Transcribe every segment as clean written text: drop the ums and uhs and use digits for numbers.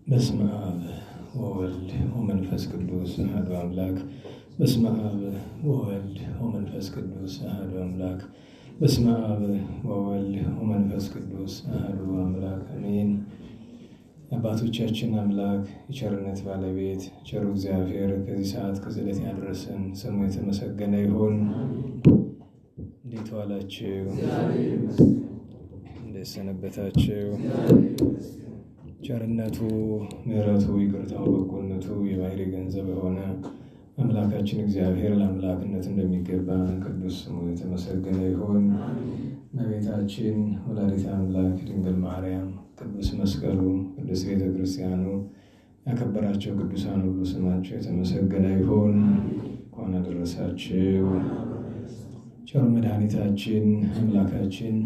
በስመ አብ ወወልድ ወመንፈስ ቅዱስ አሐዱ አምላክ። በስመ አብ ወወልድ ወመንፈስ ቅዱስ አሐዱ አምላክ። በስመ አብ ወወልድ ወመንፈስ ቅዱስ አሐዱ አምላክ አሜን። አባቶቻችን አምላክ የቸርነት ባለቤት ቸሩ እግዚአብሔር ከዚህ ሰዓት ከዚህ ዕለት ያደረሰን ስሙ የተመሰገነ ይሁን። እንዴት ዋላችሁ? እንዴት ሰነበታችሁ? ቸርነቱ ምሕረቱ ይቅርታው በጎነቱ የባህሪ ገንዘብ የሆነ አምላካችን እግዚአብሔር ለአምላክነት እንደሚገባ ቅዱስ ስሙ የተመሰገነ ይሁን። እመቤታችን ወላዲተ አምላክ ድንግል ማርያም፣ ቅዱስ መስቀሉ፣ ቅዱስ ቤተ ክርስቲያኑ ያከበራቸው ቅዱሳን ሁሉ ስማቸው የተመሰገነ ይሁን። እንኳን አደረሳችሁ። ቸሩ መድኃኒታችን አምላካችን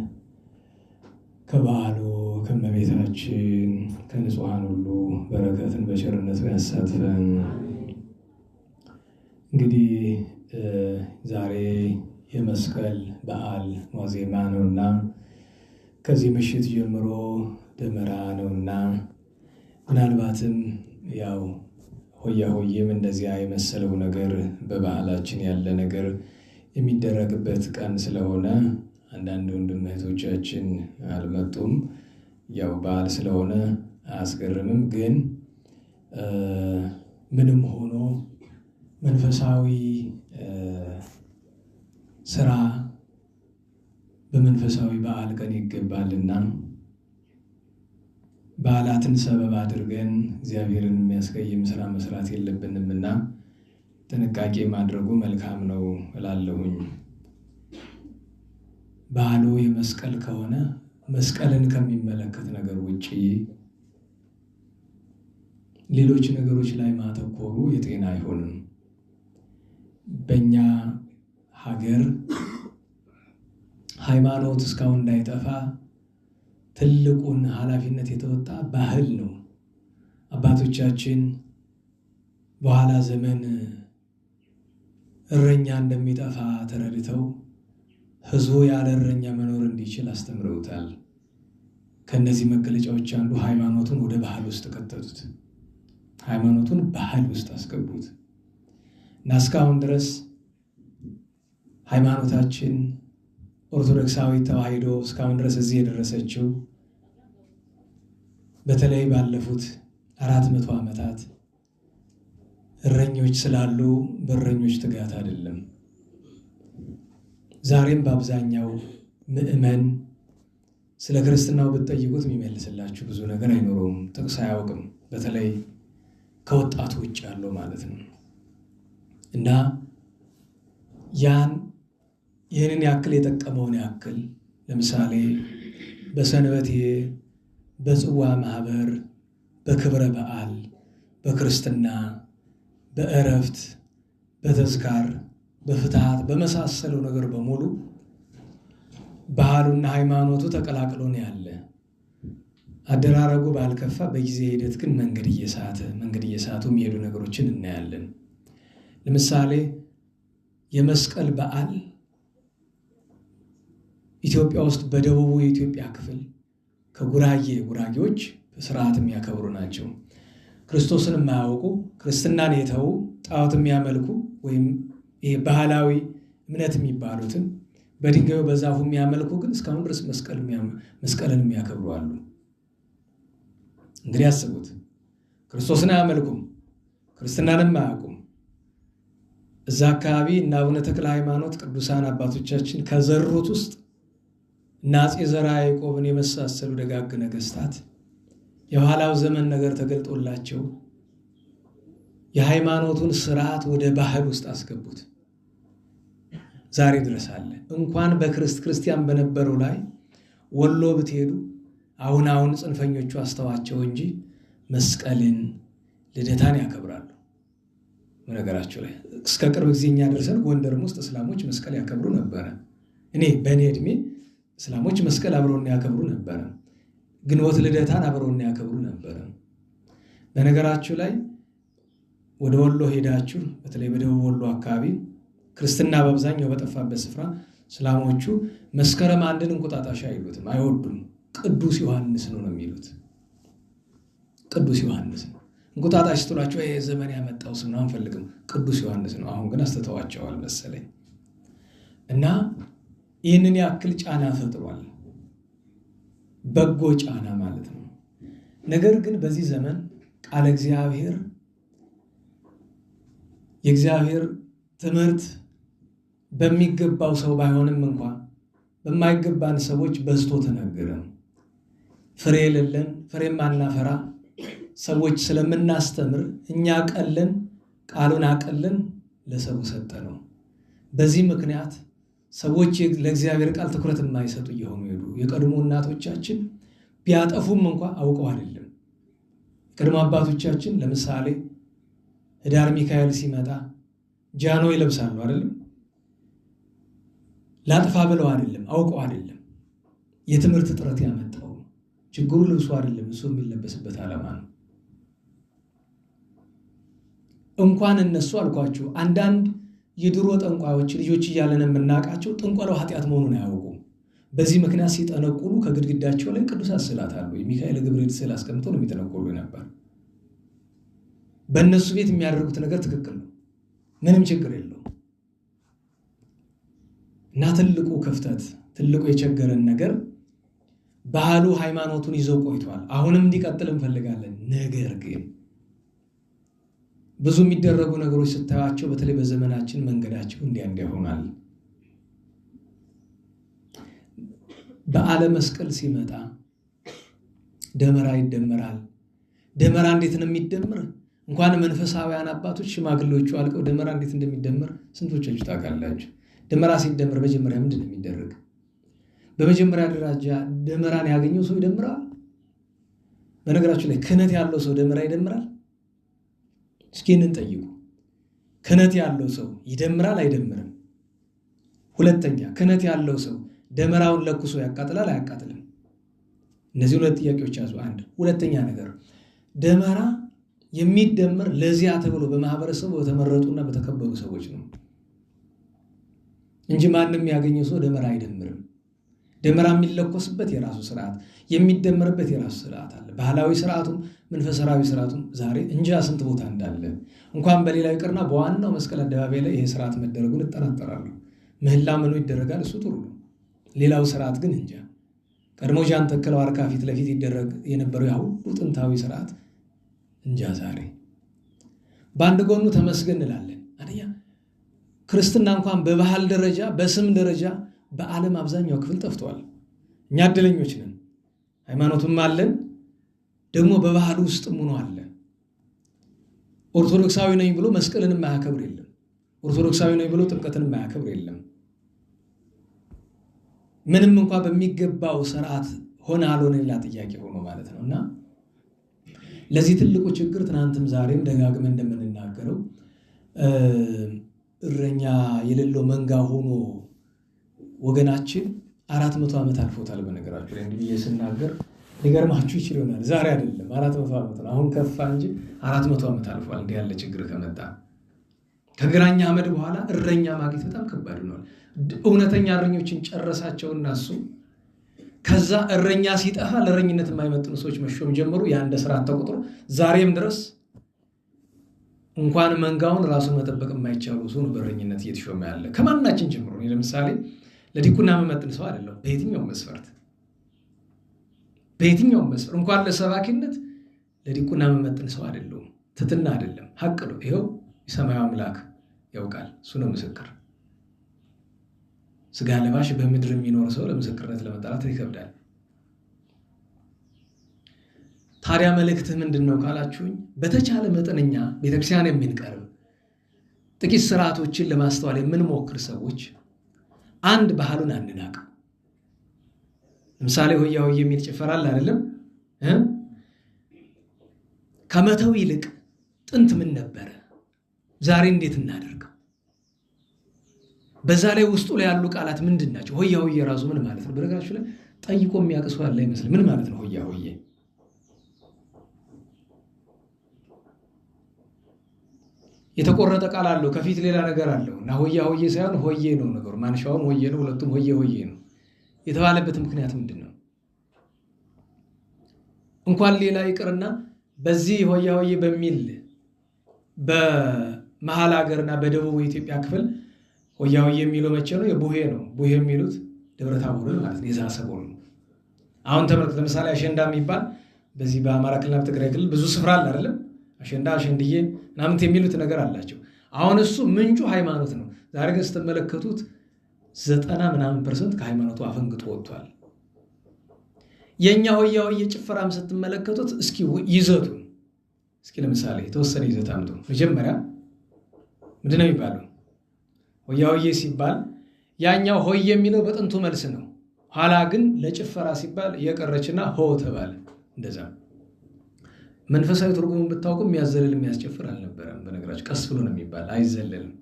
ከበዓሉ ከእመቤታችን ከንጹሐን ሁሉ በረከትን በቸርነቱ ያሳትፈን። እንግዲህ ዛሬ የመስቀል በዓል ዋዜማ ነውና ከዚህ ምሽት ጀምሮ ደመራ ነውና ምናልባትም ያው ሆያ ሆዬም እንደዚያ የመሰለው ነገር በበዓላችን ያለ ነገር የሚደረግበት ቀን ስለሆነ አንዳንድ ወንድም እህቶቻችን አልመጡም። ያው በዓል ስለሆነ አያስገርምም። ግን ምንም ሆኖ መንፈሳዊ ስራ በመንፈሳዊ በዓል ቀን ይገባልና በዓላትን ሰበብ አድርገን እግዚአብሔርን የሚያስቀይም ስራ መስራት የለብንምና ጥንቃቄ ማድረጉ መልካም ነው እላለሁኝ። በዓሉ የመስቀል ከሆነ መስቀልን ከሚመለከት ነገር ውጪ ሌሎች ነገሮች ላይ ማተኮሩ የጤና አይሆንም። በእኛ ሀገር ሃይማኖት እስካሁን እንዳይጠፋ ትልቁን ኃላፊነት የተወጣ ባህል ነው። አባቶቻችን በኋላ ዘመን እረኛ እንደሚጠፋ ተረድተው ሕዝቡ ያለ እረኛ መኖር እንዲችል አስተምረውታል። ከእነዚህ መገለጫዎች አንዱ ሃይማኖቱን ወደ ባህል ውስጥ ከተቱት። ሃይማኖቱን ባህል ውስጥ አስገቡት እና እስካሁን ድረስ ሃይማኖታችን ኦርቶዶክሳዊ ተዋሕዶ እስካሁን ድረስ እዚህ የደረሰችው በተለይ ባለፉት 400 ዓመታት እረኞች ስላሉ በእረኞች ትጋት አይደለም። ዛሬም በአብዛኛው ምዕመን ስለ ክርስትናው ብትጠይቁት የሚመልስላችሁ ብዙ ነገር አይኖረውም። ጥቅስ አያውቅም። በተለይ ከወጣቱ ውጭ ያለው ማለት ነው እና ይህንን ያክል የጠቀመውን ያክል ለምሳሌ በሰንበቴ፣ በጽዋ ማህበር፣ በክብረ በዓል፣ በክርስትና፣ በእረፍት፣ በተዝካር፣ በፍትሐት በመሳሰለው ነገር በሙሉ ባህሉና ሃይማኖቱ ተቀላቅሎ ነው ያለ። አደራረጉ ባልከፋ በጊዜ ሂደት ግን መንገድ እየሳቱ የሚሄዱ ነገሮችን እናያለን። ለምሳሌ የመስቀል በዓል ኢትዮጵያ ውስጥ በደቡቡ የኢትዮጵያ ክፍል ጉራጌዎች በስርዓት የሚያከብሩ ናቸው። ክርስቶስን የማያውቁ ክርስትናን የተዉ ጣዖት የሚያመልኩ ወይም ይሄ ባህላዊ እምነት የሚባሉትን በድንጋዩ በዛፉ የሚያመልኩ ግን እስካሁን ድረስ መስቀልን የሚያከብሩ አሉ። እንግዲህ አስቡት። ክርስቶስን አያመልኩም፣ ክርስትናንም አያውቁም። እዛ አካባቢ እና አቡነ ተክለ ሃይማኖት ቅዱሳን አባቶቻችን ከዘሩት ውስጥ እና አፄ ዘርዓ ያዕቆብን የመሳሰሉ ደጋግ ነገስታት የኋላው ዘመን ነገር ተገልጦላቸው የሃይማኖቱን ስርዓት ወደ ባህል ውስጥ አስገቡት። ዛሬ ድረስ አለ። እንኳን በክርስቲያን በነበረው ላይ ወሎ ብትሄዱ አሁን ጽንፈኞቹ አስተዋቸው እንጂ መስቀልን፣ ልደታን ያከብራሉ። በነገራቸው ላይ እስከ ቅርብ ጊዜ እኛ ደርሰን ጎንደርም ውስጥ እስላሞች መስቀል ያከብሩ ነበረ። በእኔ ዕድሜ እስላሞች መስቀል አብረውና ያከብሩ ነበረ። ግንቦት ልደታን አብረውና ያከብሩ ነበረ። በነገራችሁ ላይ ወደ ወሎ ሄዳችሁ በተለይ በደቡብ ወሎ አካባቢ ክርስትና በአብዛኛው በጠፋበት ስፍራ እስላሞቹ መስከረም አንድን እንቁጣጣሽ አይሉትም፣ አይወዱም። ቅዱስ ዮሐንስ ነው የሚሉት። ቅዱስ ዮሐንስ ነው። እንቁጣጣሽ ስትሏቸው ይሄ ዘመን ያመጣው ስም ነው አንፈልግም፣ ቅዱስ ዮሐንስ ነው። አሁን ግን አስተተዋቸዋል መሰለኝ። እና ይህንን ያክል ጫና ፈጥሯል፣ በጎ ጫና ማለት ነው። ነገር ግን በዚህ ዘመን ቃለ እግዚአብሔር የእግዚአብሔር ትምህርት በሚገባው ሰው ባይሆንም እንኳን በማይገባን ሰዎች በዝቶ ተነገረ። ፍሬ የሌለን ፍሬ ማናፈራ ሰዎች ስለምናስተምር እኛ ቀልን ቃሉን አቀልን ለሰው ሰጠ ነው። በዚህ ምክንያት ሰዎች ለእግዚአብሔር ቃል ትኩረት የማይሰጡ እየሆኑ ሄዱ። የቀድሞ እናቶቻችን ቢያጠፉም እንኳን አውቀው አይደለም። የቀድሞ አባቶቻችን ለምሳሌ ህዳር ሚካኤል ሲመጣ ጃኖ ይለብሳሉ አይደለም። ላጥፋ ብለው አይደለም፣ አውቀው አይደለም። የትምህርት ጥረት ያመጣው ችግሩ ልብሱ አይደለም፣ እሱ የሚለበስበት ዓላማ ነው። እንኳን እነሱ አልኳችሁ አንዳንድ የድሮ ጠንቋዮች ልጆች እያለን የምናውቃቸው ጥንቆላው ኃጢአት መሆኑን አያውቁም። በዚህ ምክንያት ሲጠነቁሉ ከግድግዳቸው ላይ ቅዱሳት ስዕላት አሉ። የሚካኤል ገብርኤል ስዕል አስቀምጠው ነው የሚጠነቁሉ ነበር። በእነሱ ቤት የሚያደርጉት ነገር ትክክል ነው፣ ምንም ችግር የለውም። እና ትልቁ ክፍተት ትልቁ የቸገረን ነገር ባህሉ ሃይማኖቱን ይዘው ቆይቷል። አሁንም እንዲቀጥል እንፈልጋለን። ነገር ግን ብዙ የሚደረጉ ነገሮች ስታያቸው በተለይ በዘመናችን መንገዳቸው እንዲያ ይሆናል። በዓለ መስቀል ሲመጣ ደመራ ይደመራል። ደመራ እንዴት ነው የሚደመር? እንኳን መንፈሳውያን አባቶች ሽማግሌዎቹ አልቀው ደመራ እንዴት እንደሚደመር ስንቶቻችሁ ታውቃላችሁ? ደመራ ሲደመር መጀመሪያ ምንድን ነው የሚደረግ? በመጀመሪያ ደረጃ ደመራን ያገኘው ሰው ይደምራል። በነገራችሁ ላይ ክህነት ያለው ሰው ደመራ ይደምራል? እስኪ እንጠይቁ። ክህነት ያለው ሰው ይደምራል አይደምርም? ሁለተኛ ክህነት ያለው ሰው ደመራውን ለኩሶ ያቃጥላል አያቃጥልም? እነዚህ ሁለት ጥያቄዎች ያዙ። አንድ ሁለተኛ ነገር ደመራ የሚደመር ለዚያ ተብሎ በማህበረሰቡ በተመረጡና በተከበሩ ሰዎች ነው እንጂ ማንም ያገኘው ሰው ደመራ አይደምርም። ደመራ የሚለኮስበት የራሱ ስርዓት፣ የሚደመርበት የራሱ ስርዓት አለ። ባህላዊ ስርዓቱም መንፈሳዊ ስርዓቱም ዛሬ እንጃ ስንት ቦታ እንዳለ እንኳን በሌላው ይቅርና በዋናው መስቀል አደባባይ ላይ ይሄ ስርዓት መደረጉን እጠራጠራለሁ። ምህላ ምኑ ይደረጋል፣ እሱ ጥሩ ነው። ሌላው ስርዓት ግን እንጃ። ቀድሞ ጃን ተከለው ዋርካ ፊት ለፊት ይደረግ የነበረው ያ ሁሉ ጥንታዊ ስርዓት እንጃ ዛሬ። በአንድ ጎኑ ተመስገን እንላለን። አንደኛ ክርስትና እንኳን በባህል ደረጃ በስም ደረጃ በዓለም አብዛኛው ክፍል ጠፍቷል። እኛ እድለኞች ነን። ሃይማኖትም አለን፣ ደግሞ በባህል ውስጥም ሆኖ አለ። ኦርቶዶክሳዊ ነኝ ብሎ መስቀልን የማያከብር የለም። ኦርቶዶክሳዊ ነኝ ብሎ ጥምቀትን የማያከብር የለም። ምንም እንኳን በሚገባው ስርዓት ሆነ አልሆነ ሌላ ጥያቄ ሆኖ ማለት ነው። እና ለዚህ ትልቁ ችግር ትናንትም ዛሬም ደጋግመን እንደምንናገረው እረኛ የሌለው መንጋ ሆኖ ወገናችን 400 ዓመት አልፎታል። በነገራችሁ ላይ እንዲህ ስናገር ሊገርማችሁ ይችል ይሆናል። ዛሬ አይደለም 400 ዓመት ነው። አሁን ከፋ እንጂ 400 ዓመት አልፏል። እንዲህ ያለ ችግር ከመጣ ከግራኝ አመድ በኋላ እረኛ ማግኘት በጣም ከባድ ሆኗል። እውነተኛ እረኞችን ጨረሳቸውና እሱ ከዛ እረኛ ሲጠፋ ለእረኝነት የማይመጥኑ ሰዎች መሾም ጀመሩ። የአንድ ስርዓት ተቆጥሮ ዛሬም ድረስ እንኳን መንጋውን ራሱን መጠበቅ የማይቻሉ ሰው ነው በእረኝነት እየተሾመ ያለ ከማናችን ጀምሮ። ለምሳሌ ለዲቁና መመጥን ሰው አይደለም። በየትኛው መስፈርት እንኳን ለሰባኪነት ለዲቁና መመጥን ሰው አይደለም። ትትና አይደለም፣ ሀቅ ነው። ይኸው የሰማያዊ አምላክ ያውቃል። እሱ ነው ምስክር። ስጋ ለባሽ በምድር የሚኖር ሰው ለምስክርነት ለመጠራት ይከብዳል። ታዲያ መልእክትህ ምንድን ነው ካላችሁኝ፣ በተቻለ መጠነኛ ቤተክርስቲያን የምንቀርብ ጥቂት ስርዓቶችን ለማስተዋል የምንሞክር ሰዎች አንድ ባህሉን አንናቅ። ለምሳሌ ሆያ ሆዬ የሚል ጭፈራል አይደለም? ከመተው ይልቅ ጥንት ምን ነበረ፣ ዛሬ እንዴት እናደርገው? በዛ ላይ ውስጡ ላይ ያሉ ቃላት ምንድን ናቸው? ሆያ ሆዬ ራሱ ምን ማለት ነው? በነገራችሁ ላይ ጠይቆ የሚያቅሱ ያለ አይመስልም። ምን ማለት ነው ሆያ ሆዬ? የተቆረጠ ቃል አለው፣ ከፊት ሌላ ነገር አለው እና ሆያ ሆዬ ሳይሆን ሆዬ ነው ነገሩ። ማንሻውም ሆዬ ነው፣ ሁለቱም ሆዬ ሆዬ ነው የተባለበት ምክንያት ምንድን ነው? እንኳን ሌላ ይቅርና በዚህ ሆያ ሆዬ በሚል በመሃል ሀገርና በደቡብ የኢትዮጵያ ክፍል ሆያ ሆዬ የሚለው መቼ ነው? የቡሄ ነው። ቡሄ የሚሉት ደብረ ታቦርን ማለት ነው፣ የዛሰቦን ነው። አሁን ተመልከቱ። ለምሳሌ አሸንዳ የሚባል በዚህ በአማራ ክልልና በትግራይ ክልል ብዙ ስፍራ አለ አይደለም? አሸንዳ፣ አሸንድዬ ምናምን የሚሉት ነገር አላቸው። አሁን እሱ ምንጩ ሃይማኖት ነው። ዛሬ ግን ስትመለከቱት 90% ከሃይማኖቱ አፈንግጦ ወጥቷል። የኛ ሆያ ሆዬ ጭፈራም ስትመለከቱት እስኪ ይዘቱ እስኪ ለምሳሌ የተወሰነ ይዘት አምጡ። መጀመሪያ ምንድነው የሚባለው? ሆያ ሆዬ ሲባል ያኛው ሆይ የሚለው በጥንቱ መልስ ነው። ኋላ ግን ለጭፈራ ሲባል የቀረችና ሆ ተባለ። እንደዛ መንፈሳዊ ትርጉሙን ብታውቁ የሚያዘልል የሚያስጨፍር አልነበረም። በነገራችን ቀስ ብሎ ነው የሚባል፣ አይዘለልም።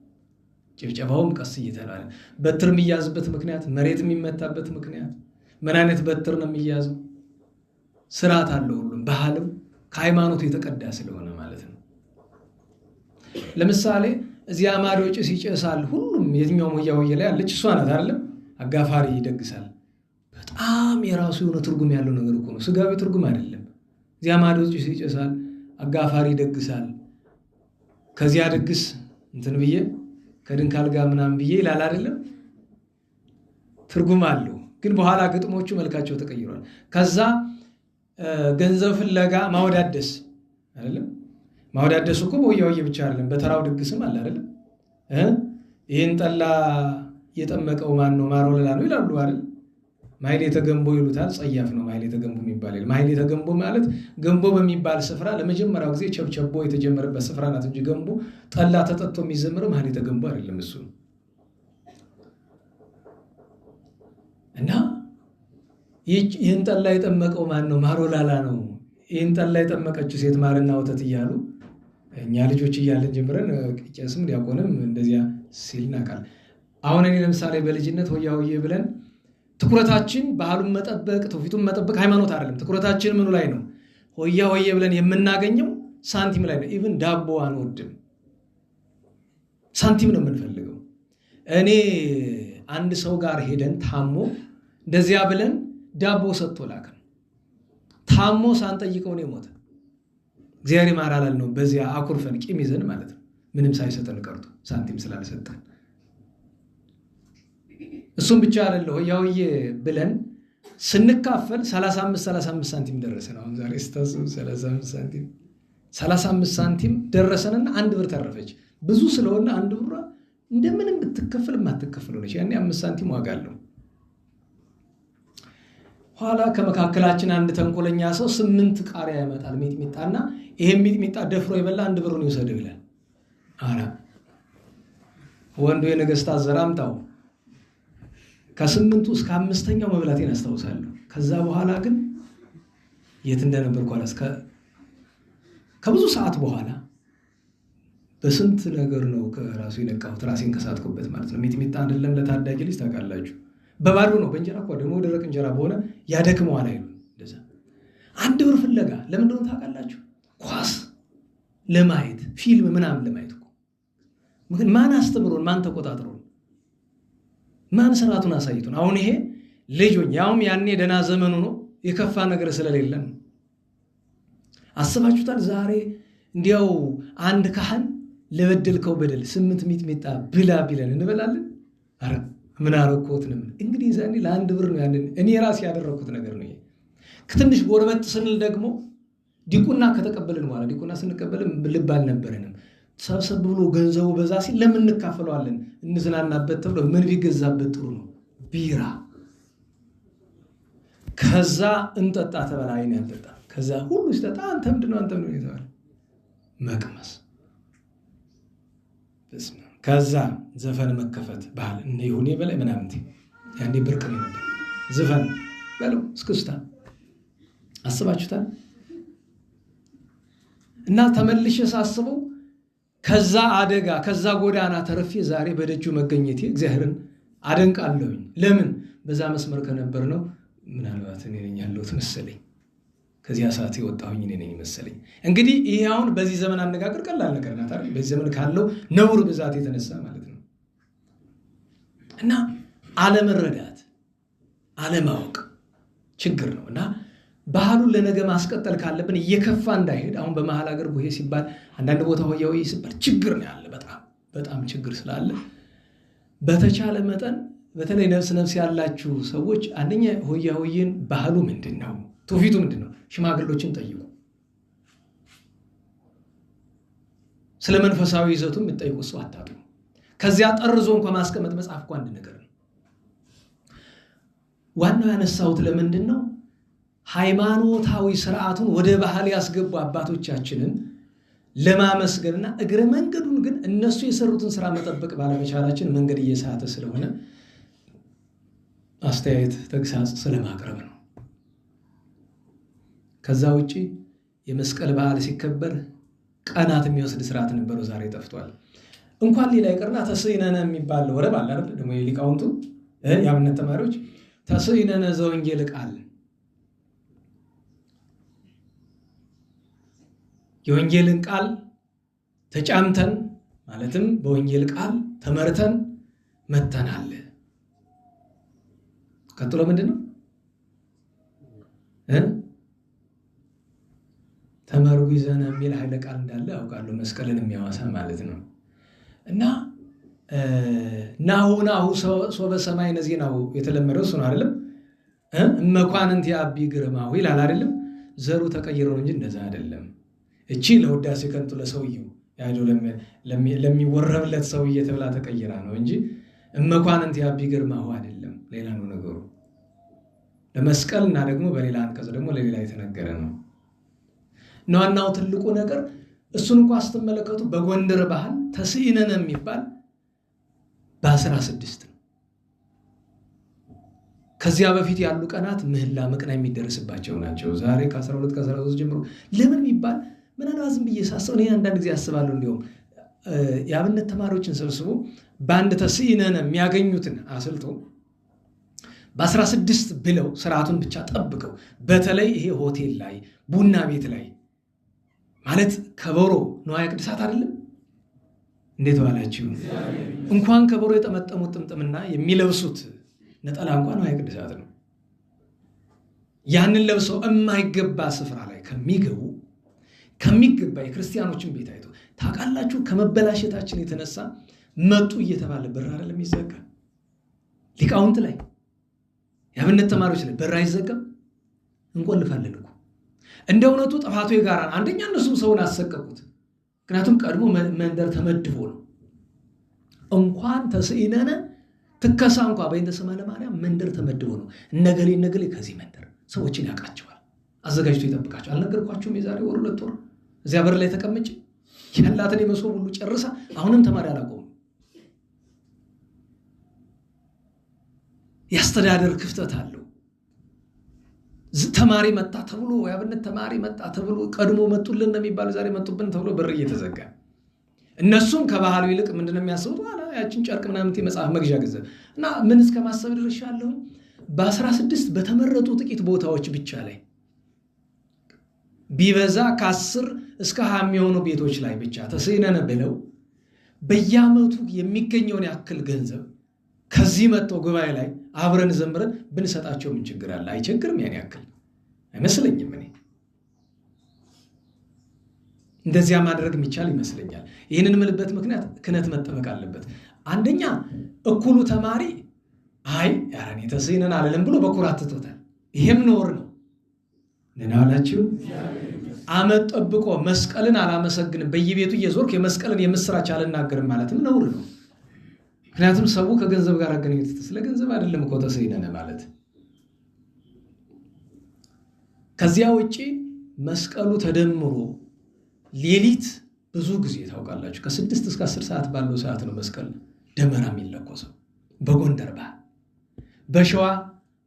ጭብጨባውም ቀስ እየተባለ በትር የሚያዝበት ምክንያት፣ መሬት የሚመታበት ምክንያት፣ ምን አይነት በትር ነው የሚያዘው፣ ስርዓት አለው። ሁሉም ባህልም ከሃይማኖቱ የተቀዳ ስለሆነ ማለት ነው። ለምሳሌ እዚያ ማዶ ጭስ ይጨሳል። ሁሉም የትኛውም ሆያ ሆዬ ላይ አለች፣ እሷ ናት አይደለም? አጋፋሪ ይደግሳል። በጣም የራሱ የሆነ ትርጉም ያለው ነገር እኮ ነው፣ ስጋዊ ትርጉም አይደለም። እዚያ ማዶ ጭስ ይጨሳል፣ አጋፋሪ ይደግሳል። ከዚያ ድግስ እንትን ብዬ ከድንካል ጋር ምናምን ብዬ ይላል አይደለም? ትርጉም አለው። ግን በኋላ ግጥሞቹ መልካቸው ተቀይሯል። ከዛ ገንዘብ ፍለጋ ማወዳደስ አይደለም? ማወዳደሱ እኮ በሆያ ሆዬ ብቻ አይደለም፣ በተራው ድግስም አለ አይደለም? ይህን ጠላ የጠመቀው ማን ነው? ማር ወለላ ነው ይላሉ አይደል? ማሕሌተ ገንቦ ይሉታል። ጸያፍ ነው ማሕሌተ ገንቦ የሚባል። ማሕሌተ ገንቦ ማለት ገንቦ በሚባል ስፍራ ለመጀመሪያው ጊዜ ቸብቸቦ የተጀመረበት ስፍራ ናት እንጂ ገንቦ ጠላ ተጠጥቶ የሚዘምረው ማሕሌተ ገንቦ አይደለም እሱ። እና ይህን ጠላ የጠመቀው ማን ነው? ማር ወለላ ነው። ይህን ጠላ የጠመቀችው ሴት ማርና ወተት እያሉ እኛ ልጆች እያለን ጀምረን ቄስም ዲያቆንም እንደዚያ ሲል እናውቃለን። አሁን እኔ ለምሳሌ በልጅነት ሆያ ሆዬ ብለን ትኩረታችን ባህሉን መጠበቅ፣ ትውፊቱን መጠበቅ ሃይማኖት አይደለም። ትኩረታችን ምኑ ላይ ነው? ሆያ ሆዬ ብለን የምናገኘው ሳንቲም ላይ ነው። ኢቭን ዳቦ አንወድም፣ ሳንቲም ነው የምንፈልገው። እኔ አንድ ሰው ጋር ሄደን ታሞ እንደዚያ ብለን ዳቦ ሰጥቶ ላከን። ታሞ ሳንጠይቀው ነው የሞተ። እግዚአብሔር ይማራል ነው። በዚያ አኩርፈን ቂም ይዘን ማለት ነው፣ ምንም ሳይሰጠን ቀርቶ ሳንቲም ስላልሰጠን። እሱም ብቻ አይደለም፣ ሆያ ሆዬ ብለን ስንካፈል 35 ሳንቲም ደረሰን። አሁን ዛሬ ስታስቡ 35 ሳንቲም ደረሰንና 1 ብር ተረፈች። ብዙ ስለሆነ 1 ብሯ እንደምንም ብትከፈል የማትከፈል ሆነች። ያኔ 5 ሳንቲም ዋጋ አለው። ኋላ ከመካከላችን አንድ ተንኮለኛ ሰው 8 ቃሪያ ያመጣል ሚጥሚጣና፣ ይሄን ሚጥሚጣ ደፍሮ የበላ 1 ብሩን ይውሰድ ይላል። አራ ወንዱ የነገስታት ዘር አምጣው። ከ8ቱ እስከ 5ኛው መብላቴን አስታውሳለሁ። ከዛ በኋላ ግን የት እንደነበርኩ አላስከ ከብዙ ሰዓት በኋላ በስንት ነገር ነው ከራሱ የነቃሁት፣ ራሴን ከሳትኩበት ማለት ነው። ሚጥሚጣ አይደለም ለታዳጊ ልጅ ታውቃላችሁ፣ በባዶ ነው። በእንጀራ እኮ ደግሞ ደረቅ እንጀራ በሆነ ያደክመዋል አይሉ እንደዛ 1 ብር ፍለጋ ለምን እንደሆነ ታውቃላችሁ? ኳስ ለማየት ፊልም ምናምን ለማየት እኮ ማን አስተምሮን፣ ማን ተቆጣጥሮን፣ ማን ስርዓቱን አሳይቶን? አሁን ይሄ ልጆኝ ያውም ያኔ ደህና ዘመኑ ነው፣ የከፋ ነገር ስለሌለን አስባችሁታል? ዛሬ እንዲያው አንድ ካህን ለበደልከው በደል 8 ሚጥሚጣ ብላ ቢለን እንበላለን? አረ ምን አረኮት ነው? እንግዲህ ዛኔ ለ1 ብር ነው ያንን እኔ ራሴ ያደረኩት ነገር ነው። ይሄ ከትንሽ ጎረበት ስንል ደግሞ ዲቁና ከተቀበልን በኋላ ዲቁና ስንቀበል ልብ አልነበረንም። ሰብሰብ ብሎ ገንዘቡ በዛ ሲል ለምን እንካፈለዋለን? እንዝናናበት ተብሎ ምን ቢገዛበት ጥሩ ነው? ቢራ። ከዛ እንጠጣ ተባለ። አይን ያልጠጣ ከዛ ሁሉ ሲጠጣ አንተ ምንድነው የተባለ መቅመስ። ከዛ ዘፈን መከፈት ባህል እነ ይሁኔ በላይ ምናምን ያኔ ብርቅ ነው ነበር። ዘፈን በለው እስክስታ አስባችሁታል? እና ተመልሼ ሳስበው ከዛ አደጋ ከዛ ጎዳና ተረፌ ዛሬ በደጁ መገኘቴ እግዚአብሔርን አደንቃለሁኝ። ለምን? በዛ መስመር ከነበር ነው ምናልባት እኔ ነኝ ያለሁት መሰለኝ። ከዚያ ሰዓት የወጣሁኝ እኔ ነኝ መሰለኝ። እንግዲህ ይሄ አሁን በዚህ ዘመን አነጋገር ቀላል ነገር ናት አይደል? በዚህ ዘመን ካለው ነውር ብዛት የተነሳ ማለት ነው። እና አለመረዳት አለማወቅ ችግር ነው። እና ባህሉን ለነገ ማስቀጠል ካለብን እየከፋ እንዳይሄድ አሁን በመሀል ሀገር ቡሄ ሲባል አንዳንድ ቦታ ሆያ ሆዬ ሲባል ችግር ነው ያለ በጣም ችግር ስላለ በተቻለ መጠን በተለይ ነፍስ ያላችሁ ሰዎች አንደኛ ሆያ ሆዬን ባህሉ ምንድነው ትውፊቱ ምንድነው ሽማግሎችን ጠይቁ ስለ መንፈሳዊ ይዘቱ የምትጠይቁ ሰው አታጡ ከዚያ ጠርዞ እንኳን ማስቀመጥ መጽሐፍ እንኳን አንድ ነገር ነው ዋናው ያነሳሁት ለምንድነው ሃይማኖታዊ ስርዓቱን ወደ ባህል ያስገቡ አባቶቻችንን ለማመስገንና እግረ መንገዱን ግን እነሱ የሰሩትን ስራ መጠበቅ ባለመቻላችን መንገድ እየሳተ ስለሆነ አስተያየት ተግሳጽ ስለማቅረብ ነው ከዛ ውጪ የመስቀል በዓል ሲከበር ቀናት የሚወስድ ስርዓት ነበረው ዛሬ ጠፍቷል እንኳን ሌላ ይቀርና ተስይነነ የሚባል ወረብ አለ አይደል ደግሞ የሊቃውንቱ የአብነት ተማሪዎች ተስይነነ ዘወንጌል ቃል የወንጌልን ቃል ተጫምተን ማለትም በወንጌል ቃል ተመርተን መተናል ቀጥሎ ምንድነው ተመርጉዘን የሚል ኃይለ ቃል እንዳለ ያውቃሉ መስቀልን የሚያዋሳ ማለት ነው እና ናሁ ሶበ ሰማይ ነዚናው የተለመደው እሱ ነው አይደለም እመኳንንት ያቢ ግርማው ይላል አይደለም ዘሩ ተቀይሮ ነው እንጂ እንደዛ አይደለም እቺ ለውዳሴ ከንቱ ለሰውየው ያለው ለሚወረብለት ሰውዬ ተብላ ተቀይራ ነው እንጂ እመኳንንት ያቢ ግርማው አይደለም ሌላ ነው ነገሩ ለመስቀልና ደግሞ በሌላ አንቀጽ ደግሞ ለሌላ የተነገረ ነው ነውናው ትልቁ ነገር እሱን እንኳን አስተመለከቱ በጎንደር ባህል ተስይነነ የሚባል በ16 ነው ከዚያ በፊት ያሉ ቀናት ምህላ መቅና የሚደርስባቸው ናቸው ዛሬ ከ12 ከ13 ጀምሮ ለምን የሚባል ምናልባት ዝም ብዬ ሳስበው እኔ አንዳንድ ጊዜ አስባለሁ እንዲያውም የአብነት ተማሪዎችን ሰብስቦ በአንድ ተስይነነ የሚያገኙትን አስልቶ በ16 ብለው ስርዓቱን ብቻ ጠብቀው በተለይ ይሄ ሆቴል ላይ ቡና ቤት ላይ ማለት ከበሮ ንዋየ ቅድሳት አይደለም እንዴት ዋላችሁ እንኳን ከበሮ የጠመጠሙት ጥምጥምና የሚለብሱት ነጠላ እንኳን ንዋየ ቅድሳት ነው ያንን ለብሰው የማይገባ ስፍራ ላይ ከሚገባ የክርስቲያኖችን ቤት አይቶ ታውቃላችሁ ከመበላሸታችን የተነሳ መጡ እየተባለ በር አይደለም ይዘጋ ሊቃውንት ላይ የአብነት ተማሪዎች ላይ በር አይዘጋም እንቆልፋለን እኮ እንደ እውነቱ ጥፋቱ የጋራ አንደኛ እነሱ ሰውን አሰቀቁት ምክንያቱም ቀድሞ መንደር ተመድቦ ነው እንኳን ተስይነነ ትከሳ እንኳን በእንተ ስማ ለማርያም መንደር ተመድቦ ነው ነገሌ ከዚህ መንደር ሰዎችን ያቃቸዋል አዘጋጅቶ ይጠብቃቸው አልነገርኳችሁም የዛሬ ወር 2 ወር እዚያ በር ላይ ተቀምጬ ያላትን የመሶብ ሁሉ ጨርሳ አሁንም ተማሪ አላቆም ያስተዳደር ክፍተት አለው ተማሪ መጣ ተብሎ ያብነት ተማሪ መጣ ተብሎ ቀድሞ መጡልን ነው የሚባል ዛሬ መጡብን ተብሎ በር እየተዘጋ እነሱም ከባህሉ ይልቅ ምንድነው የሚያስቡት ያችን ጨርቅ ምናምን መጽሐፍ መግዣ ገንዘብ እና ምን እስከማሰብ ድርሻለሁ በ16 በተመረጡ ጥቂት ቦታዎች ብቻ ላይ ቢበዛ ከ10 እስከ 20 የሚሆኑ ቤቶች ላይ ብቻ ተስይነነ ብለው በየዓመቱ የሚገኘውን ያክል ገንዘብ ከዚህ መጥተው ጉባኤ ላይ አብረን ዘምረን ብንሰጣቸው ምን ችግር አለ አይቸግርም ያን ያክል አይመስለኝም እኔ እንደዚያ ማድረግ የሚቻል ይመስለኛል ይሄንን ምልበት ምክንያት ክህነት መጠበቅ አለበት አንደኛ እኩሉ ተማሪ አይ ያረኔ ተስይነን አለለም ብሎ በኩራት ተተታል ይሄም ነውር ነው ነናላችሁ አመት ጠብቆ መስቀልን አላመሰግንም በየቤቱ እየዞርክ የመስቀልን የምስራች አልናገርም ማለትም ነውር ነው ምክንያቱም ሰው ከገንዘብ ጋር አገናኝቶ ስለ ገንዘብ አይደለም እኮ ተስይነነ ማለት ከዚያ ውጪ መስቀሉ ተደምሮ ሌሊት ብዙ ጊዜ ታውቃላችሁ ከ6 እስከ 10 ሰዓት ባለው ሰዓት ነው መስቀል ደመራ የሚለኮሰው በጎንደር በሸዋ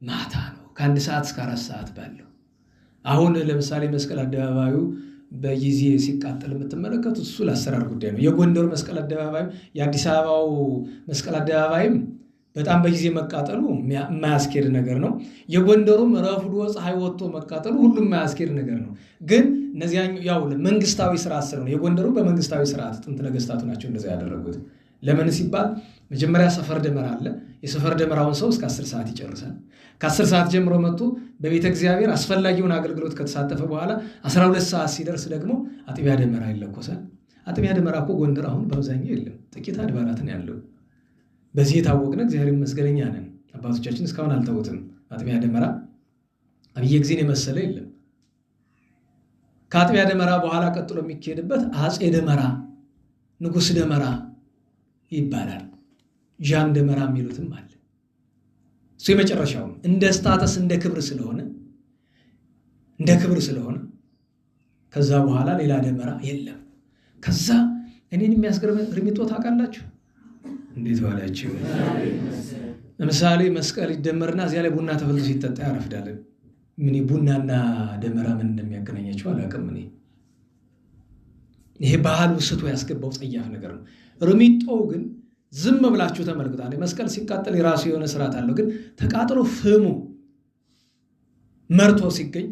ማታ ነው ከ1 ሰዓት እስከ 4 ሰዓት ባለው አሁን ለምሳሌ መስቀል አደባባዩ በጊዜ ሲቃጠል የምትመለከቱት እሱ ለአሰራር ጉዳይ ነው የጎንደር መስቀል አደባባይ የአዲስ አበባው መስቀል አደባባይም በጣም በጊዜ መቃጠሉ የማያስኬድ ነገር ነው የጎንደሩም ረፍዶ ፀሐይ ወጥቶ መቃጠሉ ሁሉም የማያስኬድ ነገር ነው ግን እነዚያ ያው መንግስታዊ ስርዓት ስለሆነ የጎንደሩ በመንግስታዊ ስርዓት ጥንት ነገስታቱ ናቸው እንደዛ ያደረጉት ለምን ሲባል መጀመሪያ ሰፈር ደመራ አለ የሰፈር ደመራውን ሰው እስከ 10 ሰዓት ይጨርሳል። ከ10 ሰዓት ጀምሮ መጥቶ በቤተ እግዚአብሔር አስፈላጊውን አገልግሎት ከተሳተፈ በኋላ 12 ሰዓት ሲደርስ ደግሞ አጥቢያ ደመራ ይለኮሳል። አጥቢያ ደመራ እኮ ጎንደር አሁን በአብዛኛው የለም፣ ጥቂት አድባራትን ያለው። በዚህ የታወቅነ እግዚአብሔር ይመስገን ነን። አባቶቻችን እስካሁን አልተውትም። አጥቢያ ደመራ አብየ ጊዜን የመሰለ የለም። ከአጥቢያ ደመራ በኋላ ቀጥሎ የሚካሄድበት አጼ ደመራ፣ ንጉሥ ደመራ ይባላል። ጃን ደመራ የሚሉትም አለ። እሱ የመጨረሻው እንደ ስታተስ እንደ ክብር ስለሆነ ከዛ በኋላ ሌላ ደመራ የለም። ከዛ እኔን የሚያስገርም ርሚጦ ታውቃላችሁ? እንዴት ዋላችሁ? ለምሳሌ መስቀል ይደመርና እዚያ ላይ ቡና ተፈልቶ ሲጠጣ ያረፍዳል። ምን ቡናና ደመራ ምን እንደሚያገናኛቸው አላውቅም። ይሄ ባህል ውስጡ ያስገባው ጸያፍ ነገር ነው። ርሚጦው ግን ዝም ብላችሁ ተመልክታለ። መስቀል ሲቃጠል የራሱ የሆነ ስርዓት አለው። ግን ተቃጥሎ ፍሙ መርቶ ሲገኝ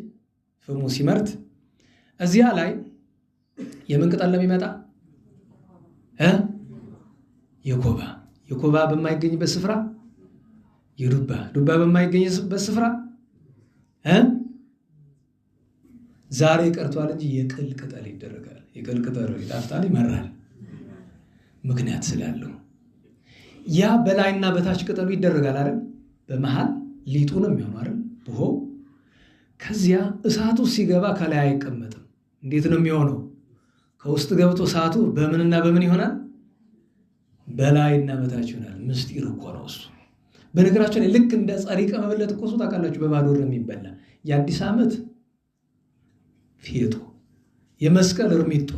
ፍሙ ሲመርት እዚያ ላይ የምን ቅጠል ለሚመጣ የኮባ በማይገኝበት ስፍራ ዱባ በማይገኝበት ስፍራ ዛሬ ቀርቷል እንጂ የቅል ቅጠል ይደረጋል። የቅል ቅጠል ይጣፍጣል፣ ይመራል። ምክንያት ስላለው ያ በላይና በታች ቅጠሉ ይደረጋል አይደል? በመሃል ሊጡ ነው የሚሆነው አይደል? ብሆ ከዚያ እሳቱ ሲገባ ከላይ አይቀመጥም። እንዴት ነው የሚሆነው? ከውስጥ ገብቶ እሳቱ በምንና በምን ይሆናል? በላይና በታች ይሆናል። ምስጢር እኮ ነው እሱ። በነገራችን ላይ ልክ እንደ ጸሪቀ መበለት እኮ እሱ ታውቃላችሁ፣ በባዶ ነው የሚበላ። የአዲስ ዓመት ፌጦ፣ የመስቀል ርሚጦ፣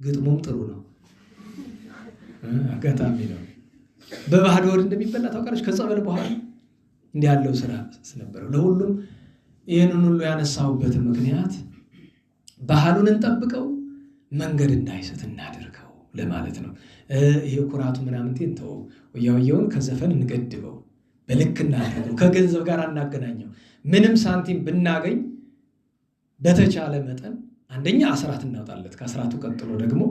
ግጥሙም ጥሩ ነው። አጋጣሚ ነው። በባዶ ወድ እንደሚበላ ታውቃላችሁ። ከጸበል በኋላ እንዲህ ያለው ስራ ስለነበረው ለሁሉም ይህንን ሁሉ ያነሳሁበት ምክንያት ባህሉን እንጠብቀው፣ መንገድ እንዳይስት እናድርገው ለማለት ነው። ይሄ ኩራቱ ምናምን ተው፣ ወያውየውን ከዘፈን እንገድበው፣ በልክ እናድርገው፣ ከገንዘብ ጋር አናገናኘው። ምንም ሳንቲም ብናገኝ በተቻለ መጠን አንደኛ አስራት እናውጣለት፣ ከአስራቱ ቀጥሎ ደግሞ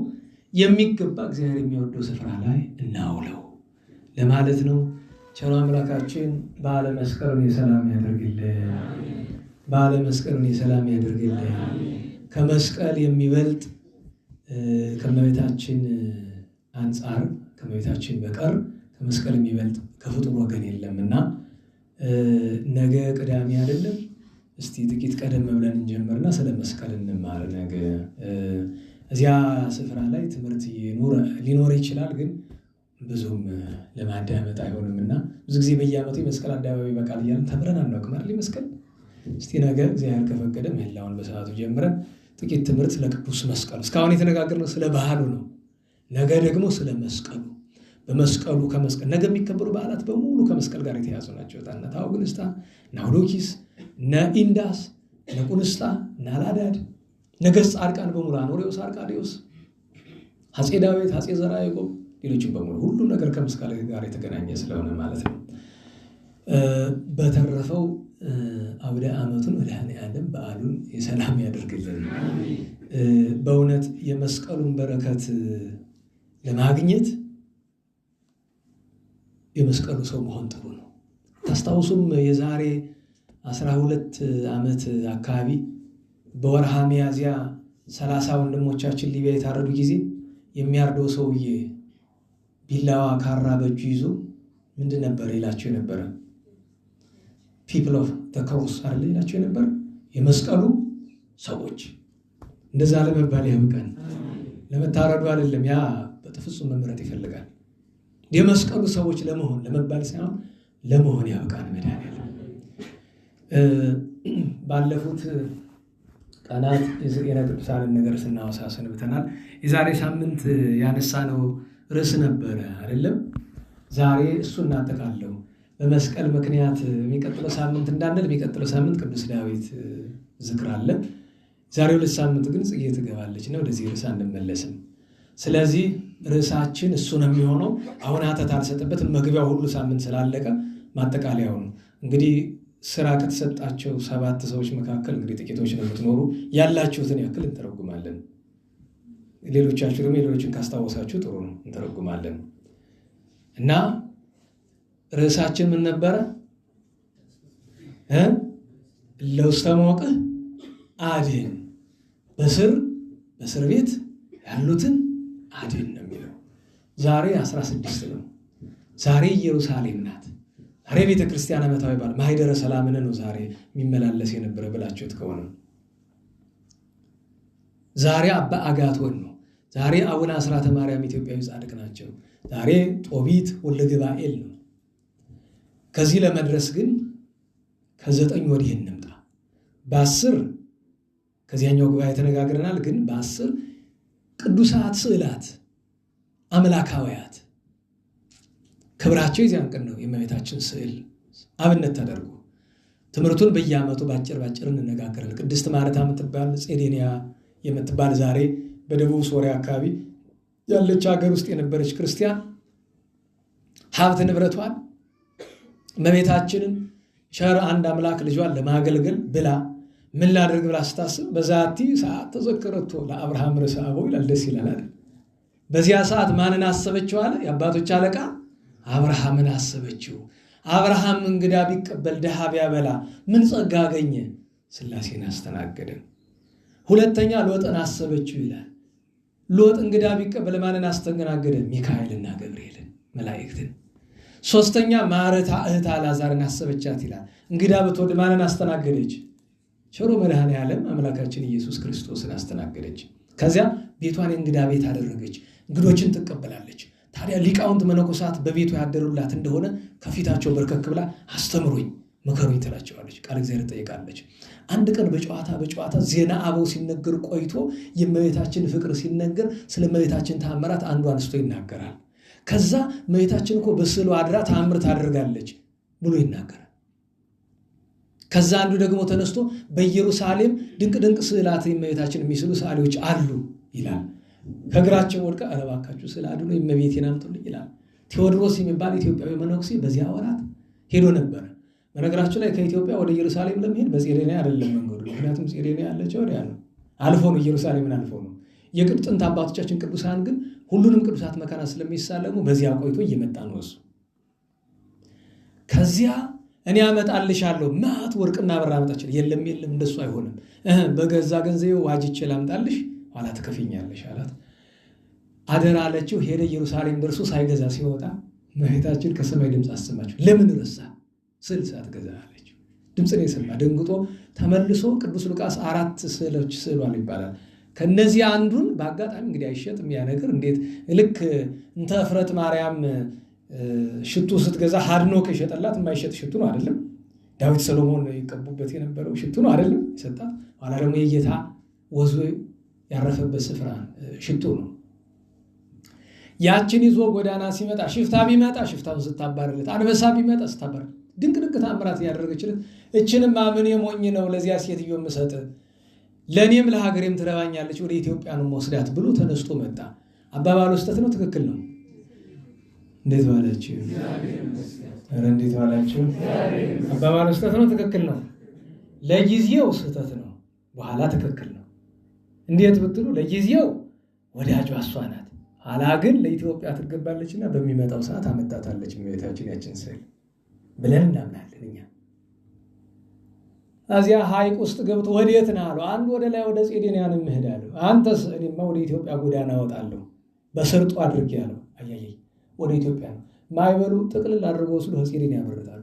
የሚገባ እግዚአብሔር የሚወደው ስፍራ ላይ እናውለው ለማለት ነው። ቸሩ አምላካችን በዓለ መስቀሉን የሰላም ያደርግልን፣ በዓለ መስቀሉን የሰላም ያደርግልን። ከመስቀል የሚበልጥ ከመቤታችን አንጻር ከመቤታችን በቀር ከመስቀል የሚበልጥ ከፍጡር ወገን የለምና ነገ ቅዳሜ አይደለም? እስቲ ጥቂት ቀደም ብለን እንጀምርና ስለ መስቀል እንማር። ነገ እዚያ ስፍራ ላይ ትምህርት ሊኖር ይችላል፣ ግን ብዙም ለማዳመጥ አይሆንምና ብዙ ጊዜ በየዓመቱ የመስቀል አደባባይ በቃል እያልን ተምረን አናውቅም አይደል? መስቀል እስቲ ነገ እግዚአብሔር ከፈቀደ ምህላውን በሰዓቱ ጀምረን ጥቂት ትምህርት ለቅዱስ መስቀሉ። እስካሁን የተነጋገርነው ስለ ባህሉ ነው። ነገ ደግሞ ስለ መስቀሉ፣ በመስቀሉ ከመስቀል ነገ የሚከበሩ በዓላት በሙሉ ከመስቀል ጋር የተያዙ ናቸው። እነ ታውግንስታ፣ እነ አውዶኪስ፣ እነ ኢንዳስ፣ እነ ቁንስጣ፣ እነ አላዳድ፣ ነገሥት ጻድቃን በሙሉ አኖሬዎስ፣ አርቃዴዎስ፣ አፄ ዳዊት፣ አፄ ዘርዓ ያዕቆብ፣ ሌሎችም በሙሉ ሁሉም ነገር ከመስቀል ጋር የተገናኘ ስለሆነ ማለት ነው። በተረፈው አውደ ዓመቱን መድኃኔዓለም በዓሉን የሰላም ያደርግልን። በእውነት የመስቀሉን በረከት ለማግኘት የመስቀሉ ሰው መሆን ጥሩ ነው። ታስታውሱም የዛሬ 12 ዓመት አካባቢ በወርሃ ሚያዝያ 30 ወንድሞቻችን ሊቢያ የታረዱ ጊዜ የሚያርደው ሰውዬ ቢላዋ ካራ በእጁ ይዞ ምንድን ነበር ይላቸው የነበረ? ፒፕል ኦፍ ዘ ክሮስ አይደል ይላቸው የነበረ? የመስቀሉ ሰዎች። እንደዛ ለመባል ያብቃን። ለመታረዱ አይደለም፣ ያ በፍጹም መምረጥ ይፈልጋል። የመስቀሉ ሰዎች ለመባል ሳይሆን ለመሆን ያብቃን መድኃኔዓለም። ባለፉት ቀናት የቅዱሳንን ነገር ስናወሳ ሰንብተናል። የዛሬ ሳምንት ያነሳነው ርዕስ ነበረ አይደለም? ዛሬ እሱ እናጠቃለው። በመስቀል ምክንያት የሚቀጥለው ሳምንት እንዳንል የሚቀጥለው ሳምንት ቅዱስ ዳዊት ዝክር አለ። ዛሬ 2 ሳምንት ግን ጽጌ ትገባለች ነው። ወደዚህ ርዕስ አንመለስም። ስለዚህ ርዕሳችን እሱ ነው የሚሆነው። አሁን አተት አልሰጥበትም። መግቢያው ሁሉ ሳምንት ስላለቀ ማጠቃለያው ነው። እንግዲህ ስራ ከተሰጣቸው 7 ሰዎች መካከል እንግዲህ ጥቂቶች ነው የምትኖሩ። ያላችሁትን ያክል እንተረጉማለን። ሌሎቻችሁ ደግሞ ሌሎችን ካስታወሳችሁ ጥሩ ነው፣ እንተረጉማለን። እና ርዕሳችን ምን ነበረ? ለውስተ ሞቅህ አድን፣ በእስር ቤት ያሉትን አድን ነው የሚለው። ዛሬ 16 ነው። ዛሬ ኢየሩሳሌም ናት። ዛሬ ቤተ ክርስቲያን ዓመታዊ በዓል ማኅደረ ሰላምን ነው ዛሬ የሚመላለስ የነበረ ብላችሁት ከሆነ ዛሬ አባ አጋቶን ነው። ዛሬ አቡነ አስራተ ማርያም ኢትዮጵያዊ ጻድቅ ናቸው። ዛሬ ጦቢት ወልደ ገባኤል ነው። ከዚህ ለመድረስ ግን ከ9 ወዲህ እንምጣ። በ10 ከዚያኛው ጉባኤ ተነጋግረናል። ግን በ10 ቅዱሳት ስዕላት አምላካውያት ክብራቸው የዚያን ቀን ነው። የእመቤታችን ስዕል አብነት ተደርጎ ትምህርቱን በየዓመቱ ባጭር እንነጋገራለን። ቅድስት ማርታ የምትባል ጼዴንያ የምትባል ዛሬ በደቡብ ሶሪያ አካባቢ ያለች ሀገር ውስጥ የነበረች ክርስቲያን ሀብት ንብረቷን እመቤታችንን ቸር አንድ አምላክ ልጇን ለማገልገል ብላ ምን ላድርግ ብላ ስታስብ በዛቲ ሰዓት ተዘከረቶ ለአብርሃም ርዕሰ አበው ይላል። ደስ ይላል አይደል? በዚያ ሰዓት ማንን አሰበችው አለ? የአባቶች አለቃ አብርሃምን አሰበችው። አብርሃም እንግዳ ቢቀበል ድሃ ቢያበላ ምን ጸጋ አገኘ? ሥላሴን አስተናገደ። ሁለተኛ ሎጥን አሰበችው ይላል። ሎጥ እንግዳ ቢቀበል ማንን አስተናገደ? ሚካኤልና ገብርኤልን መላእክትን። ሶስተኛ ማርታ እህት አልዓዛርን አሰበቻት ይላል። እንግዳ ብትወድ ማንን አስተናገደች? ቸሩ መድኃኔ ዓለም አምላካችን ኢየሱስ ክርስቶስን አስተናገደች። ከዚያ ቤቷን የእንግዳ ቤት አደረገች። እንግዶችን ትቀበላለች። ታዲያ ሊቃውንት መነኮሳት በቤቷ ያደሩላት እንደሆነ ከፊታቸው በርከክ ብላ አስተምሩኝ ምከሩኝ ትላቸዋለች። ቃል እግዚአብሔር ትጠይቃለች። አንድ ቀን በጨዋታ ዜና አበው ሲነገር ቆይቶ የእመቤታችን ፍቅር ሲነገር ስለ እመቤታችን ተአምራት አንዱ አንስቶ ይናገራል። ከዛ እመቤታችን እኮ በስዕሉ አድራ ተአምር ታደርጋለች ብሎ ይናገራል። ከዛ አንዱ ደግሞ ተነስቶ በኢየሩሳሌም ድንቅ ስዕላት የእመቤታችን የሚስሉ ሰዓሊዎች አሉ ይላል። ከእግራቸው ወድቃ ኧረ እባካችሁ ስዕል አድኖ የእመቤቴን አምጡልኝ ይላል። ቴዎድሮስ የሚባል ኢትዮጵያዊ መነኩሴ በዚያ ወራት ሄዶ ነበረ። በነገራችን ላይ ከኢትዮጵያ ወደ ኢየሩሳሌም ለመሄድ በጼዴንያ አይደለም መንገዱ። ምክንያቱም ጼዴንያ ያለችው ወዲያ ነው፣ አልፎ ነው፣ ኢየሩሳሌምን አልፎ ነው። የጥንት አባቶቻችን ቅዱሳን ግን ሁሉንም ቅዱሳት መካናት ስለሚሳለሙ በዚያ ቆይቶ እየመጣ ነው እሱ። ከዚያ እኔ አመጣልሻለሁ ማት ወርቅና ብር አመጣችል። የለም እንደሱ አይሆንም፣ በገዛ ገንዘቤ ዋጅቼ ላምጣልሽ፣ ኋላ ትከፍኛለሽ አላት። አደራ አለችው። ሄደ። ኢየሩሳሌም ደርሶ ሳይገዛ ሲወጣ እመቤታችን ከሰማይ ድምፅ አሰማችው። ለምን ረሳ? ስዕል ሳትገዛ አለችው። ድምፅን የሰማ ደንግጦ ተመልሶ ቅዱስ ሉቃስ 4 ስዕሎች ስዕሏል ይባላል። ከነዚህ አንዱን በአጋጣሚ እንግዲህ አይሸጥም ያ ነገር። እንዴት ልክ እንተ እፍረት ማርያም ሽቱ ስትገዛ ሀድኖክ የሸጠላት የማይሸጥ ሽቱ ነው አይደለም? ዳዊት ሰሎሞን ይቀቡበት የነበረው ሽቱ ነው አይደለም የሰጣት። ኋላ ደግሞ የጌታ ወዙ ያረፈበት ስፍራ ሽቱ ነው። ያችን ይዞ ጎዳና ሲመጣ ሽፍታ ቢመጣ ሽፍታውን ስታባርለት፣ አንበሳ ቢመጣ ስታባር ድንቅ ተአምራት ያደረገችለት። እችንም ምን የሞኝ ነው ለዚያ ሴትዮ የምሰጥ ለእኔም ለሀገሬም ትረባኛለች፣ ወደ ኢትዮጵያ ነው መወስዳት ብሎ ተነስቶ መጣ። አባባሉ ስህተት ነው? ትክክል ነው? እንዴት ዋላችሁ? እንዴት ዋላችሁ? አባባሉ ስህተት ነው? ትክክል ነው? ለጊዜው ስህተት ነው፣ በኋላ ትክክል ነው። እንዴት ብትሉ ለጊዜው ወዳጇ እሷ ናት፣ ኋላ ግን ለኢትዮጵያ ትገባለችና በሚመጣው ሰዓት አመጣታለች እመቤታችን ያችን ስዕል ብለን እናምናለን እኛ። እዚያ ሐይቅ ውስጥ ገብቶ ወዴት ነህ አለው። አንዱ ወደ ላይ ወደ ጼዴንያ ነው የምሄዳለሁ። አንተስ? እኔማ ወደ ኢትዮጵያ ጎዳና እወጣለሁ በስርጡ አድርጌ ያለው። አያየኝ ወደ ኢትዮጵያ ነው። ማይበሉ ጥቅልል አድርገው ወስዶ ጼዴንያ ያመረታሉ።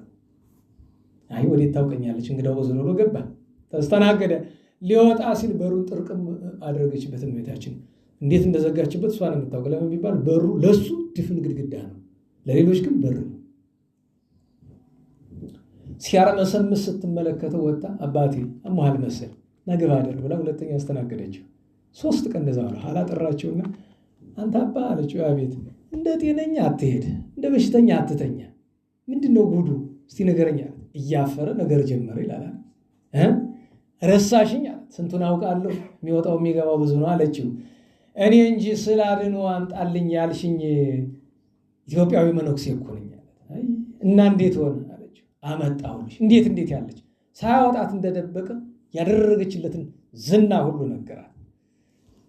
አይ ወዴት ታውቀኛለች? እንግዳው ወዝሎ ገባ፣ ተስተናገደ። ሊወጣ ሲል በሩን ጥርቅም አደረገችበት እመቤታችን። እንዴት እንደዘጋችበት እሷ ነው የምታውቀው። ለምን ቢባል በሩ ለሱ ድፍን ግድግዳ ነው፣ ለሌሎች ግን በር ነው። ሲያርመሰምስ ስትመለከተው ወጣ። አባቴ አሞሃል መሰል ነግባ አደር ብላ ሁለተኛ አስተናገደችው። 3 ቀን እንደዛ ነው። ኋላ ጠራቸውና አንተ አባ አለችው። አቤት። እንደ ጤነኛ አትሄድ፣ እንደ በሽተኛ አትተኛ፣ ምንድነው ጉዱ እስቲ ንገረኝ አለ። እያፈረ ነገር ጀመረ ይላል። ረሳሽኝ አለ። ስንቱን አውቃለሁ፣ የሚወጣው የሚገባው ብዙ ነው አለችው። እኔ እንጂ ስዕል አድኖ አምጣልኝ ያልሽኝ ኢትዮጵያዊ መነኩሴ እኮ ነኝ አለ። እና እንዴት ሆነ አለችው። አመጣሁልሽ። እንዴት ያለች ሳያወጣት እንደደበቀ ያደረገችለትን ዝና ሁሉ ነገራት።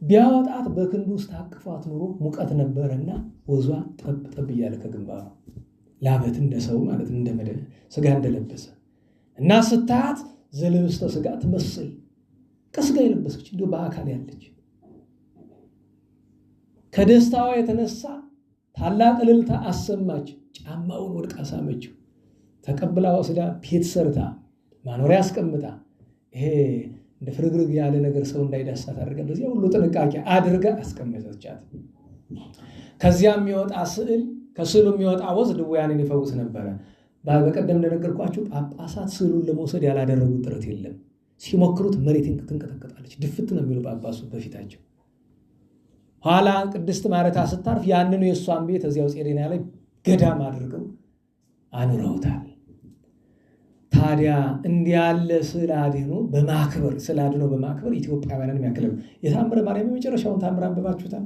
ቢያወጣት በክንዱ ውስጥ አቅፏት ኑሮ ሙቀት ነበረና ወዟ ጠብ እያለ ከግንባሩ ላበት እንደሰው ማለት እንደመደለ ስጋ እንደለበሰ እና ስታት ዘልብስተ ስጋ ትመስል ከስጋ የለበሰች እንዲሁ በአካል ያለች ከደስታዋ የተነሳ ታላቅ እልልታ አሰማች። ጫማውን ወድቃ ሳመችው። ተቀብላ ወስዳ ቤት ሰርታ ማኖሪያ አስቀምጣ ይሄ እንደ ፍርግርግ ያለ ነገር ሰው እንዳይዳሳት አድርጋ በዚያ ሁሉ ጥንቃቄ አድርጋ አስቀመጠቻት። ከዚያ የሚወጣ ስዕል ከስዕሉ የሚወጣ ወዝ ድውያንን ይፈውስ ነበረ። በቀደም እንደነገርኳችሁ ጳጳሳት ስዕሉን ለመውሰድ ያላደረጉት ጥረት የለም። ሲሞክሩት መሬት ትንቀጠቀጣለች። ድፍት ነው የሚሉ ጳጳሱ በፊታቸው። ኋላ ቅድስት ማርታ ስታርፍ ያንኑ የእሷን ቤት እዚያው ጼዴንያ ላይ ገዳም አድርገው አኑረውታል። ታዲያ እንዲህ ያለ ስዕል አድኖ በማክበር ኢትዮጵያውያንን የሚያክለው የታምረ ማርያም የመጨረሻውን ታምር አንብባችሁታል?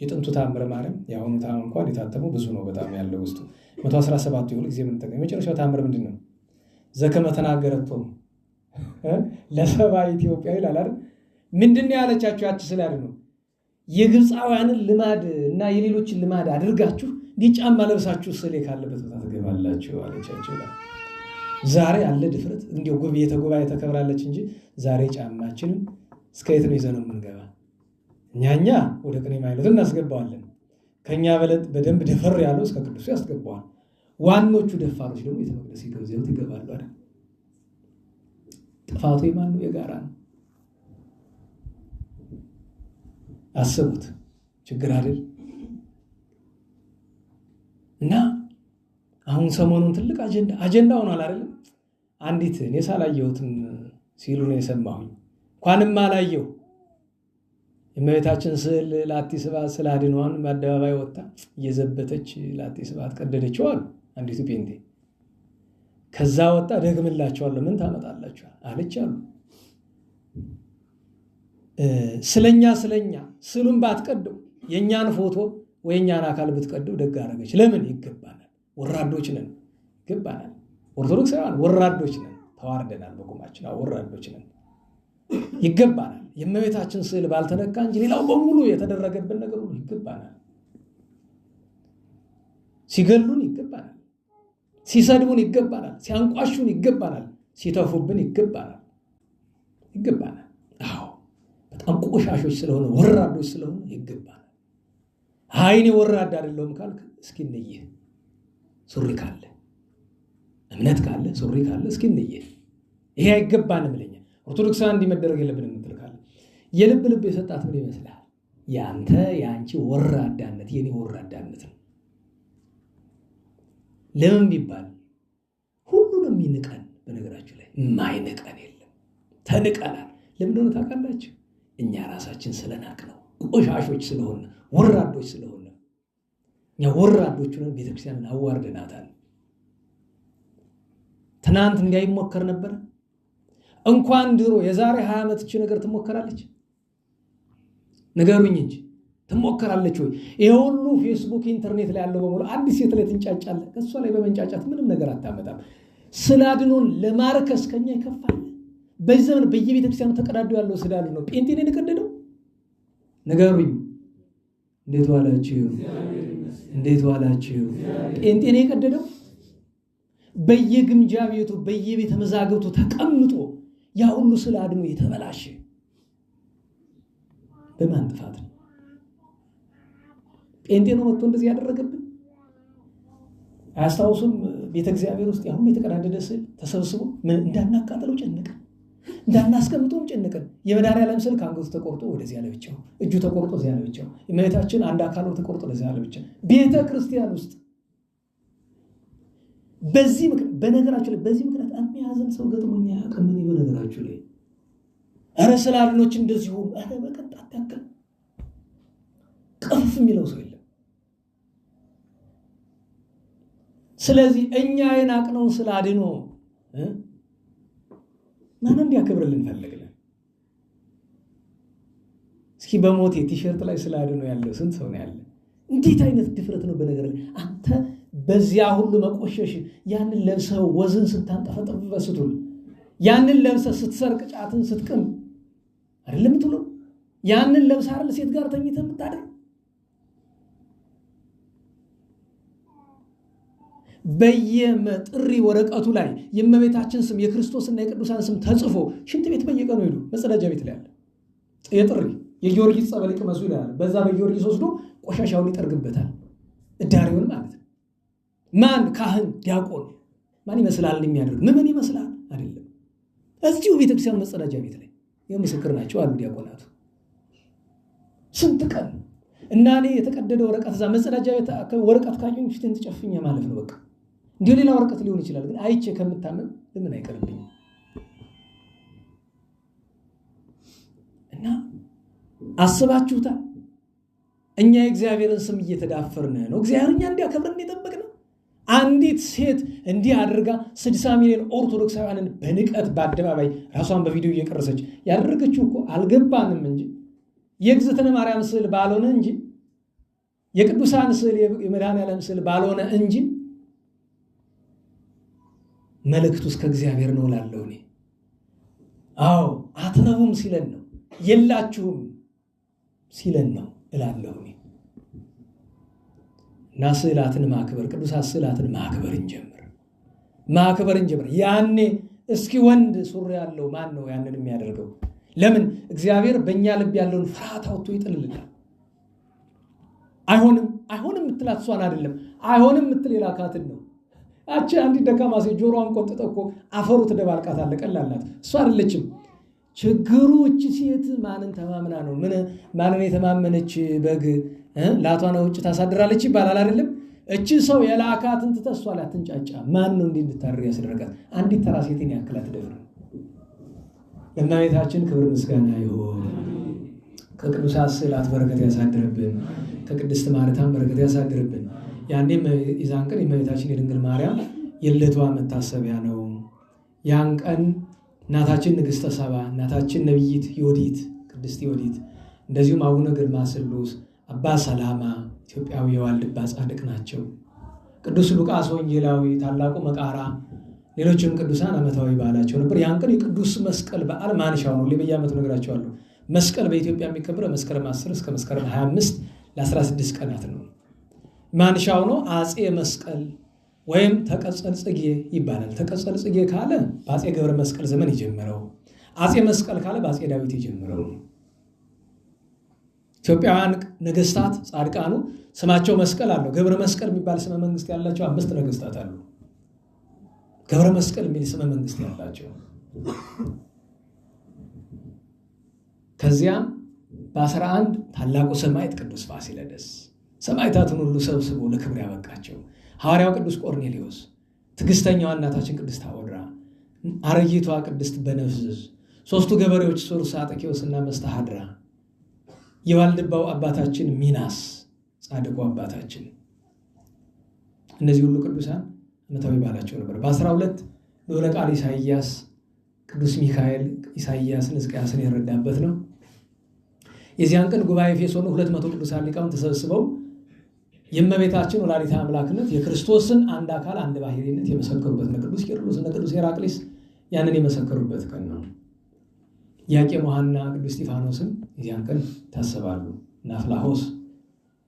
የጥንቱ ታምረ ማርያም የአሁኑ ታምር እንኳን የታተመው ብዙ ነው በጣም ያለው ውስጡ 117 ይሁን ጊዜ የምንጠቀመው የመጨረሻው ታምር ምንድን ነው? ዘከመ ተናገረቶም ለሰባ ኢትዮጵያ ይላል አይደል? ምንድን ነው ያለቻችሁ? ያቺ ስዕል አድኖ የግብፃውያንን ልማድ እና የሌሎችን ልማድ አድርጋችሁ ጫማ ለብሳችሁ ስዕል ካለበት ቦታ ትገባላችሁ አለቻቸው ይላል። ዛሬ ያለ ድፍረት እንዲሁ ጉባኤ ተከብራለች እንጂ ዛሬ ጫማችንን እስከ የት ነው ይዘነው የምንገባ? እኛኛ ወደ ቅኔ ማይለት እናስገባዋለን። ከኛ በደንብ ደፈር ያለው እስከ ቅዱሱ ያስገባዋል። ዋኖቹ ደፋሮች ደግሞ ቤተ መቅደስ ይዘውት ይገባሉ አይደል? ጥፋቱ የማን ነው? የጋራ ነው። አስቡት፣ ችግር አይደል? እና አሁን ሰሞኑን ትልቅ አጀንዳ ሆኗል አይደል? አንዲት እኔ ሳላየሁትም ሲሉ ነው የሰማሁኝ። እንኳንም አላየው የእመቤታችን ስዕል ላቲ ስብሐት ስለ አድኗን በአደባባይ ወጣ እየዘበተች ላቲ ስብሐት ቀደደችው አሉ አንዲቱ ጴንጤ። ከዛ ወጣ ደግምላቸዋለሁ ምን ታመጣላችሁ አለች አሉ። ስለኛ ስዕሉን ባትቀደው የኛን ፎቶ ወይ የኛን አካል ብትቀደው ደግ አደረገች። ለምን? ይገባናል። ወራዶች ነን፣ ይገባናል። ኦርቶዶክሳውያን ወራዶች ነን፣ ተዋርደናል በቁማችን። ወራዶች ነን፣ ይገባናል። የእመቤታችን ስዕል ባልተነካ እንጂ ሌላው በሙሉ የተደረገብን ነገር ሁሉ ይገባናል። ሲገሉን ይገባናል፣ ሲሰድቡን ይገባናል፣ ሲያንቋሹን ይገባናል፣ ሲተፉብን ይገባናል። አዎ በጣም ቆሻሾች ስለሆነ ወራዶች ስለሆነ ይገባናል። አይኔ ወራድ አይደለሁም ካልክ እስኪ እንየህ። ሱሪ ካለ እምነት ካለ ሱሪ ካለ እስኪ እንየህ። ይሄ አይገባንም ለኛ ኦርቶዶክሳውያን እንዲህ መደረግ የለብንም የምትል ካለ የልብ የሰጣት ምን ይመስልሃል? የአንቺ ወራዳነት የኔ ወራዳነት ነው። ለምን ቢባል ሁሉንም ይንቀን። በነገራችሁ ላይ የማይንቀን የለም። ተንቀናል። ለምን እንደሆነ ታውቃላችሁ? እኛ ራሳችን ስለናቅ ነው። ቆሻሾች ስለሆነ ወራዶች ስለሆነ እኛ ወራዶቹን ቤተክርስቲያንን አዋርደናታል። ትናንት እንዳይሞከር ነበር። እንኳን ድሮ የዛሬ 20 ዓመት እቺ ነገር ትሞከራለች? ንገሩኝ እንጂ ትሞከራለች ወይ? ይሄ ሁሉ ፌስቡክ ኢንተርኔት ላይ ያለው በሙሉ አዲስ ሴት ላይ ትንጫጫለህ። ከሷ ላይ በመንጫጫት ምንም ነገር አታመጣም። ስለ አድኖን ለማርከስ ከኛ ይከፋል። በዚህ ዘመን በየቤተክርስቲያኑ ተቀዳዶ ያለው ስለ አድኖ ጴንጤን የቀደደው ንገሩኝ። እንዴት ዋላችሁ? ጴንጤን የቀደደው በየግምጃ ቤቱ በየቤተ መዛግብቱ ተቀምጦ ያ ሁሉ ስለ አድኖ የተበላሸ በማን ጥፋት ነው? ጴንጤ ነው መጥቶ እንደዚህ ያደረገብን? አያስታውሱም? ቤተ እግዚአብሔር ውስጥ ያ ሁሉ የተቀዳደደ ስዕል ተሰብስቦ እንዳናቃጠለው ጨነቀን፣ እንዳናስቀምጠውም ጨነቀን። የመድኃኒዓለም ስዕል ከአንገቱ ተቆርጦ ወደዚያ ለብቻው፣ እጁ ተቆርጦ እዚያ ለብቻው፣ የእመቤታችን አንድ አካሉ ተቆርጦ ለዚያ ለብቻው ቤተ ክርስቲያን ውስጥ በነገራችሁ ላይ በዚህ ምክንያት የሚያዝን ሰው ገጥሞኛ ያውቅም። በነገራችሁ ላይ ኧረ ስለ አድኖች እንደዚሁ ኧረ በቀጣት ያክል ቅፍ የሚለው ሰው የለም። ስለዚህ እኛ የናቅነውን ስለ አድኖ ማን እንዲያከብርልን ፈልግልን? እስኪ በሞቴ ቲሸርት ላይ ስለ አድኖ ያለው ስንት ሰው ነው ያለ? እንዴት አይነት ድፍረት ነው! በነገር ላይ አንተ በዚያ ሁሉ መቆሸሽ ያንን ለብሰው ወዝን ስታንጠፈጠፍ በስቱል ያንን ለብሰህ ስትሰርቅ ጫትን ስትቅም አይደለም ትሉ ያንን ለብሰህ አይደል ሴት ጋር ተኝተህ የምታደር በየጥሪ ወረቀቱ ላይ የእመቤታችን ስም የክርስቶስና የቅዱሳን ስም ተጽፎ ሽንት ቤት በየቀኑ ሄዱ። መጸዳጃ ቤት ላይ አለ የጥሪ የጊዮርጊስ ጸበል ቅመሱ ይላል። በዛ በጊዮርጊስ ወስዶ ቆሻሻውን ይጠርግበታል። እዳሪውን ማለት ነው። ማን ካህን ዲያቆን ማን ይመስላል የሚያደርግ ምን ይመስላል አይደለም። እዚሁ ቤተክርስቲያን መጸዳጃ ቤት ላይ የምስክር ናቸው አሉ ዲያቆናቱ። ስንት ቀን እና እኔ የተቀደደ ወረቀት እዛ መጸዳጃ ቤት ወረቀት ካየሁኝ ፊቴን ተጨፍኜ ማለት ነው። በቃ እንዲሁ ሌላ ወረቀት ሊሆን ይችላል፣ ግን አይቼ ከምታመም ለምን አይቀርብኝም? እና አስባችሁታል? እኛ የእግዚአብሔርን ስም እየተዳፈርን ነው። እግዚአብሔር እኛ እንዲያከብረን የጠበቅነው አንዲት ሴት እንዲህ አድርጋ 60 ሚሊዮን ኦርቶዶክሳውያንን በንቀት በአደባባይ ራሷን በቪዲዮ እየቀረሰች ያደረገችው እኮ አልገባንም እንጂ የእግዝእትነ ማርያም ስዕል ባልሆነ እንጂ የቅዱሳን ስዕል የመድኃኔዓለም ስዕል ባልሆነ እንጂ መልእክቱ እስከ እግዚአብሔር ነው እላለሁ እኔ። አዎ አትረቡም ሲለን ነው፣ የላችሁም ሲለን ነው እላለሁ እኔ። እና ስዕላትን ማክበር ቅዱሳት ስዕላትን ማክበር እንጀምር። ያኔ እስኪ ወንድ ሱሪ ያለው ማን ነው ያንን የሚያደርገው? ለምን? እግዚአብሔር በእኛ ልብ ያለውን ፍርሃት አውጥቶ ይጥልልናል። አይሆንም የምትላት እሷን አይደለም፣ አይሆንም የምትል የላካትን ነው። አቺ አንዲት ደካማ ሴት ጆሮዋን ቆንጥጠ እኮ አፈሩ ትደባልቃታለህ፣ ቀላላት እሷ አይደለችም ችግሩ። እቺ ሴት ማንን ተማምና ነው? ማንን የተማመነች በግ ላቷን ውጭ ታሳድራለች ይባላል አይደለም? እቺ ሰው የላካትን ትተሷ ላይ አትንጫጫ። ማን ነው እንዲህ እንድታደርግ ያስደረጋት? አንዲት ተራ ሴትን ያክል አትደፍር። እመቤታችን ክብር ምስጋና ይሁን። ከቅዱሳት ስዕላት በረከት ያሳድርብን፣ ከቅድስት ማርያም በረከት ያሳድርብን። ያኔም የዛን ቀን የእመቤታችን የድንግል ማርያም የልደቷ መታሰቢያ ነው። ያን ቀን እናታችን ንግሥተ ሰባ፣ እናታችን ነቢይት ዮዲት ቅድስት ዮዲት፣ እንደዚሁም አቡነ ግርማ ስሉስ፣ አባ ሰላማ ኢትዮጵያዊ የዋልድባ ጻድቅ ናቸው። ቅዱስ ሉቃስ ወንጌላዊ፣ ታላቁ መቃራ፣ ሌሎችም ቅዱሳን ዓመታዊ በዓላቸው ነበር። ያን ቀን የቅዱስ መስቀል በዓል ማንሻው ነው። በየዓመቱ ነግራቸዋለሁ። መስቀል በኢትዮጵያ የሚከበረው መስከረም 10 እስከ መስከረም 25 ለ16 ቀናት ነው። ማንሻው ነው። አጼ መስቀል ወይም ተቀጸል ጽጌ ይባላል። ተቀጸል ጽጌ ካለ በአጼ ገብረ መስቀል ዘመን የጀመረው፣ አጼ መስቀል ካለ በአጼ ዳዊት የጀመረው። ኢትዮጵያውያን ነገስታት ጻድቃኑ ስማቸው መስቀል አለው። ገብረ መስቀል የሚባል ስመ መንግስት ያላቸው 5 ነገስታት አሉ። ገብረ መስቀል የሚል ስመ መንግስት ያላቸው። ከዚያም በ11 ታላቁ ሰማዕት ቅዱስ ፋሲለደስ ሰማዕታትን ሁሉ ሰብስቦ ለክብር ያበቃቸው ሐዋርያው ቅዱስ ቆርኔሌዎስ፣ ትዕግስተኛዋ እናታችን ቅድስት አወድራ፣ አረጊቷ ቅድስት በነፍስስ፣ 3ቱ ገበሬዎች ሶርሳ፣ ጤኬዎስና መስተሃድራ፣ የዋልድባው አባታችን ሚናስ ጻድቁ አባታችን። እነዚህ ሁሉ ቅዱሳን ዓመታዊ በዓላቸው ነበር። በ12 ልዑለ ቃል ኢሳይያስ ቅዱስ ሚካኤል ኢሳይያስን ሕዝቅያስን የረዳበት ነው። የዚያን ቀን ጉባኤ ኤፌሶን 200 ቅዱሳን ሊቃውንት ተሰብስበው የእመቤታችን ወላዲተ አምላክነት የክርስቶስን አንድ አካል አንድ ባሕርይነት የመሰከሩበት ነው። ቅዱስ ቄርሎስ እና ቅዱስ ሄራቅሊስ ያንን የመሰከሩበት ቀን ነው። ኢያቄም ወሐና ቅዱስ እስጢፋኖስን የዚያን ቀን ታሰባሉ። እና አፍላሆስ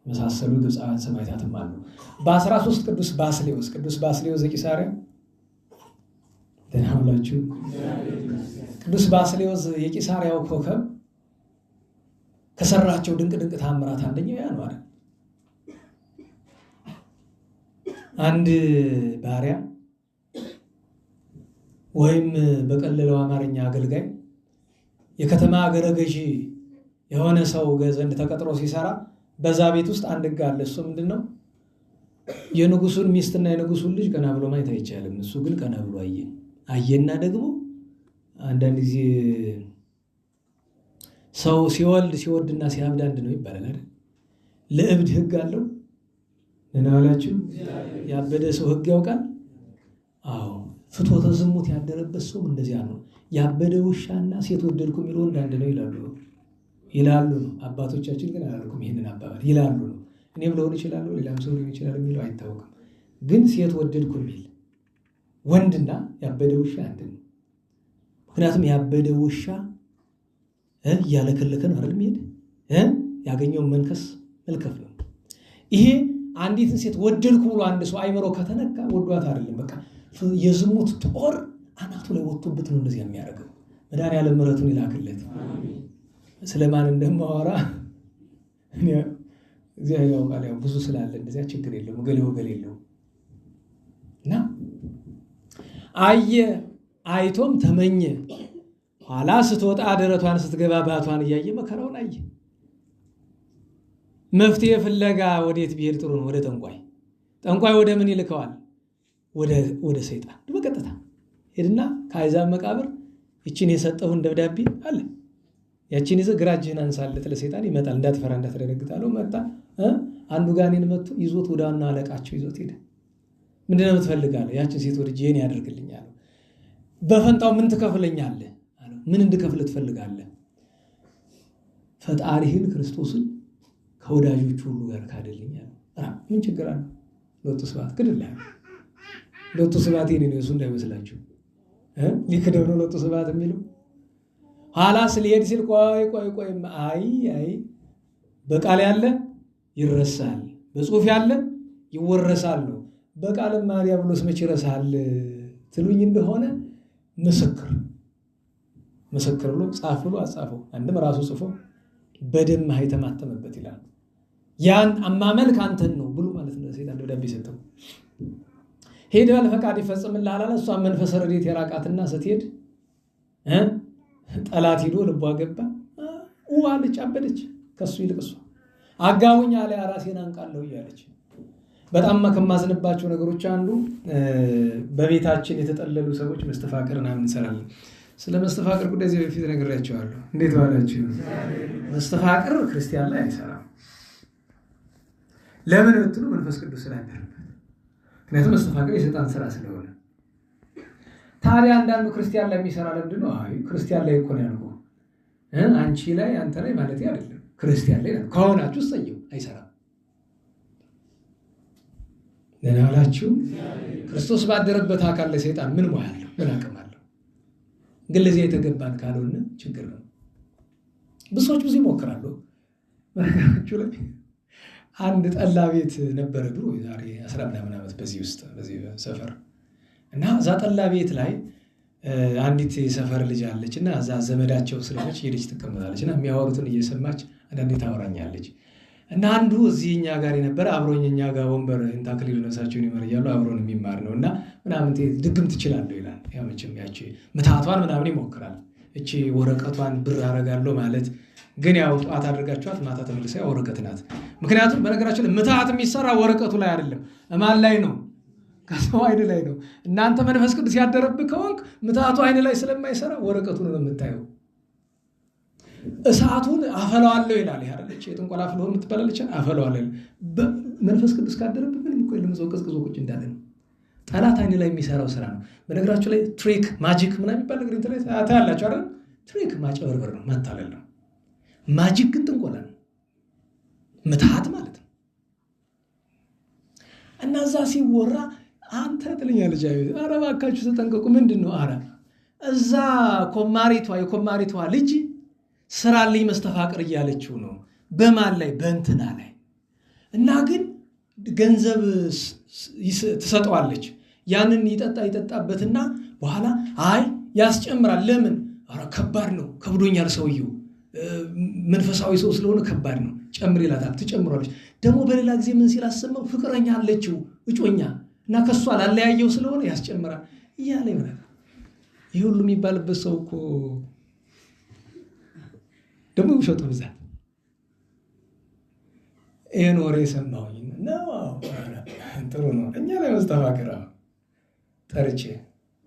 መሳሰሉ ግብፃውያን ሰማዕታትም አሉ። በ13 ቅዱስ ባስልዮስ ዘቂሳርያ ተናውላችሁ። ቅዱስ ባስልዮስ የቂሳርያው ኮከብ ከሰራቸው ድንቅ ታምራት አንደኛው ያ ነው አይደል? አንድ ባሪያ ወይም በቀለለው አማርኛ አገልጋይ የከተማ አገረ ገዢ የሆነ ሰው ዘንድ ተቀጥሮ ሲሰራ በዛ ቤት ውስጥ አንድ ሕግ አለ። እሱ ምንድነው? የንጉሱን ሚስትና የንጉሱን ልጅ ቀና ብሎ ማየት አይቻልም። እሱ ግን ቀና ብሎ አየና ደግሞ አንዳንድ ጊዜ ሰው ሲወድና ሲያብድ አንድ ነው ይባላል አይደል? ለእብድ ሕግ አለው። ለናላችሁ ያበደ ሰው ሕግ ያውቃል። አዎ ፍትወተ ዝሙት ያደረበት ሰው እንደዚያ ነው። ያበደ ውሻና ሴት ወደድኩ የሚለው አንድ ነው ይላሉ ነው። አባቶቻችን ግን አላልኩም ይሄንን አባባል ይላሉ ነው። እኔም ልሆን ይችላል፣ ሌላም ሰው ሊሆን ይችላል የሚለው አይታወቅም። ግን ሴት ወደድኩ የሚል ወንድና ያበደ ውሻ አንድ ነው። ምክንያቱም ያበደ ውሻ እያለከለከ ነው አይደል የሚሄድ ያገኘውን መንከስ መልከፍ ነው። ይሄ አንዲትን ሴት ወደድኩ ብሎ አንድ ሰው አይምሮ ከተነካ ወዷት አይደለም፣ በቃ የዝሙት ጦር አናቱ ላይ ወጥቶበት ነው እንደዚህ የሚያደርገው። መድኃኒዓለም ምሕረቱን ይላክለት። ስለማን እንደማወራ እግዚአብሔር ያውቃል። ያው ብዙ ስላለ እንደዚያ ችግር የለውም፣ ወገሌ የለውም። እና አየ አይቶም ተመኘ። ኋላ ስትወጣ ደረቷን ስትገባ ባቷን እያየ መከራውን አየ። መፍትሄ ፍለጋ ወዴት ቢሄድ ጥሩ ነው? ወደ ጠንቋይ። ጠንቋይ ወደ ምን ይልከዋል? ወደ ሰይጣን በቀጥታ ሄድና ከአሕዛብ መቃብር ይችን የሰጠሁን ደብዳቤ አለ ያችን ይዘህ ግራ እጅህን አንሳለት ለሰይጣን ይመጣል፣ እንዳትፈራ እንዳትደነግጥ አለው። መጣ። አንዱ ጋኔን መጥቶ ይዞት ወደ ዋና አለቃቸው ይዞት ሄደ። ምንድን ነው የምትፈልጋለህ? ያችን ሴት ወድጄ እኔ ያደርግልኛል። በፈንታው ምን ትከፍለኛለህ አለው። ምን እንድከፍል ትፈልጋለህ? ፈጣሪህን ክርስቶስን ከወዳጆቹ ሁሉ ጋር ካደልኛል። ምን ችግር አለ? ሎቱ ስብሐት ክድላ ሎቱ ስብሐት የኔ ነው፣ እሱ እንዳይመስላችሁ ሊክደው ነው ሎቱ ስብሐት የሚለው። ኋላ ስሊሄድ ሲል ቆይ አይ በቃል ያለ ይረሳል፣ በጽሁፍ ያለ ይወረሳል ነው። በቃልማ ዲያብሎስ መች ይረሳል ትሉኝ እንደሆነ ምስክር ብሎ ጻፍ ብሎ አጻፈው። አንድም ራሱ ጽፎ በደም ማኅተም አተመበት ይላል። ያን አማመልክ አንተን ነው ብሎ ማለት ነው። ሰይጣን ደብዳቤ ሰጠው። ሄድ በል ፈቃድ ይፈጽምልሃል አለ። እሷን መንፈሰ ረድኤት የራቃትና ስትሄድ ጠላት ሂዶ ልቧ ገባ። አለች፣ አበደች። ከሱ ይልቅ እሷ አጋቡኝ አለ ራሴን አንቃለሁ እያለች። በጣም ከማዝንባቸው ነገሮች አንዱ በቤታችን የተጠለሉ ሰዎች መስተፋቅር ምናምን እንሰራለን። ስለ መስተፋቅር ጉዳይ እዚህ በፊት ነግሬያቸዋለሁ። እንዴት ዋላችሁ? መስተፋቅር ክርስቲያን ላይ አይሰራም። ለምን ብትሉ መንፈስ ቅዱስ ስላደረበት። ምክንያቱም መስተፋቅር የሰይጣን ስራ ስለሆነ። ታዲያ አንዳንዱ ክርስቲያን ላይ የሚሰራ ለምንድን ነው? አይ ክርስቲያን ላይ እኮ ነው ያልኩህ፣ አንቺ ላይ አንተ ላይ ማለት አይደለም። ክርስቲያን ላይ ከሆናችሁ ሰየው አይሰራም። ደህና ዋላችሁ? ክርስቶስ ባደረበት አካል ላይ ሰይጣን ምን ሙያ አለው? ምን አቅም አለው? ግን ለዚህ የተገባን ካልሆነ ችግር ነው። ብዙዎች ብዙ ይሞክራሉ። በነገራችሁ ላይ አንድ ጠላ ቤት ነበረ ድሮ ዛሬ 10 ምናምን ዓመት በዚህ ሰፈር እና እዛ ጠላ ቤት ላይ አንዲት የሰፈር ልጅ አለች እና እዛ ዘመዳቸው ስለሆነች ሄደች ትቀመጣለች እና የሚያወሩትን እየሰማች አንዳንዴ ታወራኛለች። እና አንዱ እዚህ እኛ ጋር የነበረ አብሮኝ እኛ ጋር ወንበር እንታክሊሉ ነፍሳቸውን ይማር እያሉ አብሮን የሚማር ነው እና ምናምን ድግም ትችላለሁ ይላል። ያው መቼም ያቺ ምታቷን ምናምን ይሞክራል። እቺ ወረቀቷን ብር አደርጋለሁ ማለት ግን ያው ጠዋት አድርጋችኋት ማታ ተመልሳ ያው ወረቀት ናት። ምክንያቱም በነገራችን ላይ ምታት የሚሰራ ወረቀቱ ላይ አይደለም፣ እማን ላይ ነው? ከሰው አይን ላይ ነው። እናንተ መንፈስ ቅዱስ ያደረብህ ከሆንክ ምታቱ አይን ላይ ስለማይሰራ ወረቀቱን ነው የምታየው። እሳቱን አፈላዋለሁ ይላል። ያረለች የጥንቆላ ፍልሆ የምትባላለች አፈላዋለሁ። መንፈስ ቅዱስ ካደረብህ ምንም እኮ የለም፣ እዛው ቀዝቅዞ ቁጭ እንዳለ ነው። ጠላት አይን ላይ የሚሰራው ስራ ነው። በነገራችሁ ላይ ትሪክ ማጂክ ምናምን የሚባል ነገር ኢንተርኔት ታያላችሁ አይደል? ትሪክ ማጭበርበር ነው፣ ማታለል ነው። ማጂክ ግን ጥንቆላ ነው፣ ምትሃት ማለት ነው። እና እዛ ሲወራ አንተ ትለኛለች፣ ኧረ እባካችሁ ተጠንቀቁ። ምንድን ነው? ኧረ እዛ የኮማሪቷ ልጅ ስራልኝ መስተፋቅር እያለችው ነው። በማን ላይ? በእንትና ላይ። እና ግን ገንዘብ ትሰጠዋለች። ያንን ይጠጣበትና በኋላ አይ ያስጨምራል። ለምን? ኧረ ከባድ ነው፣ ከብዶኛል፣ ሰውየው መንፈሳዊ ሰው ስለሆነ ከባድ ነው፣ ጨምር ይላታል። ትጨምሯለች። ደግሞ በሌላ ጊዜ ምን ሲል አሰማው? ፍቅረኛ አለችው እጮኛ፣ እና ከሷ ላለያየው ስለሆነ ያስጨምራል እያለ ይሆናል። ይህ ሁሉ የሚባልበት ሰው እኮ ደግሞ ውሸቱ ብዛት። ይህን ወሬ ሰማሁኝ ነው። ጥሩ ነው። እኛ ላይ መስተፋቅር ጠርቼ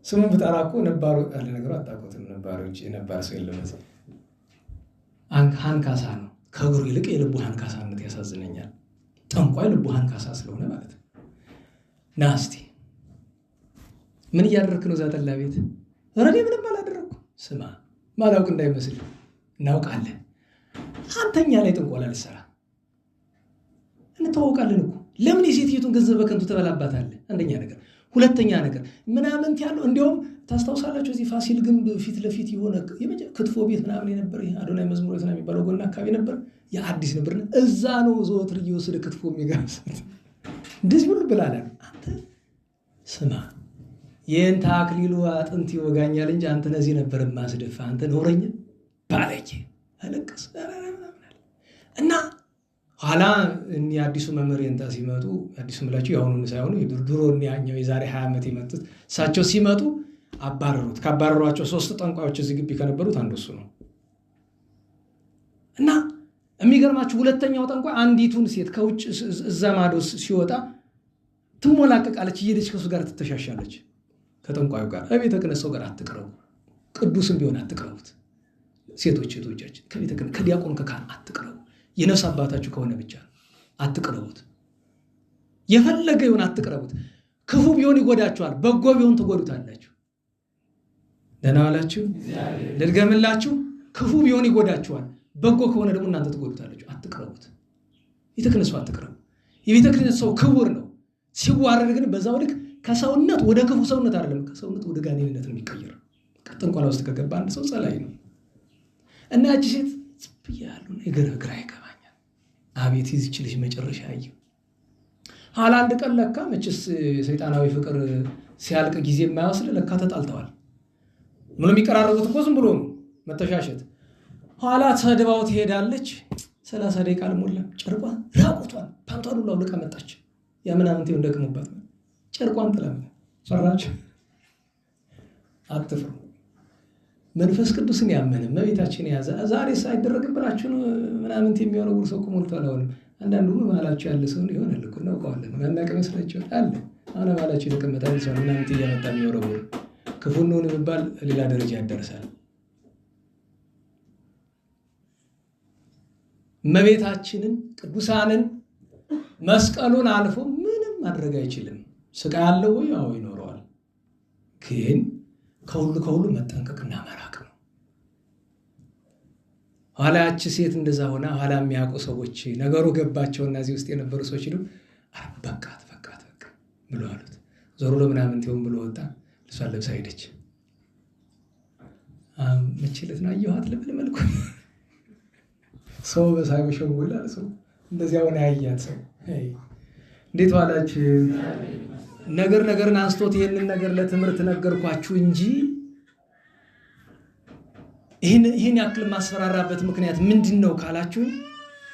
ስሙን ብጠራ እኮ ነባሩ ያለ ነገሩ አታውቁትም። ነባር ሰው የለም። ሃንካሳ ነው። ከእግሩ ይልቅ የልቡ ሃንካሳነት ያሳዝነኛል። ጠንቋይ ልቡ ሃንካሳ ስለሆነ ማለት ነው። ና እስቲ ምን እያደረክ ነው? እዛ ጠላ ቤት ረኔ ምንም አላደረኩ። ስማ ማላውቅ እንዳይመስል እናውቃለን። አንተኛ ላይ ጥንቆላ ልትሰራ እንተዋወቃለን እኮ። ለምን የሴትዮቱን ገንዘብ በከንቱ ተበላባታለህ? አንደኛ ነገር። ሁለተኛ ነገር ምናምን ያለው እንዲያውም ታስታውሳላችሁ፣ እዚህ ፋሲል ግንብ ፊት ለፊት የሆነ ክትፎ ቤት ምናምን የነበረ አዶናይ መዝሙር ቤት የሚባለው ጎና አካባቢ ነበር። የአዲስ ነበርና እዛ ነው ዘወትር እየወሰደ ክትፎ የሚጋብዛት። እንደዚህ ሁሉ ብላለ። አንተ ስማ የእንተ አክሊሉ አጥንት ይወጋኛል እንጂ አንተ ነዚህ ነበር ማስደፋ አንተ ኖረኝ ባለጌ አለቀስ እና ኋላ አዲሱ መምህር የእንታ ሲመጡ አዲሱ ምላችሁ ያሁኑን ሳይሆኑ ድሮ ያኛው የዛሬ 20 ዓመት የመጡት እሳቸው ሲመጡ አባረሩት። ካባረሯቸው 3 ጠንቋዮች እዚህ ግቢ ከነበሩት አንዱ እሱ ነው። እና የሚገርማችሁ ሁለተኛው ጠንቋይ አንዲቱን ሴት ከውጭ እዛ ማዶ ሲወጣ ትሞላቀቃለች፣ እየሄደች ከሱ ጋር ትተሻሻለች። ከጠንቋዩ ጋር ከቤተ ክህነት ሰው ጋር አትቅረቡ፣ ቅዱስም ቢሆን አትቅረቡት። ሴቶች ሴቶቻችን ከቤተ ክህነት ከዲያቆን ከካህን አትቅረቡ። የነፍስ አባታችሁ ከሆነ ብቻ አትቅረቡት። የፈለገ ይሁን አትቅረቡት። ክፉ ቢሆን ይጎዳችኋል፣ በጎ ቢሆን ትጎዱታላችሁ። ደህና ዋላችሁ። ልድገምላችሁ፣ ክፉ ቢሆን ይጎዳችኋል፣ በጎ ከሆነ ደግሞ እናንተ ትጎዱታላችሁ። አትቅረቡት። ቤተ ክህነት ሰው አትቅረቡ። የቤተ ክህነት ሰው ክቡር ነው። ሲዋረድ ግን በዛው ልክ ከሰውነት ወደ ክፉ ሰውነት አይደለም፣ ከሰውነት ወደ ጋኔንነት ነው የሚቀየረው። ከጥንቆላ ውስጥ ከገባ አንድ ሰው ጸላይ ነው። እና እቺ ሴት ጽብያሉ ግራ ይገባኛል። አቤት ይዝች ልጅ መጨረሻ አየሁ። ኋላ አንድ ቀን ለካ መችስ ሰይጣናዊ ፍቅር ሲያልቅ ጊዜ የማይወስድ ለካ ተጣልተዋል። ምን የሚቀራረቡት እኮ ዝም ብሎ ነው መተሻሸት። ኋላ ተደባው ትሄዳለች። 30 ደቂቃ አልሞላም ጨርቋን ራቁቷን ፓንቷን ሁሉ አውልቃ መጣች። ያ ምናምን ተው እንደቀሙባት ጨርቋን ጥላም ሰራች። አትፍሩ። መንፈስ ቅዱስን ያመነ መቤታችን ያዘ ዛሬ ሳይደረግብላችሁ ምናምን የሚሆነው ሰው ቆሞልቷል። አንዳንዱ ማላችሁ ያለ ሰው ይሆናል እኮ ነው ቃልን ማናቀ መስላችሁ አለ አና ማላችሁ ለቀመጣን ሰው ምናምን እያመጣ የሚወረው ክፉን ነው የሚባል ሌላ ደረጃ ያደርሳል። መቤታችንን ቅዱሳንን መስቀሉን አልፎ ምንም ማድረግ አይችልም። ስቃይ አለው ወይ? አዎ ይኖረዋል። ግን ከሁሉ መጠንቀቅና መራቅ ነው። ኋላ ያቺ ሴት እንደዛ ሆና ኋላ የሚያውቁ ሰዎች ነገሩ ገባቸውና እዚህ ውስጥ የነበሩ ሰዎች ሄዱ በቃ ብሎ አሉት። ዞሮ ለምናምን ተውም ብሎ ወጣ። እሷን ለብሳ ሄደች። መችለት ነው አየኋት ልብል መልኩ ሰው በሳይበሽው ይላል ሰው እንደዚያ ሆነ ያያት ሰው እንዴት ዋላችሁ? ነገርን አንስቶት ይሄንን ነገር ለትምህርት ነገርኳችሁ እንጂ ይሄን ያክል ማስፈራራበት ምክንያት ምንድነው ካላችሁ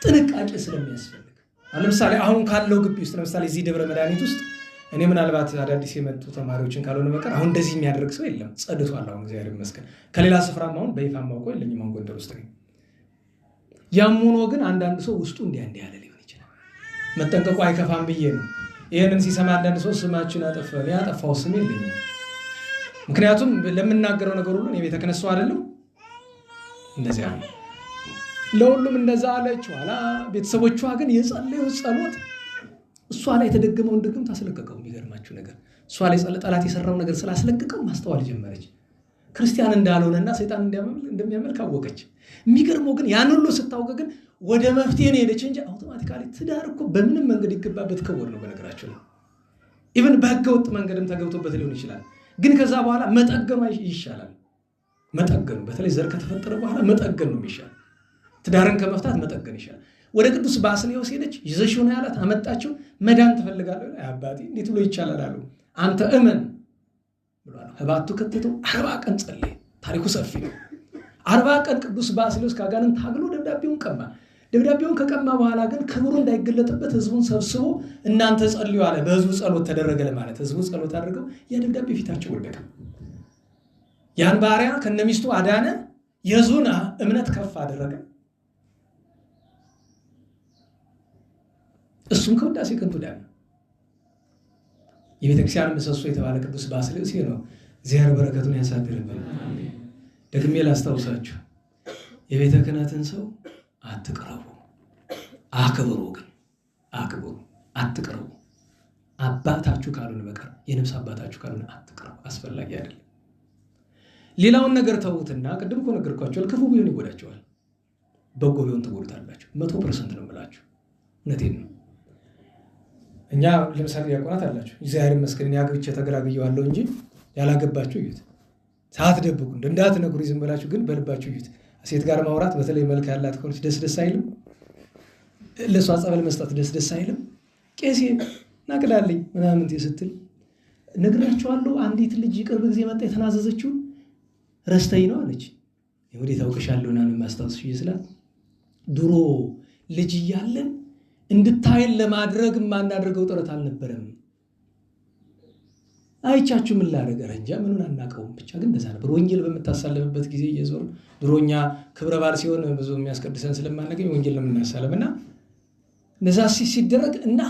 ጥንቃቄ ስለሚያስፈልግ። ለምሳሌ አሁን ካለው ግቢ ውስጥ ለምሳሌ እዚህ ደብረ መድኃኒት ውስጥ እኔ ምናልባት አዳዲስ የመጡ ተማሪዎችን ካልሆነ በቀር አሁን እንደዚህ የሚያደርግ ሰው የለም። ጸድቷል። አሁን እግዚአብሔር ይመስገን። ከሌላ ስፍራም አሁን በይፋ ማውቀው የለኝም። አሁን ጎንደር ውስጥ ነው። ያም ሆኖ ግን አንዳንድ ሰው ውስጡ እንዲያ ያለ ሊሆን ይችላል። መጠንቀቁ አይከፋም ብዬ ነው። ይሄንን ሲሰማ አንዳንድ ሰው ስማችን አጠፋ ያጠፋው ስም የለኝም። ምክንያቱም ለምናገረው ነገር ሁሉ የቤተ ክህነት ሰው አይደለም። እንደዚያ ነው። ለሁሉም እንደዛ አለች። ኋላ ቤተሰቦቿ ግን የጸለዩ ጸሎት እሷ ላይ የተደገመውን ድግም ታስለቀቀው። የሚገርማችሁ ነገር እሷ ላይ ጠላት የሰራው ነገር ስላስለቀቀው ማስተዋል ጀመረች። ክርስቲያን እንዳልሆነና ሰይጣን እንደሚያመልክ አወቀች። የሚገርመው ግን ያን ሁሉ ስታውቅ ግን ወደ መፍትሄ ነው ሄደች እንጂ አውቶማቲካሊ ትዳር እኮ በምንም መንገድ ይገባበት ከወር ነው። በነገራችሁ ላይ ኢቭን በህገ ወጥ መንገድም ተገብቶበት ሊሆን ይችላል። ግን ከዛ በኋላ መጠገኑ ይሻላል። መጠገኑ በተለይ ዘር ከተፈጠረ በኋላ መጠገን ነው የሚሻል። ትዳርን ከመፍታት መጠገን ይሻላል። ወደ ቅዱስ ባስልዮስ ሄደች። ይዘሽው ነው ያላት። አመጣችው። መዳን ትፈልጋለህ? አባቴ እንዴት ብሎ ይቻላል አሉ። አንተ እመን ብሏል። ህባቱ ከተተው 40 ቀን ጸለየ። ታሪኩ ሰፊ ነው። 40 ቀን ቅዱስ ባስልዮስ ካጋንን ታግሎ ደብዳቤውን ቀማ። ደብዳቤውን ከቀማ በኋላ ግን ክብሩ እንዳይገለጥበት ህዝቡን ሰብስቦ እናንተ ጸልዩ አለ። በህዝቡ ጸሎት ተደረገ ለማለት ህዝቡ ጸሎት አድርገው ያ ደብዳቤ ፊታቸው ወደቀ። ያን ባሪያ ከነሚስቱ አዳነ። የህዝቡን እምነት ከፍ አደረገ። እሱም ከውዳሴ ከንቱ ዳነ። የቤተክርስቲያን ምሰሶ የተባለ ቅዱስ ባስልዮስ ነው። እግዚአብሔር በረከቱን ያሳድርብን። ደግሜ ላስታውሳችሁ፣ የቤተ ክህነትን ሰው አትቅረቡ፣ አክብሩ። ግን አክብሩ፣ አትቅረቡ። አባታችሁ ካልሆነ በቀር የነፍስ አባታችሁ ካልሆነ አትቅረቡ። አስፈላጊ አይደለም። ሌላውን ነገር ተውትና ቅድም እኮ ነገርኳችኋል። ክፉ ቢሆን ይጎዳቸዋል፣ በጎ ቢሆን ትጎዱታላችሁ። 100% ነው የምላችሁ። እውነቴን ነው። እኛ ለምሳሌ ያቆናት አላችሁ። እግዚአብሔር ይመስገን ያግብቼ ተገላግየዋለሁ እንጂ ያላገባችሁ እዩት። ሳትደብቁ እንዳትነግሩ ዝም ብላችሁ ግን በልባችሁ እዩት። ሴት ጋር ማውራት በተለይ መልክ ያላት ከሆነች ደስ አይልም? ለሷ ጸበል መስጠት ደስ አይልም? ቄሴ ናቅዳልኝ ምናምን ስትል ነግራቸዋለሁ። አንዲት ልጅ ቅርብ ጊዜ መጣ የተናዘዘችው ረስተኝ ነው አለች። ወዴት አውቅሻለሁ ና ማስታወስሽ ይስላት ድሮ ልጅ እያለን እንድታይን ለማድረግ የማናደርገው ጥረት አልነበረም። አይቻችሁ ምን ላደረገ ረንጃ ምኑን አናውቀውም። ብቻ ግን እንደዛ ነበር። ወንጌል በምታሳለፍበት ጊዜ እየዞር ድሮኛ ክብረ በዓል ሲሆን ብዙ የሚያስቀድሰን ስለማናገኝ ወንጌል ነው የምናሳለምና እንደዛ ሲደረግ እና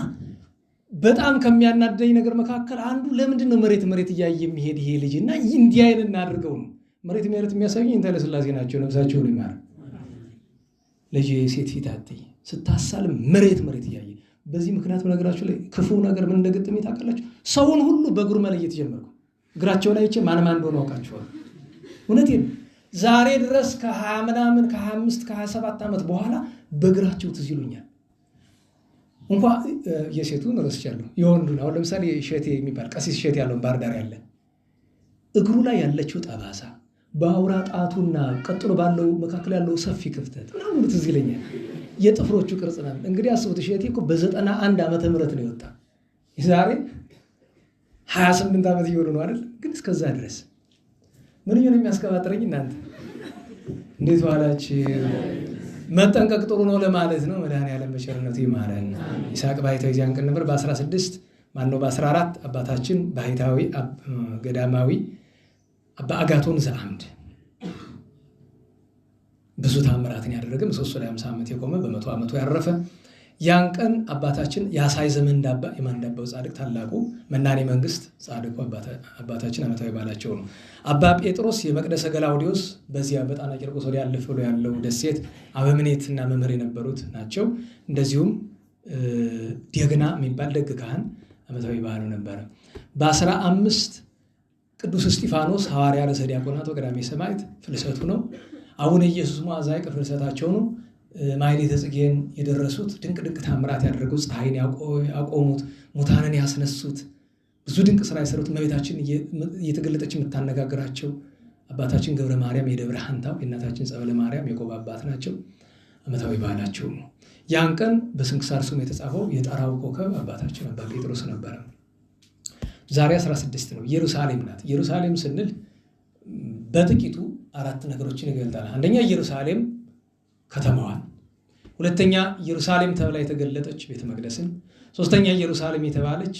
በጣም ከሚያናደኝ ነገር መካከል አንዱ ለምንድን ነው መሬት እያየ የሚሄድ ይሄ ልጅ እና እንዲህ አይነት እናድርገው ነው። መሬት የሚያሳዩኝ እንተ ለስላሴ ናቸው ነፍሳቸውን ይማር። ልጅ ሴት ፊት አትይ ስታሳልም መሬት እያየ በዚህ ምክንያት ነገራችሁ ላይ ክፉ ነገር ምን እንደገጠመኝ ታውቃላችሁ? ሰውን ሁሉ በእግሩ መለየት ጀመርኩ። እግራቸው ላይ እቺ ማን እንደሆነ አውቃቸዋለሁ። እውነቴን ዛሬ ድረስ ከ20 ምናምን ከ25 ከ27 ዓመት በኋላ በእግራቸው ትዝ ይሉኛል። እንኳን የሴቱን ረስቻለሁ የወንዱን አሁን ለምሳሌ ሸቴ የሚባል ቀሲስ ሸቴ ያለው ባህር ዳር ያለ እግሩ ላይ ያለችው ጠባሳ በአውራ ጣቱና ቀጥሎ ባለው መካከል ያለው ሰፊ ክፍተት ምናምን ትዝ ይለኛል። የጥፍሮቹ ቅርጽ ነው። እንግዲህ አስቡት ሸቴ እኮ በ91 ዓመተ ምህረት ነው የወጣ። ዛሬ 28 ዓመት ይሆኑ ነው አይደል? ግን እስከዛ ድረስ ምን ነው የሚያስቀባጥረኝ? እናንተ እንዴት ዋላችሁ? መጠንቀቅ ጥሩ ነው ለማለት ነው። መድኃኔዓለም በቸርነቱ ይማረን። ይስሐቅ ባሕታዊ ዚያን ቀን ነበር በ16 በ14 አባታችን ባሕታዊ ገዳማዊ አባ አጋቶን ዘአምድ ብዙ ታምራትን ያደረገ ምሰሶ ላይ 50 ዓመት የቆመ በ100 ዓመቱ ያረፈ ያን ቀን አባታችን ያሳይ ዘመን ዳባ የማንዳባው ጻድቅ ታላቁ መናኔ መንግስት ጻድቁ አባታችን ዓመታዊ ባላቸው ነው። አባ ጴጥሮስ የመቅደሰ ገላውዲዮስ በዚያ በጣና ቂርቆስ ወዲያ ያለፈ ብሎ ያለው ደሴት አበምኔትና መምህር የነበሩት ናቸው። እንደዚሁም ዲያግና የሚባል ደግ ካህን ዓመታዊ በዓሉ ነበረ። በ15 ቅዱስ እስጢፋኖስ ሐዋርያ ርዕሰ ዲያቆናት ወቀዳሜ ሰማዕት ፍልሰቱ ነው። አቡነ ኢየሱስ ሞዓዛይቅ ፍልሰታቸው ነው። ማኅሌተ ጽጌን የደረሱት ድንቅ ታምራት ያደረጉት ፀሐይን ያቆሙት ሙታንን ያስነሱት ብዙ ድንቅ ስራ የሰሩት እመቤታችን እየተገለጠች የምታነጋግራቸው አባታችን ገብረ ማርያም የደብረ ሐንታው የእናታችን ጸበለ ማርያም የቆባ አባት ናቸው። ዓመታዊ በዓላቸው ነው። ያን ቀን በስንክሳር ስም የተጻፈው የጠራው ኮከብ አባታችን አባ ጴጥሮስ ነበረ። ዛሬ 16 ነው። ኢየሩሳሌም ናት። ኢየሩሳሌም ስንል በጥቂቱ 4 ነገሮችን ይገልጣል። አንደኛ ኢየሩሳሌም ከተማዋን፣ ሁለተኛ ኢየሩሳሌም ተብላ የተገለጠች ቤተ መቅደስን፣ ሶስተኛ ኢየሩሳሌም የተባለች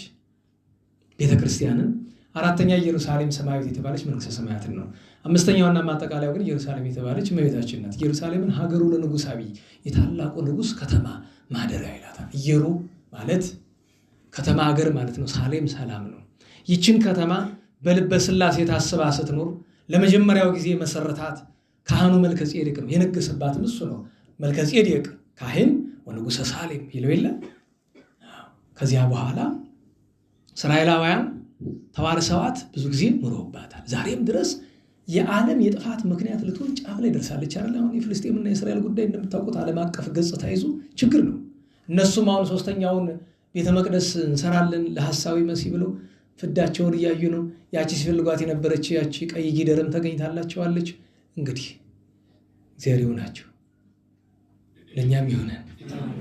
ቤተ ክርስቲያንን፣ አራተኛ ኢየሩሳሌም ሰማያዊት የተባለች መንግስተ ሰማያትን ነው። አምስተኛውና ማጠቃለያው ግን ኢየሩሳሌም የተባለች እመቤታችን ናት። ኢየሩሳሌምን ሀገሩ ለንጉሳዊ የታላቁ ንጉስ ከተማ ማደሪያ ይላታል። ኢየሩ ማለት ከተማ ሀገር ማለት ነው። ሳሌም ሰላም ነው። ይችን ከተማ በልበ ሥላሴ ታስባ ስትኖር ለመጀመሪያው ጊዜ መሰረታት ካህኑ መልከ ጼዴቅ ነው። የነገሰባትም እሱ ነው። መልከ ጼዴቅ ካህን ወንጉሰ ሳሌም ይለው የለ። ከዚያ በኋላ እስራኤላውያን ተዋርሰዋት ብዙ ጊዜ ኑረውባታል። ዛሬም ድረስ የዓለም የጥፋት ምክንያት ልትሆን ጫፍ ላይ ደርሳለች አይደል? አሁን የፍልስጤምና የእስራኤል ጉዳይ እንደምታውቁት ዓለም አቀፍ ገጽታ ይዞ ችግር ነው። እነሱም አሁን ሶስተኛውን ቤተ መቅደስ እንሰራለን ለሐሳዊ መሲህ ብለው ፍዳቸውን እያዩ ነው። ያቺ ሲፈልጓት የነበረች ያቺ ቀይ ጊደርም ተገኝታላቸዋለች። እንግዲህ እግዚአብሔር ይሁናቸው፣ ለእኛም ይሆናል።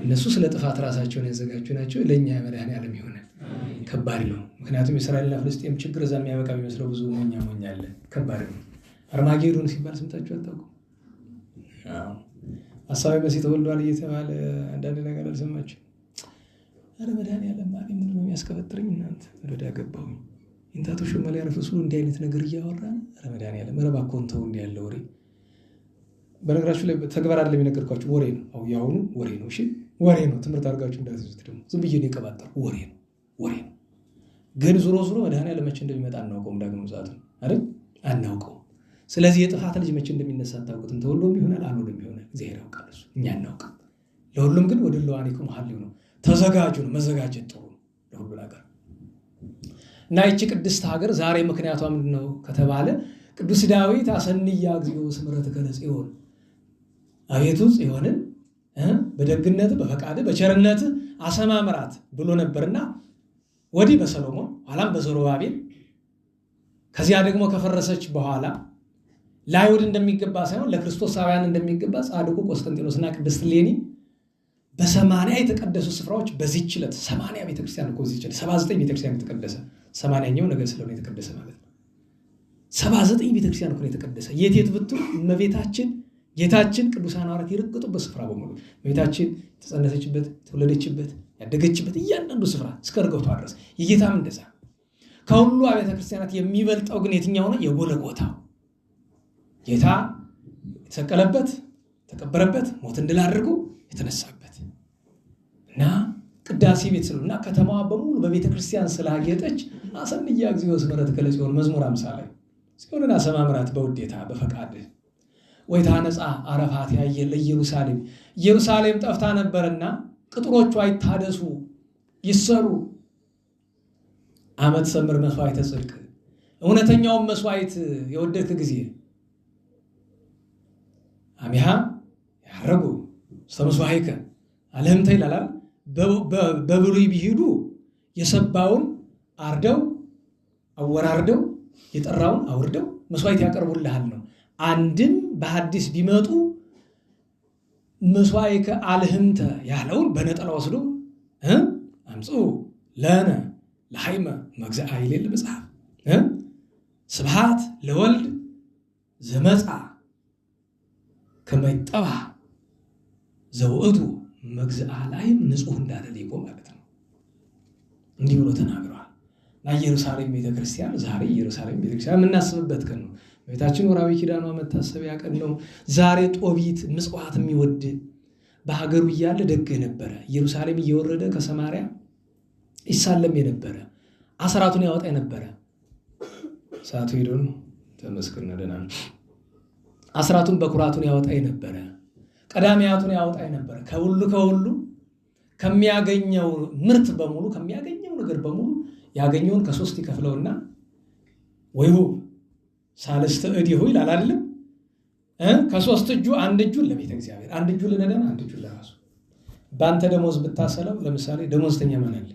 እነሱ ስለ ጥፋት ራሳቸውን ያዘጋጁ ናቸው። ለእኛ መድኃኔዓለም ይሆናል። ከባድ ነው። ምክንያቱም የእስራኤልና ፍልስጤም ችግር እዛ የሚያበቃ የሚመስለው ብዙ ሞኛ አለ። ከባድ ነው። አርማጌዶን ሲባል ሰምታችሁ አታውቁም? ሐሳዊ መሲህ ተወልዷል እየተባለ አንዳንድ ነገር አልሰማችሁ? አረ መድኃኔዓለም ማለት ምንድን ነው የሚያስከበጥረኝ? እናንተ ወደ ያገባሁኝ ኢንታቶ ሹመላ ያረፈሱ እንዲህ አይነት ነገር እያወራን አረ መድኃኔዓለም ኧረ እባክዎን ተው እንዲህ ያለ ወሬ። በነገራችሁ ላይ ተግባር አይደለም የነገርኳችሁ፣ ወሬ ነው። አው ያሁኑ ወሬ ነው። እሺ ወሬ ነው። ትምህርት አድርጋችሁ እንዳትይዙት ደግሞ ዝም ብዬ ነው የቀባጠርኩ። ወሬ ነው። ግን ዙሮ መድኃኔዓለም መቼ እንደሚመጣ አናውቀውም። ዳግም ሰዓት አይደል? አናውቀውም። ስለዚህ የጥፋት ልጅ መቼ እንደሚነሳ አታውቁትም። ተወልዶም ይሆናል አልወልዶም ይሆናል እግዚአብሔር ያውቃል። እሱ እኛ አናውቅም። ለሁሉም ግን ወደ ለዋኒኩም ሐልዩ ነው። ተዘጋጁ ነው። መዘጋጀት ጥሩ ነው ለሁሉ ነገር። እና ይቺ ቅድስት ሀገር ዛሬ ምክንያቷ ምንድነው ከተባለ ቅዱስ ዳዊት አሰንያ እግዚኦ ስምረትከ ለጽዮን፣ አቤቱ ጽዮንን በደግነት በፈቃድ በቸርነት አሰማምራት ብሎ ነበርና ወዲህ በሰሎሞን ኋላም በዘሩባቤል ከዚያ ደግሞ ከፈረሰች በኋላ ለአይሁድ እንደሚገባ ሳይሆን ለክርስቶሳውያን እንደሚገባ ጻድቁ ቆስጠንጢኖስና ቅድስት እሌኒ በ80 የተቀደሱ ስፍራዎች በዚህች ዕለት 80 ቤተክርስቲያን እኮ እዚህች ዕለት 79 ቤተክርስቲያን የተቀደሰ 80ኛው ነገር ስለሆነ የተቀደሰ ማለት ነው። 79 ቤተክርስቲያን እኮ የተቀደሰ የት ብትሉ እመቤታችን ጌታችን ቅዱሳን ሐዋርያት የረገጡበት ስፍራ በሙሉ እመቤታችን የተጸነሰችበት የተወለደችበት ያደገችበት እያንዳንዱ ስፍራ እስከ እርገቷ ድረስ የጌታም እንደዛ። ከሁሉ አብያተ ክርስቲያናት የሚበልጠው ግን የትኛው ነው? የጎልጎታው ጌታ የተሰቀለበት የተቀበረበት ሞትን ድል አድርጎ የተነሳበት እና ቅዳሴ ቤት ስለሆነና ከተማዋ በሙሉ በቤተ ክርስቲያን ስላጌጠች አሰንያ እግዚኦ ስምረት ከለጽዮን መዝሙር 50 ላይ ጽዮንን አሰማምራት በውዴታ በፈቃድ ወይ ታነጻ አረፋት ያየ ለኢየሩሳሌም ኢየሩሳሌም ጠፍታ ነበርና ቅጥሮቿ አይታደሱ ይሰሩ አመት ሰምር መስዋዕት ጽድቅ እውነተኛው መስዋዕት የወደድክ ጊዜ አሚሃ ያረጉ ሰምስዋዕከ አለምተ ይላል። በብሉይ ቢሄዱ የሰባውን አርደው አወራርደው የጠራውን አውርደው መስዋዕት ያቀርቡልሃል ነው። አንድም በሐዲስ ቢመጡ መስዋዕከ አልህምተ ያለውን በነጠላ ወስዶ አምጹ ለነ ለሃይመ መግዛእ ኃይል መጽሐፍ ስብሐት ለወልድ ዘመጻ ከመይጠባ ዘውእቱ መግዛእ ላይም ንጹህ እንዳደረገ ማለት ነው። እንዲህ ብሎ ተናግሯል። ለኢየሩሳሌም ቤተክርስቲያን ዛሬ ኢየሩሳሌም ቤተክርስቲያን የምናስብበት ቀን ነው። ቤታችን ወራዊ ኪዳኗ መታሰቢያ ቀን ነው። ዛሬ ጦቢት ምጽዋት የሚወድ በሀገሩ እያለ ደግ የነበረ ኢየሩሳሌም እየወረደ ከሰማርያ ይሳለም የነበረ አስራቱን ያወጣ የነበረ ሰዓቱ ሄዶን ተመስክርና ደህና ነው። አስራቱን በኩራቱን ያወጣ የነበረ ቀዳሚያቱን ያወጣ የነበረ ከሁሉ ከሚያገኘው ምርት በሙሉ ከሚያገኘው ነገር በሙሉ ያገኘውን ከሶስት ይከፍለውና ወይሁ ሳልስተ እዲሁ ይላል አይደለም። ከሶስት እጁ አንድ እጁን ለቤተ እግዚአብሔር፣ አንድ እጁ ለነዳያን፣ አንድ እጁ ለራሱ። ባንተ ደሞዝ ብታሰለው ለምሳሌ ደሞዝተኛ ማን አለ?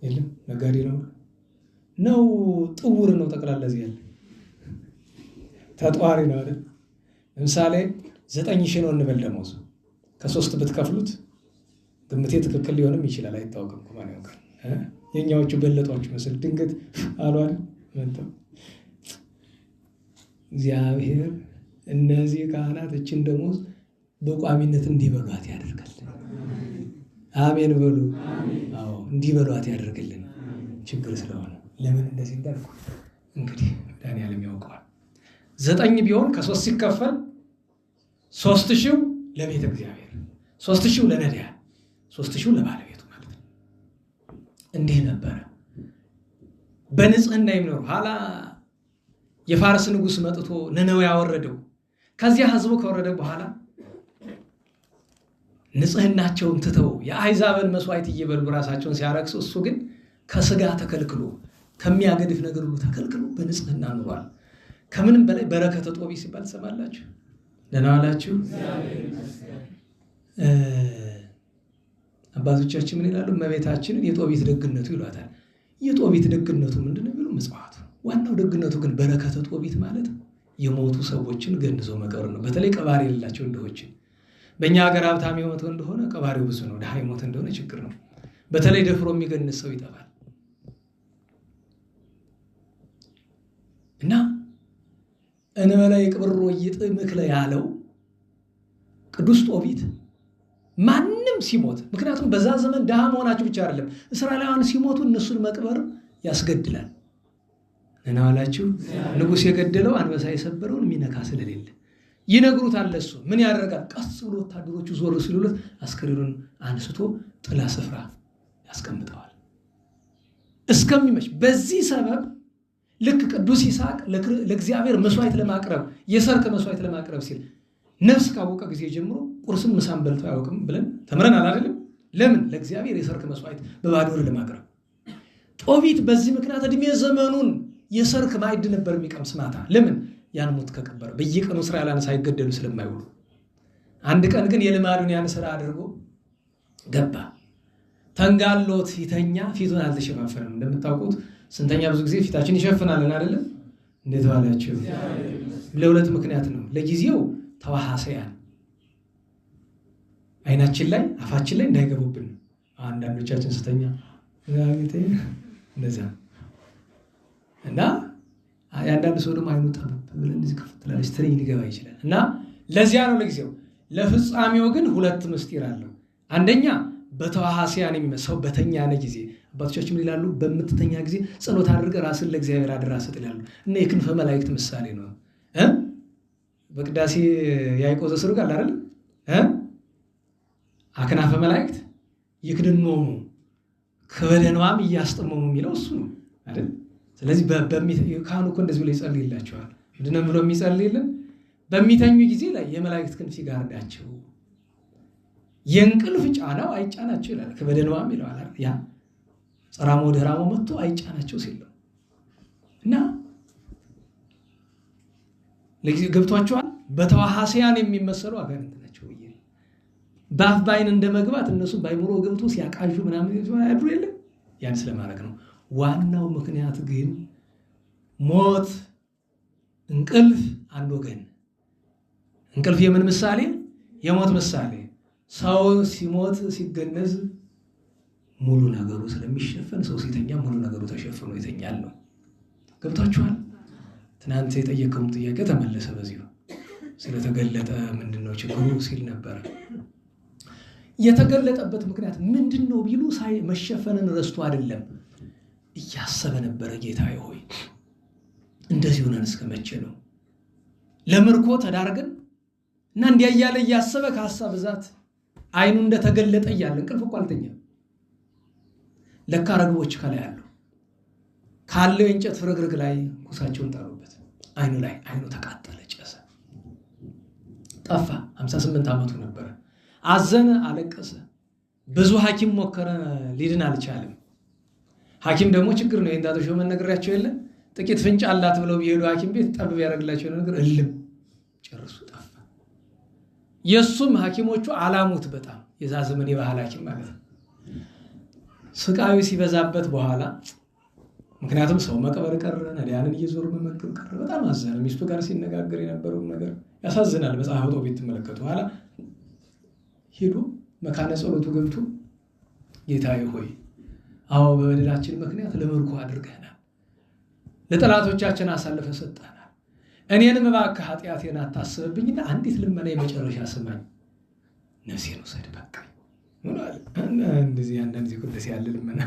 የለም። ነጋዴ ነው ጥውር ነው ጠቅላላ እዚህ ያለ ተጧሪ ነው አይደል? ለምሳሌ 9,000 ነው እንበል ደሞዝ ከሶስት ብትከፍሉት ግምቴ ትክክል ሊሆንም ይችላል፣ አይታወቅም። ማን ያውቃል? የኛዎቹ በለጧችሁ መስል ድንገት አሉ አይደል መጣው እግዚአብሔር እነዚህ ካህናት እችን ደሞዝ በቋሚነት እንዲበሏት ያደርጋል። አሜን በሉ። አዎ እንዲበሏት ያደርግልን። ችግር ስለሆነ ለምን እንደዚህ እንዳልኩ እንግዲህ ዳንኤልም ያውቀዋል። 9 ቢሆን ከ3 ሲከፈል 3,000 ለቤተ እግዚአብሔር፣ 3,000 ለነዳያን፣ 3,000 ለባለቤቱ ማለት ነው። እንዲህ ነበረ በንጽህና የሚኖሩ ኋላ የፋርስ ንጉስ መጥቶ ነነዌ ያወረደው። ከዚያ ህዝቡ ከወረደ በኋላ ንጽህናቸውን ትተው የአይዛብን መስዋዕት እየበሉ ራሳቸውን ሲያረክሱ፣ እሱ ግን ከስጋ ተከልክሎ ከሚያገድፍ ነገር ሁሉ ተከልክሎ በንጽህና ኑሯል። ከምንም በላይ በረከተ ጦቢት ሲባል ትሰማላችሁ። ደህና ዋላችሁ። አባቶቻችን ምን ይላሉ? እመቤታችንን የጦቢት ደግነቱ ይሏታል። የጦቢት ደግነቱ ምንድን ነው? ምጽዋቱ። ዋናው ደግነቱ ግን በረከተ ጦቢት ማለት የሞቱ ሰዎችን ገንዞ መቀበር ነው። በተለይ ቀባሪ የሌላቸው ድሆችን። በእኛ ሀገር ሀብታም የሞተው እንደሆነ ቀባሪው ብዙ ነው፣ ድሃ የሞተ እንደሆነ ችግር ነው። በተለይ ደፍሮ የሚገንዝ ሰው ይጠፋል። እና እንበላ የቅብሮ ይጥምክለ ያለው ቅዱስ ጦቢት ማንም ሲሞት፣ ምክንያቱም በዛ ዘመን ድሃ መሆናቸው ብቻ አይደለም፣ እስራኤላውያን ሲሞቱ እነሱን መቅበር ያስገድላል። እናዋላችሁ ንጉስ የገደለው አንበሳ የሰበረውን የሚነካ ስለሌለ ይነግሩታል። ለሱ ምን ያደርጋል? ቀስ ብሎ ወታደሮቹ ዞር ሲሉለት አስከሬኑን አንስቶ ጥላ ስፍራ ያስቀምጠዋል እስከሚመሽ። በዚህ ሰበብ ልክ ቅዱስ ይስሐቅ ለእግዚአብሔር መስዋዕት ለማቅረብ የሰርክ መስዋዕት ለማቅረብ ሲል ነፍስ ካወቀ ጊዜ ጀምሮ ቁርስም ምሳም በልቶ አያውቅም ብለን ተምረናል አይደለም? ለምን? ለእግዚአብሔር የሰርክ መስዋዕት በባዶ ለማቅረብ። ጦቢት በዚህ ምክንያት እድሜ ዘመኑን የሰርክ ማዕድ ነበር የሚቀምስ ማታ። ለምን? ያን ሞት ከቀበረ በየቀኑ እስራኤላውያን ሳይገደሉ ስለማይውሉ። አንድ ቀን ግን የልማዱን ያን ስራ አድርጎ ገባ። ተንጋሎት ሲተኛ ፊቱን አልተሸፋፈንም። እንደምታውቁት ስንተኛ ብዙ ጊዜ ፊታችን ይሸፍናልን አይደለም? እንዴት ዋላችሁ? ለሁለት ምክንያት ነው። ለጊዜው ተዋሃሰያን አይናችን ላይ አፋችን ላይ እንዳይገቡብን አንዳንዶቻችን ስተኛ እንደዛ እና አንዳንድ ሰው ደግሞ አይኑ ጠብብ ብለን እዚህ ከፍትላለች ትሬኝ ሊገባ ይችላል እና ለዚያ ነው ለጊዜው። ለፍጻሜው ግን ሁለት ምስጢር አለው። አንደኛ በተዋሃሲያን የሚመሰው በተኛነ ጊዜ አባቶቻችን ይላሉ በምትተኛ ጊዜ ጸሎት አድርገህ ራስን ለእግዚአብሔር አደራ ሰጥ ይላሉ እና የክንፈ መላእክት ምሳሌ ነው። በቅዳሴ ያዕቆብ ዘሥሩግ አለ አይደል? አክናፈ መላእክት ይክድኖሙ ከበደኗም እያስጠመሙ የሚለው እሱ ነው አይደል? ስለዚህ ካህኑ እኮ እንደዚህ ብሎ ይጸልይላቸዋል። ምንድን ነው ብሎ የሚጸልይልን? በሚተኙ ጊዜ ላይ የመላእክት ክንፍ ይጋርዳቸው፣ የእንቅልፍ ጫናው አይጫናቸው ይላል። ከበደኗም ይለዋል አይደል? ያ ጸራሞ ደራሞ መጥቶ አይጫናቸው ሲለው እና ለጊዜው ገብቷቸዋል። በተዋሃሲያን የሚመሰሉ አጋንንት ናቸው ብዬ በአፍ በዓይን እንደመግባት እነሱ ባይምሮ ገብቶ ሲያቃዡ ምናምን ያድሩ የለ ያን ስለማድረግ ነው። ዋናው ምክንያት ግን ሞት፣ እንቅልፍ አንድ ወገን። እንቅልፍ የምን ምሳሌ? የሞት ምሳሌ። ሰው ሲሞት ሲገነዝ ሙሉ ነገሩ ስለሚሸፈን ሰው ሲተኛ ሙሉ ነገሩ ተሸፍኖ ይተኛል ነው። ገብታችኋል? ትናንት የጠየቀውን ጥያቄ ተመለሰ በዚሁ ስለተገለጠ ምንድነው ችግሩ ሲል ነበር። የተገለጠበት ምክንያት ምንድነው ቢሉ ሳይ መሸፈንን ረስቶ አይደለም እያሰበ ነበረ። ጌታዬ ሆይ እንደዚህ ሆነን እስከ መቼ ነው ለምርኮ ተዳርገን እና እንዲያ እያለ እያሰበ ከሐሳብ ብዛት አይኑ እንደተገለጠ እያለ እንቅልፍ እኮ አልተኛም። ለካ ረግቦች ከላይ አሉ። ካለው የእንጨት ፍርግርግ ላይ ኩሳቸውን ጣሉበት። አይኑ ላይ አይኑ ተቃጠለ፣ ጨሰ፣ ጠፋ። 58 ዓመቱ ነበረ። አዘነ፣ አለቀሰ። ብዙ ሐኪም ሞከረ፣ ሊድን አልቻለም። ሐኪም ደግሞ ችግር ነው የእንዳቶሽ መነገራቸው የለ ጥቂት ፍንጭ አላት ብለው ቢሄዱ ሐኪም ቤት ጠብብ ያደርግላቸው ነገር እልም ጨርሱ ጠፋ። የሱም ሐኪሞቹ አላሙት በጣም የዛ ዘመን የባህል ሐኪም ማለት ነው። ስቃዩ ሲበዛበት በኋላ ምክንያቱም ሰው መቀበር ቀረ፣ ነዳያንን እየዞሩ መመገብ ቀረ። በጣም አዘነ። ሚስቱ ጋር ሲነጋገር የነበረው ነገር ያሳዝናል። መጽሐፈ ጦቢት ተመለከቱ። ኋላ ሄዶ መካነ ጸሎቱ ገብቶ ጌታዬ ሆይ አዎ በበደላችን ምክንያት ለምርኮ አድርገናል፣ ለጠላቶቻችን አሳልፈ ሰጣናል። እኔንም እባክህ ኃጢአቴን አታስብብኝና አንዲት ልመና የመጨረሻ ስማኝ፣ ነፍሴን ውሰድ በቃ ምናል። እንደዚህ አንዳንድ ጊዜ ቅዱስ ያለ ልመና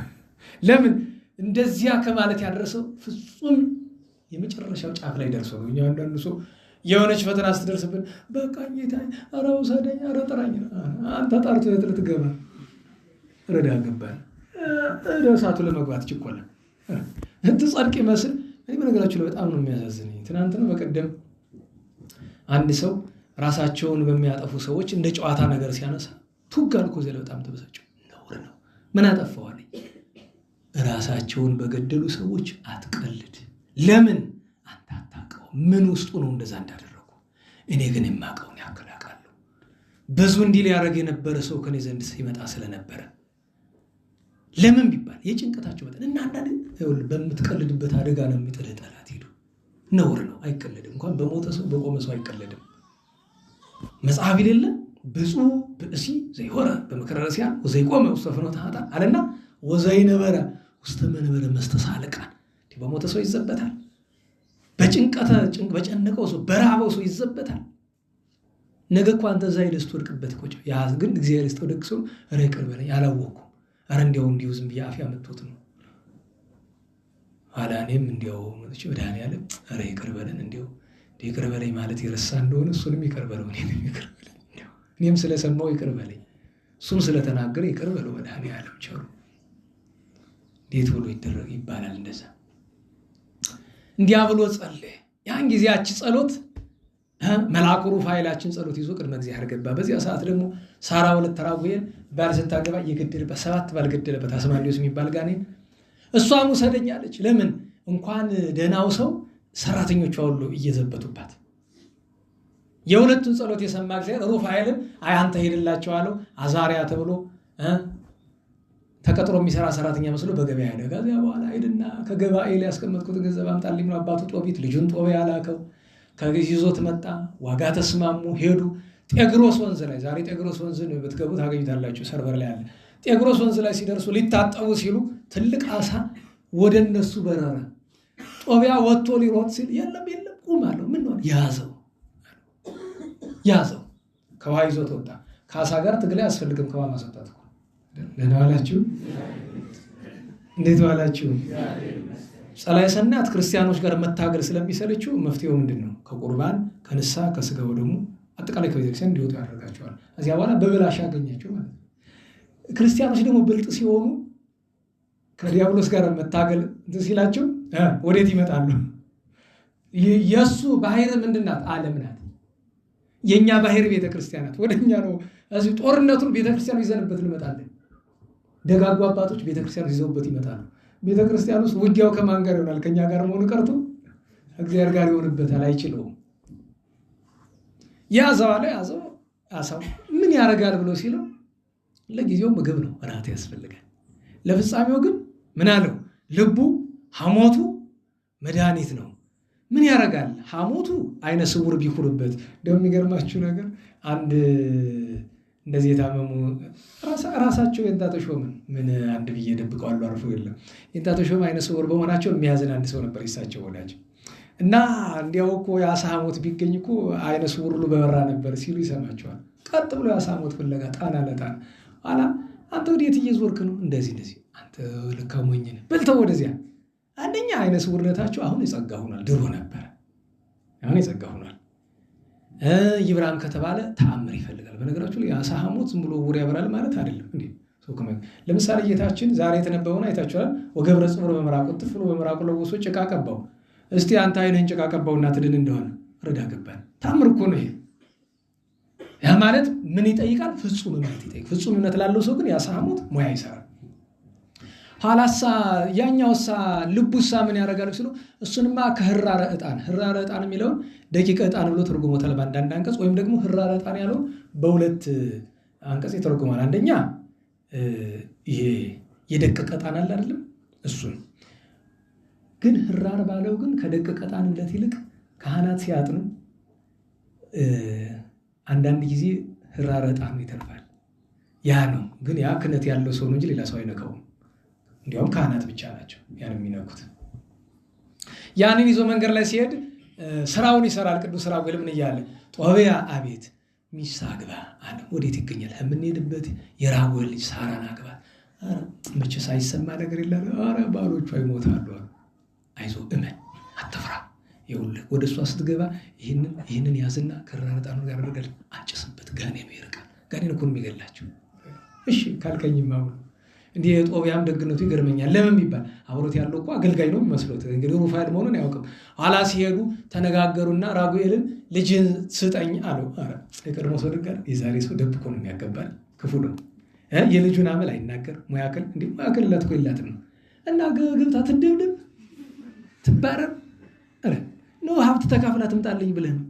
ለምን እንደዚያ ከማለት ያደረሰው ፍጹም የመጨረሻው ጫፍ ላይ ደርሶ ነው። እኛ አንዳንዱ ሰው የሆነች ፈተና ስትደርስብን በቃ ጌታዬ ኧረ ውሰደኝ ኧረ ጥራኝ፣ አንተ ጠርቶ የት ልትገባ ረዳ ገባን እሳቱ ለመግባት ችኮላ ትጸድቅ ይመስል። እኔ በነገራችሁ ላይ በጣም ነው የሚያሳዝነኝ። ትናንት ነው በቀደም አንድ ሰው ራሳቸውን በሚያጠፉ ሰዎች እንደ ጨዋታ ነገር ሲያነሳ ቱጋል እኮ ዘለ በጣም ተበሳጨው። ነውር ነው። ምን አጠፋዋል? ራሳቸውን በገደሉ ሰዎች አትቀልድ። ለምን አንተ አታውቀው ምን ውስጡ ነው እንደዛ እንዳደረጉ። እኔ ግን የማውቀውን ያክል አውቃለሁ። ብዙ እንዲህ ሊያደርግ የነበረ ሰው ከኔ ዘንድ ሲመጣ ስለነበረ ለምን ቢባል የጭንቀታቸው መጠን እና አንዳንድ በምትቀልድበት አደጋ ነው የሚጥልህ ጠላት። ሄዱ ነውር ነው። አይቀለድም። እንኳን በሞተ ሰው በቆመ ሰው አይቀለድም። መጽሐፍ ይሌለ ብፁዕ ብእሲ ዘይሆረ በምክረ ረሲያን ወዘይቆመ ውስተ ፍኖተ ኃጥአን አለና ወዘይነበረ ውስተ መንበረ መስተሳልቃን። በሞተ ሰው ይዘበታል። በጨነቀው ሰው በራበው ሰው ይዘበታል። ነገ እኮ አንተ እዛ ሄደህ ስትወድቅበት እኮ ያ ግን እግዚአብሔር ይስጠው ደግ ሰው ኧረ ይቅር በለኝ አላወኩም፣ ኧረ እንዲያው ዝም ብዬ አፍ ያመጣሁት ነው ኋላ እኔም እንዲያው መጥቼ መድኃኒዓለም ኧረ ይቅር በለን እንዲያው ይቅር በለኝ ማለት የረሳ እንደሆነ እሱንም ይቅር በለው እኔንም ይቅር በለኝ፣ እኔም ስለሰማው ይቅር በለኝ እሱም ስለተናገረ ይቅር በለው መድኃኒዓለም ቸሩ። እንዴት ብሎ ይደረግ ይባላል? እንደዛ እንዲያ ብሎ ጸለየ። ያን ጊዜ ያቺ ጸሎት መልአኩ ሩፋኤላችን ጸሎት ይዞ ቅድመ እግዚአብሔር ገባ። በዚያ ሰዓት ደግሞ ሳራ ወለተ ራጉኤል ባል ስታገባ የገደለበት 7 ባል ገደለበት አስማንዲዮስ የሚባል ጋኔን እሷም ውሰደኝ አለች። ለምን እንኳን ደህናው ሰው ሰራተኞቿ ሁሉ እየዘበቱባት። የሁለቱን ጸሎት የሰማ እግዚአብሔር ሩፋኤልን አይ አንተ ሄድላቸው አለው። አዛሪያ ተብሎ ተቀጥሮ የሚሰራ ሰራተኛ መስሎ በገበያ ሄደ። ከዚያ በኋላ ሄድና ከገባኤል ያስቀመጥኩት ገንዘብ አምጣልኝ ብሎ አባቱ ጦቢት ልጁን ጦቢያ ላከው። ከጊዜ ይዞት መጣ። ዋጋ ተስማሙ፣ ሄዱ። ጤግሮስ ወንዝ ላይ ዛሬ ጤግሮስ ወንዝን ብትገቡ ታገኙታላችሁ። ሰርቨር ላይ አለ። ጤግሮስ ወንዝ ላይ ሲደርሱ ሊታጠቡ ሲሉ ትልቅ አሳ ወደ እነሱ በረረ። ጦቢያ ወጥቶ ሊሮጥ ሲል የለም ቁም አለው። ምን ነው ያዘው። ከውሃ ይዞት ወጣ። ከአሳ ጋር ትግል አያስፈልግም። ከውሃ ማስወጣት እኮ ደህና ዋላችሁ። እንዴት ዋላችሁ? ጸላዔ ሰናያት ክርስቲያኖች ጋር መታገል ስለሚሰለችው መፍትሄው ምንድን ነው? ከቁርባን ከንስሐ ከስጋው ደግሞ አጠቃላይ ከቤተክርስቲያን እንዲወጡ ያደርጋቸዋል። እዚያ በኋላ በብላሽ ያገኛቸው ማለት ነው። ክርስቲያኖች ደግሞ ብልጥ ሲሆኑ ከዲያብሎስ ጋር መታገል እንትን ሲላቸው ወዴት ይመጣሉ? የእሱ ባህር ምንድናት? ዓለም ናት። የእኛ ባህር ቤተክርስቲያናት ወደኛ ነው። እዚህ ጦርነቱን ቤተክርስቲያኑ ይዘንበት እንመጣለን። ደጋጉ አባቶች ቤተክርስቲያኑ ይዘውበት ይመጣሉ። ቤተክርስቲያን ውስጥ ውጊያው ከማን ጋር ይሆናል? ከኛ ጋር መሆኑ ቀርቶ እግዚአብሔር ጋር ይሆንበታል። አይችለውም። ያዘው አለ። ያዘው አሳው ምን ያደርጋል ብሎ ሲለው ለጊዜው ምግብ ነው፣ እራት ያስፈልጋል። ለፍጻሜው ግን ምን አለው? ልቡ ሐሞቱ መድኃኒት ነው። ምን ያደርጋል? ሐሞቱ አይነ ስውር ቢኩርበት። እንደውም የሚገርማችሁ ነገር አንድ እንደዚህ የታመሙ ራሳቸው የእንታ ተሾመን ምን አንድ ብዬ ደብቀዋለሁ፣ አርፎ የለም የእንታ ተሾመ አይነ ስውር በመሆናቸው የሚያዝን አንድ ሰው ነበር ይሳቸው ወላጅ እና እንዲያው እኮ የአሳ ሐሞት ቢገኝ እኮ አይነ ስውር ሁሉ በበራ ነበር ሲሉ ይሰማቸዋል። ቀጥ ብሎ የአሳ ሐሞት ፍለጋ ጣና ለጣና አላ አንተ ወዴት እየዞርክ ነው? እንደዚህ አንተ ልካ ሞኝ ነህ በልተው ወደዚያ። አንደኛ አይነ ስውርነታቸው አሁን የጸጋ ሆኗል። ድሮ ነበር፣ አሁን የጸጋ ሆኗል። ይብራም ከተባለ ተአምር ይፈልጋል። በነገራችሁ ላይ የአሳ ሐሞት ዝም ብሎ ውር ያበራል ማለት አይደለም እንዴ። ለምሳሌ ጌታችን ዛሬ የተነበበውን አይታችኋል። ወገብረ ጽቡር በምራቁ ጥፍ ብሎ በምራቁ ለውሶ ጭቃ ቀባው። እስቲ አንተ አይነህን ጭቃ ቀባውና ትድን እንደሆነ ረዳ ገባን። ተአምር እኮ ነው ይሄ። ያ ማለት ምን ይጠይቃል? ፍጹምነት ይጠይቃል። ፍጹምነት ላለው ሰው ግን የአሳ ሐሞት ሙያ ይሰራል። ሐላሳ ያኛውሳ ልቡሳ ምን ያደርጋል ሲሉ እሱንማ ከህራረ ዕጣን የሚለውን ደቂቀ ዕጣን ብሎ ተርጉሞታል በአንዳንድ አንቀጽ፣ ወይም ደግሞ ህራረ ዕጣን ያለውን በሁለት አንቀጽ ይተረጉማል። አንደኛ ይሄ የደቀቀ ዕጣን አለ አይደለም፣ እሱን ግን ህራር ባለው ግን ከደቀቀ ዕጣንነት ይልቅ ካህናት ሲያጥኑ አንዳንድ ጊዜ ህራረ ዕጣኑ ይተርፋል። ያ ነው ግን ያ ክህነት ያለው ሰው ነው እንጂ ሌላ ሰው አይነካውም። እንዲያውም ካህናት ብቻ ናቸው ያን የሚነኩት። ያንን ይዞ መንገድ ላይ ሲሄድ ስራውን ይሰራል። ቅዱስ ራጉኤል ምን እያለ ጦቢያ አቤት ሚስት አግባ አለ። ወዴት ይገኛል? የምንሄድበት የራጉኤል ልጅ ሳራን አግባ። ኧረ መቼ ሳይሰማ ነገር የለም። ኧረ ባሎቿ ይሞታሉ። አይዞህ እመን፣ አትፍራ። ይኸውልህ ወደ እሷ ስትገባ ይህንን ያዝና ከህራረ ዕጣኑ ጋር አድርገህ አጭስበት፣ ጋኔኑ ይርቃል። ጋኔን እኮ ነው የሚገላቸው። እሺ ካልከኝማ እንዲህ የጦቢያም ደግነቱ ይገርመኛል። ለምን ይባል አብሮት ያለው እኮ አገልጋይ ነው የሚመስሉት። እንግዲህ ሩፋኤል መሆኑን አያውቅም። ኋላ ሲሄዱ ተነጋገሩና ራጉኤልን ልጅን ስጠኝ አለው። ኧረ የቀድሞ ሰው ድጋር የዛሬ ሰው ደብቆ ነው የሚያገባል። ክፉ ነው። የልጁን አመል አይናገር። ሙያክል እንዲህ ሙያክል ላት ኮይላትም ነው እና ገብታ ትደብደብ ትባረር። ኧረ ነው ሀብት ተካፍላ ትምጣልኝ ብለህ ነው።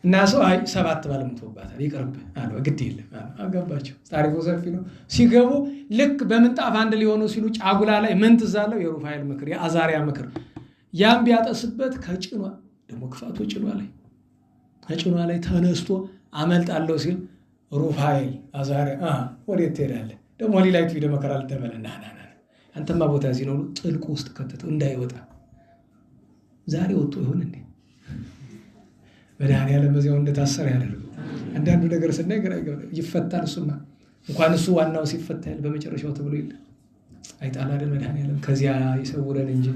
እና ሰው አይ 7 ባል ሞቶባታል ይቅርብህ አለው። ግድ የለም አገባቸው። ታሪኩ ሰፊ ነው። ሲገቡ ልክ በምንጣፍ አንድ ሊሆኑ ሲሉ ጫጉላ ላይ ምን ትዝ አለው? የሩፋኤል ምክር፣ የአዛሪያ ምክር። ያን ቢያጠስበት ከጭኗ ደግሞ ክፋቱ ጭኗ ላይ ተነስቶ አመልጣለሁ ሲል ሩፋኤል አዛሪያ ወዴት ትሄዳለህ? ደግሞ ሌላይቱ ሄደ መከራ ልተበለና አንተማ ቦታ እዚህ ነው ጥልቁ ውስጥ ከተተው እንዳይወጣ። ዛሬ ወጥቶ ይሆን እንዴ? መድኃኒዓለም በዚያው እንደታሰረ ያደርገው። አንዳንዱ ነገር ስናይ ግራ ይፈታል። እሱማ እንኳን እሱ ዋናው ሲፈታል በመጨረሻው ተብሎ የለ አይጣል አይደል? መድኃኒዓለም ከዚያ ይሰውረን እንጂ።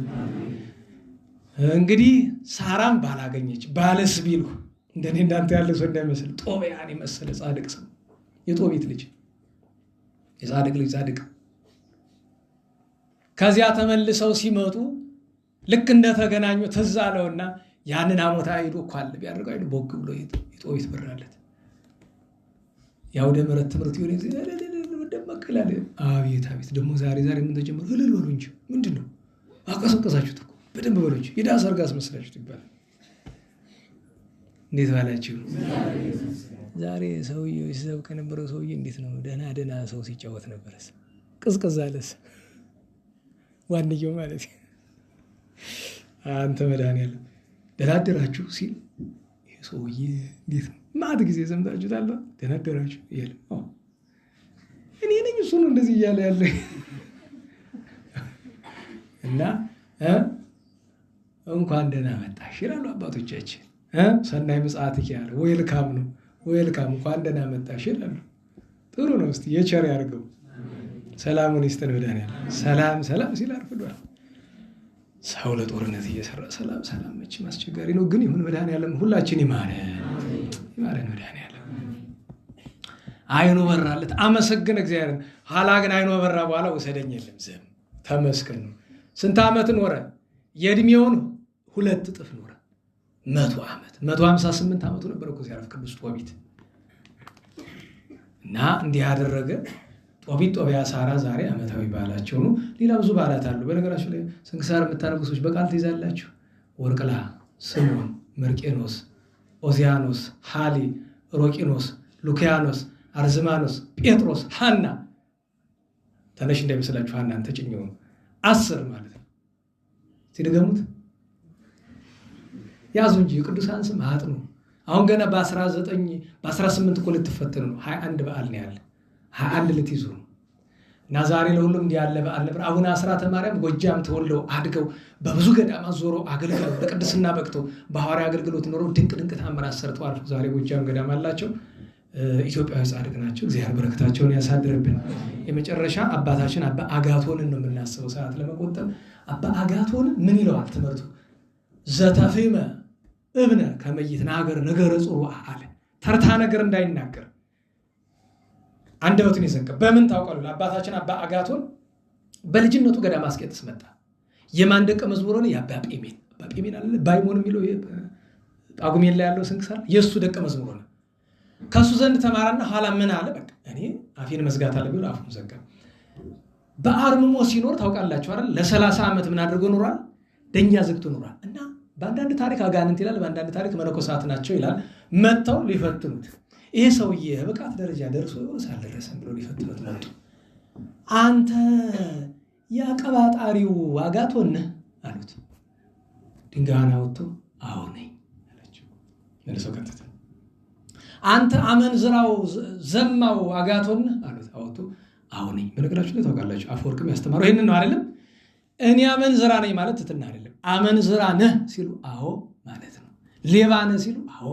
እንግዲህ ሳራም ባላገኘች ባለስ ቢሉ እንደኔ እንዳንተ ያለ ሰው እንዳይመስል ጦቢያን የመሰለ ጻድቅ ሰው፣ የጦቢት ልጅ፣ የጻድቅ ልጅ ጻድቅ። ከዚያ ተመልሰው ሲመጡ ልክ እንደተገናኙ ትዝ አለውና ያንን አሞታ ሄዶ ኳል ቢያደርገው አይደል ቦግ ብሎ የጦቢት በራለት። ያው ደምረት ትምህርት ይሆነ ደመቀላል። አቤት ደግሞ ዛሬ ምን ተጀመረ? እልል በሉ እንጂ ምንድነው? አቀሰቀሳችሁት እኮ በደንብ በሉ እንጂ የዳስ አርጋስ መስላችሁት ይባላል። እንዴት ባላችሁ? ዛሬ ሰውዬው ሲሰብክ የነበረው ሰውዬ እንዴት ነው? ደህና ሰው ሲጫወት ነበርስ? ቅዝቅዝ አለስ ዋንየው ማለት አንተ መድኃኒዓለም ደላደራችሁ ሲል ሰውዬ እንዴት ነው ማት ጊዜ ሰምታችሁታል? ተናገራችሁ ይል እኔ ነኝ እሱ ነው እንደዚህ እያለ ያለ እና እንኳን ደህና መጣሽ ይላሉ አባቶቻችን። ሰናይ ምጽአትኪ ያለ ዌልካም ነው። ዌልካም እንኳን ደህና መጣሽ ይላሉ። ጥሩ ነው። እስቲ የቸር ያርገው። ሰላሙን ይስጠን መድኃኒዓለም። ሰላም ሰላም ሲል አርፍዷል። ሰው ለጦርነት እየሰራ ሰላም ሰላም መቼም አስቸጋሪ ነው። ግን ይሁን መድኃኒዓለም ሁላችን ይማረን መድኃኒዓለም። አይኑ በራለት አመሰግን እግዚአብሔርን። ኋላ ግን አይኑ በራ በኋላ ወሰደኝ የለም ዝም ተመስገን ነው። ስንት ዓመት ኖረ? የእድሜውን 2 እጥፍ ኖረ። 100 ዓመት 158 ዓመቱ ነበር እኮ ሲያርፍ ቅዱስ ጦቢት። እና እንዲህ ያደረገ ጦቢት ጦቢያ ሳራ ዛሬ ዓመታዊ በዓላቸው ነው። ሌላ ብዙ በዓላት አሉ። በነገራችሁ ላይ ስንክሳር የምታነቡ ሰዎች በቃል ትይዛላችሁ። ወርቅላ፣ ስምዖን፣ መርቄኖስ፣ ኦዚያኖስ፣ ሃሊ፣ ሮቂኖስ፣ ሉኪያኖስ፣ አርዝማኖስ፣ ጴጥሮስ፣ ሐና ተነሽ እንዳይመስላችሁ ሐናን ተጭኘው 10 ማለት ነው። ሲደገሙት ያዙ እንጂ የቅዱሳን ስም አጥኑ። አሁን ገና በ18 እኮ ልትፈተኑ ነው። 21 በዓል ነው ያለ 21 ልትይዙ ነው። እና ዛሬ ለሁሉም እንዲህ ያለ በዓል ነበር። አቡነ አስራተ ማርያም ጎጃም ተወልደው አድገው በብዙ ገዳማት ዞሮ አገልግለው ለቅድስና በቅተው በሐዋርያ አገልግሎት ኖረው ድንቅ ተአምራት ሰርተው አልፎ ዛሬ ጎጃም ገዳም አላቸው። ኢትዮጵያዊ ጻድቅ ናቸው። እግዚአብሔር በረከታቸውን ያሳድርብን። የመጨረሻ አባታችን አባ አጋቶንን ነው የምናስበው ሰዓት ለመቆጠብ። አባ አጋቶን ምን ይለዋል ትምህርቱ? ዘተፊመ እብነ ከመይት ናገር ነገረ ጽሩዕ አለ። ተርታ ነገር እንዳይናገር አንደበቱን የዘጋ በምን ታውቃሉ? አባታችን አባ አጋቶን በልጅነቱ ገዳመ አስቄጥስ መጣ። የማን ደቀ መዝሙር ሆነ? የአባ ጴሜን። አባ ጴሜን አለ ባይሞን የሚለው ጳጉሜን ላይ ያለው ስንክሳር የእሱ ደቀ መዝሙር ሆነ። ከሱ ዘንድ ተማራና ኋላ ምን አለ? በቃ እኔ አፌን መዝጋት አለ ብሎ አፉን ዘጋ። በአርምሞ ሲኖር ታውቃላችሁ አይደል? ለ30 ዓመት ምን አድርጎ ኖሯል? ደኛ ዘግቶ ኖሯል። እና በአንዳንድ ታሪክ አጋንንት ይላል፣ በአንዳንድ ታሪክ መነኮሳት ናቸው ይላል። መጥተው ሊፈትኑት ይሄ ሰውዬ በብቃት ደረጃ ደርሶ ይሆንስ አልደረሰም ብሎ ሊፈትኑት መጡ። አንተ ያቀባጣሪው አጋቶን ነህ አሉት። ድንጋዩን አውጥቶ አዎ ነኝ አላቸው። መልሰው ከተተ። አንተ አመንዝራው ዘማው አጋቶን ነህ አሉት። አውጥቶ አዎ ነኝ። በነገራችሁ ላይ ታውቃላችሁ አፈወርቅም ያስተማረው ይሄንን ነው አይደለም? እኔ አመንዝራ ነኝ ማለት ትትና አይደለም። አመንዝራ ነህ ሲሉ አዎ ማለት ነው። ሌባ ነህ ሲሉ አዎ፣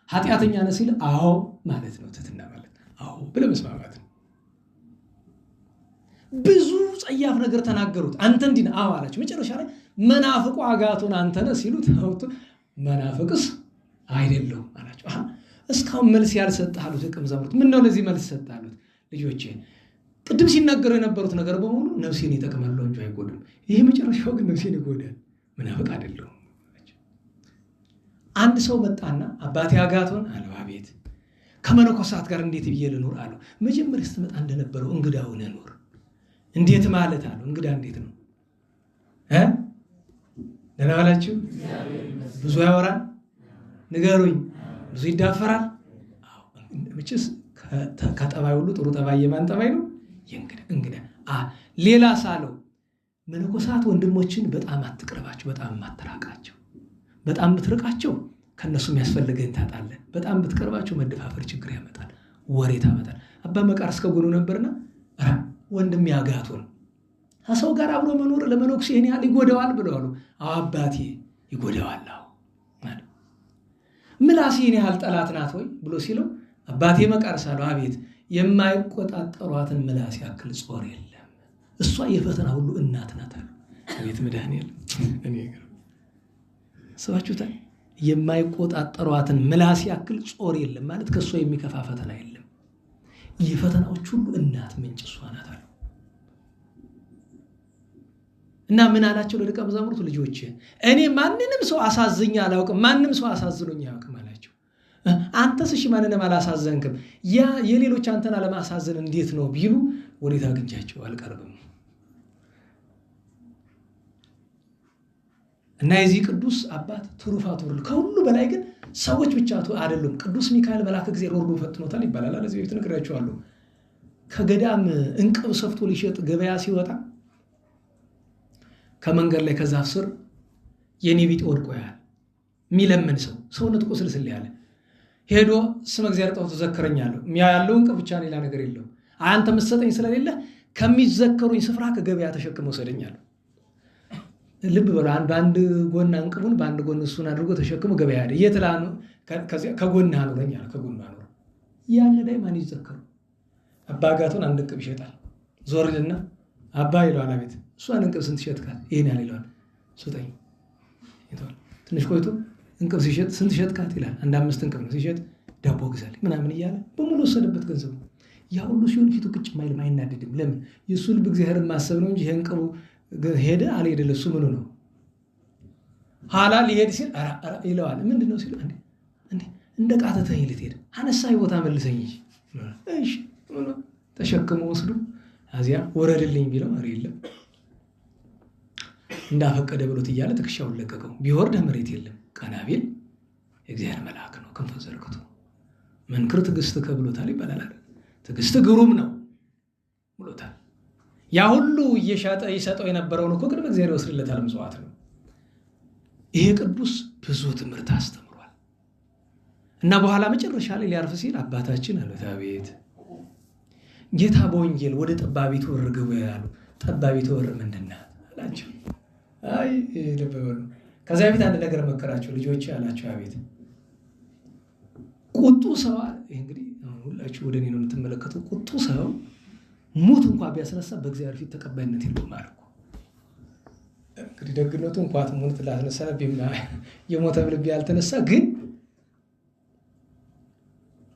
ኃጢአተኛ ነህ ሲሉ አዎ ማለት ነው። ትትና ማለት አዎ ብለህ መስማማት ነው። ብዙ ጸያፍ ነገር ተናገሩት። አንተ እንዲህ ነህ አዎ አላቸው። መጨረሻ ላይ መናፍቁ አጋቶን አንተ ነህ ሲሉት አውጥቶ መናፍቅስ አይደለሁም አላቸው። እስካሁን መልስ ያልሰጠህ አሉት ደቀ መዛሙርት። ምን ነው ለዚህ መልስ ሰጠህ አሉት። ልጆቼ ቅድም ሲናገሩ የነበሩት ነገር በሙሉ ነፍሴን ይጠቅማል እንጂ አይጎዳም። ይሄ መጨረሻው ግን ነፍሴን ይጎዳል። መናፍቅ አይደለሁም። አንድ ሰው መጣና አባቴ አጋቶን አለው። አቤት። ከመነኮሳት ጋር እንዴት ብዬ ልኖር አለው። መጀመሪያ ስትመጣ እንደነበረው እንግዳ ሆነህ ኖር። እንዴት ማለት አለው። እንግዳ እንዴት ነው? ደህና ዋላችሁ? ብዙ ያወራል? ንገሩኝ። ብዙ ይዳፈራል? መቼስ ከጠባይ ሁሉ ጥሩ ጠባይ የማን ጠባይ ነው? እንግዳ። ሌላ ሳለው መነኮሳት ወንድሞችን በጣም አትቅረባቸው፣ በጣም አትራቃቸው። በጣም ብትርቃቸው ከነሱ የሚያስፈልግህን ታጣለህ። በጣም ብትቀርባቸው መደፋፈር ችግር ያመጣል፣ ወሬ ታመጣል። አባ መቃርስ ከጎኑ ነበርና ወንድም አጋቶን ከሰው ጋር አብሮ መኖር ለመነኩሴ ይህን ያህል ይጎዳዋል ብለዋሉ። አባቴ ይጎዳዋል ማለት ምላሴ ይህን ያህል ጠላት ናት ወይ ብሎ ሲለው አባቴ መቃርስ አለው። አቤት። የማይቆጣጠሯትን ምላስ ያክል ጾር የለም፣ እሷ የፈተና ሁሉ እናት ናት አሉ። አቤት መድኃኒዓለም። እኔ ሰባችሁታል። የማይቆጣጠሯትን ምላስ ያክል ጾር የለም ማለት ከእሷ የሚከፋ ፈተና የለም። የፈተናዎች ሁሉ እናት ምንጭ እሷ ናት አሉ። እና ምን አላቸው ለደቀ መዛሙርቱ? ልጆች እኔ ማንንም ሰው አሳዝኛ አላውቅም፣ ማንም ሰው አሳዝኖኝ አያውቅም አላቸው። አንተስ እሺ ማንንም አላሳዘንክም፣ ያ የሌሎች አንተን አለማሳዘን እንዴት ነው ቢሉ ወዴት አግኝቻቸው አልቀርብም። እና የዚህ ቅዱስ አባት ትሩፋቱ ከሁሉ በላይ ግን ሰዎች ብቻ አይደሉም። ቅዱስ ሚካኤል መልአከ እግዚአብሔር ወርዶ ፈትኖታል ይባላል። ለዚህ በፊት ነግሬያቸዋለሁ። ከገዳም እንቅብ ሰፍቶ ሊሸጥ ገበያ ሲወጣ ከመንገድ ላይ ከዛፍ ስር የኔ ቢጤ ወድቆ ያለ የሚለምን ሰውነቱ ቁስልስል ያለ ሄዶ ስመ እግዚአብሔር ጠርቶ ተዘከረኛለሁ ያለው እንቅብ ብቻ ሌላ ነገር የለውም። አንተ መሰጠኝ ስለሌለ ከሚዘከሩኝ ስፍራ ከገበያ ተሸክመው ወሰደኛለሁ። ልብ በሉ በአንድ ጎን እንቅቡን በአንድ ጎን እሱን አድርጎ ተሸክሞ ገበያ ሄደ። የት ላኑ ከጎን አኖረኝ አለ። ከጎን አኖረ። ያን ላይ ማን ይዘከሩ? አባ አጋቶን አንድ እንቅብ ይሸጣል። ዞር ይልና አባ ይለዋል። አቤት። እሷን እንቅብ ስንት ሸጥካት? ይሄን ያህል ይለዋል። ስጠኝ ይተዋል። ትንሽ ቆይቶ እንቅብ ሲሸጥ ስንት ሸጥካት ይላል። አንድ 5 እንቅብ ነው ሲሸጥ፣ ዳቦ ግዛልኝ ምናምን እያለ በሙሉ ወሰደበት ገንዘቡ። ያ ሁሉ ሲሆን ፊቱ ቅጭ ማይልም አይናደድም። ለምን? የእሱ ልብ እግዚአብሔርን ማሰብ ነው እንጂ ይሄ እንቅቡ ሄደ አልሄደ ለሱ ምኑ ነው? ኋላ ሊሄድ ሲል ይለዋል። ምንድን ነው ሲል እንደ ቃተተኝ ልትሄድ አነሳኝ ቦታ መልሰኝ እንጂ እሺ ተሸክሞ ወስዶ አዚያ ወረድልኝ ቢለው ኧረ የለም እንዳፈቀደ ብሎት እያለ ትከሻውን ለቀቀው። ቢወርድ መሬት የለም። ቀና ቢል የእግዚአብሔር መልአክ ነው ክንፉን ዘርግቶ መንክር ትዕግሥትከ ብሎታል ይባላል። ትዕግሥት ግሩም ነው ብሎታል። ያ ሁሉ እየሻጠ ይሰጠው የነበረውን እኮ ግን በእግዚአብሔር ይወስድለታል፣ ምጽዋት ነው። ይሄ ቅዱስ ብዙ ትምህርት አስተምሯል። እና በኋላ መጨረሻ ላይ ሊያርፍ ሲል አባታችን አሉት። አቤት ጌታ በወንጌል ወደ ጠባቢቱ በር ግቡ ያሉ። ጠባቢቱ በር ምንድን ናት አላቸው። አይ ልብ በሉ። ከዚያ በፊት አንድ ነገር መከራቸው ልጆች አላቸው። አቤት ቁጡ ሰው አለ። እንግዲህ ሁላችሁ ወደ እኔ ነው የምትመለከቱ። ቁጡ ሰው ሙት እንኳን ቢያስነሳ በእግዚአብሔር ፊት ተቀባይነት የለውም አለ እኮ። እንግዲህ ደግነቱ እንኳን ሙት ላስነሳ የሞተ ልብ ያልተነሳ ግን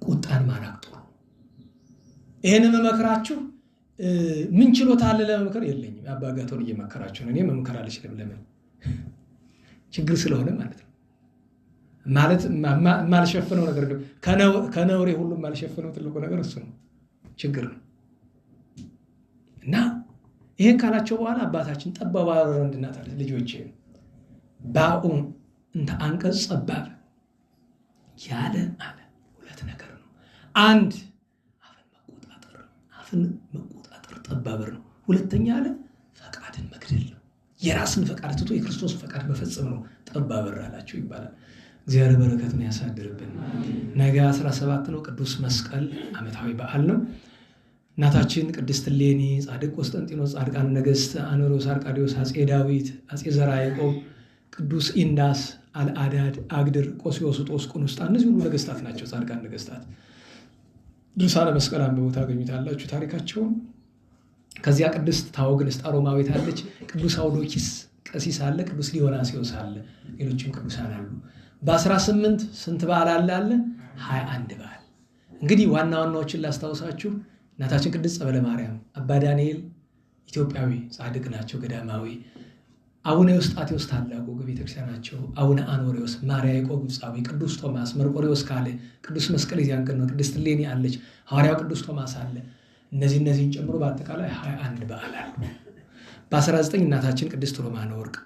ቁጣን ማራቅ ጥሩ። ይሄን መመክራችሁ ምን ችሎታ አለ ለመምከር? የለኝም። አባ አጋቶን እየመከራችሁ ነው። እኔ መምከር አልችልም። ለምን? ችግር ስለሆነ ማለት ነው። ማለት ማልሸፍነው ነገር ነው። ከነውሬ ሁሉ ማልሸፍነው ትልቁ ነገር እሱ ነው። ችግር ነው። እና ይሄን ካላቸው በኋላ አባታችን ጠባብ ወንድናት አለ ልጆቼ ባኡ እንተ አንቀጽ ጸባብ ያለ አለ ሁለት ነገር ነው። አንድ አፍን መቆጣጠር ጠባበር ነው። ሁለተኛ አለ ፈቃድን መግደል ነው። የራስን ፈቃድ ትቶ የክርስቶስን ፈቃድ መፈጸም ነው ጠባበር አላቸው ይባላል። እግዚአብሔር በረከትን ያሳድርብን። ነገ 17 ነው። ቅዱስ መስቀል ዓመታዊ በዓል ነው። እናታችን ቅድስት እሌኒ፣ ጻድቅ ቆስጠንጢኖስ፣ ጻድቃን ነገሥት አኖሮስ፣ አርቃዲዮስ፣ አፄ ዳዊት፣ አፄ ዘርዓ ያዕቆብ፣ ቅዱስ ኢንዳስ፣ አልአዳድ፣ አግድር፣ ቆስዮስጦስ፣ ቁንስጣ እነዚህ ሁሉ ነገሥታት ናቸው። ጻድቃን ነገሥታት ድርሳነ መስቀል አንብቡ ታገኙታላችሁ ታሪካቸውን። ከዚያ ቅድስት ታወግንስጣ ሮማዊት አለች። ቅዱስ አውዶኪስ ቀሲስ አለ። ቅዱስ ሊዮናስዮስ አለ። ሌሎችም ቅዱሳን አሉ። በ18 ስንት በዓል አለ? 21 በዓል። እንግዲህ ዋና ዋናዎችን ላስታውሳችሁ። እናታችን ቅድስት ጸበለ ማርያም፣ አባ ዳንኤል ኢትዮጵያዊ ጻድቅ ናቸው፣ ገዳማዊ። አቡነ ኤዎስጣቴዎስ ታላቁ ቤተክርስቲያን ናቸው። አቡነ አኖሬዎስ፣ ማርያ ያዕቆብ ግብፃዊ፣ ቅዱስ ቶማስ፣ መርቆሬዎስ ካለ፣ ቅዱስ መስቀል የዚያን ቀን ነው። ቅድስት እሌኒ አለች። ሐዋርያው ቅዱስ ቶማስ አለ። እነዚህን ጨምሮ በአጠቃላይ 21 በዓል አሉ። በ19 እናታችን ቅድስት ሮማነ ወርቅ፣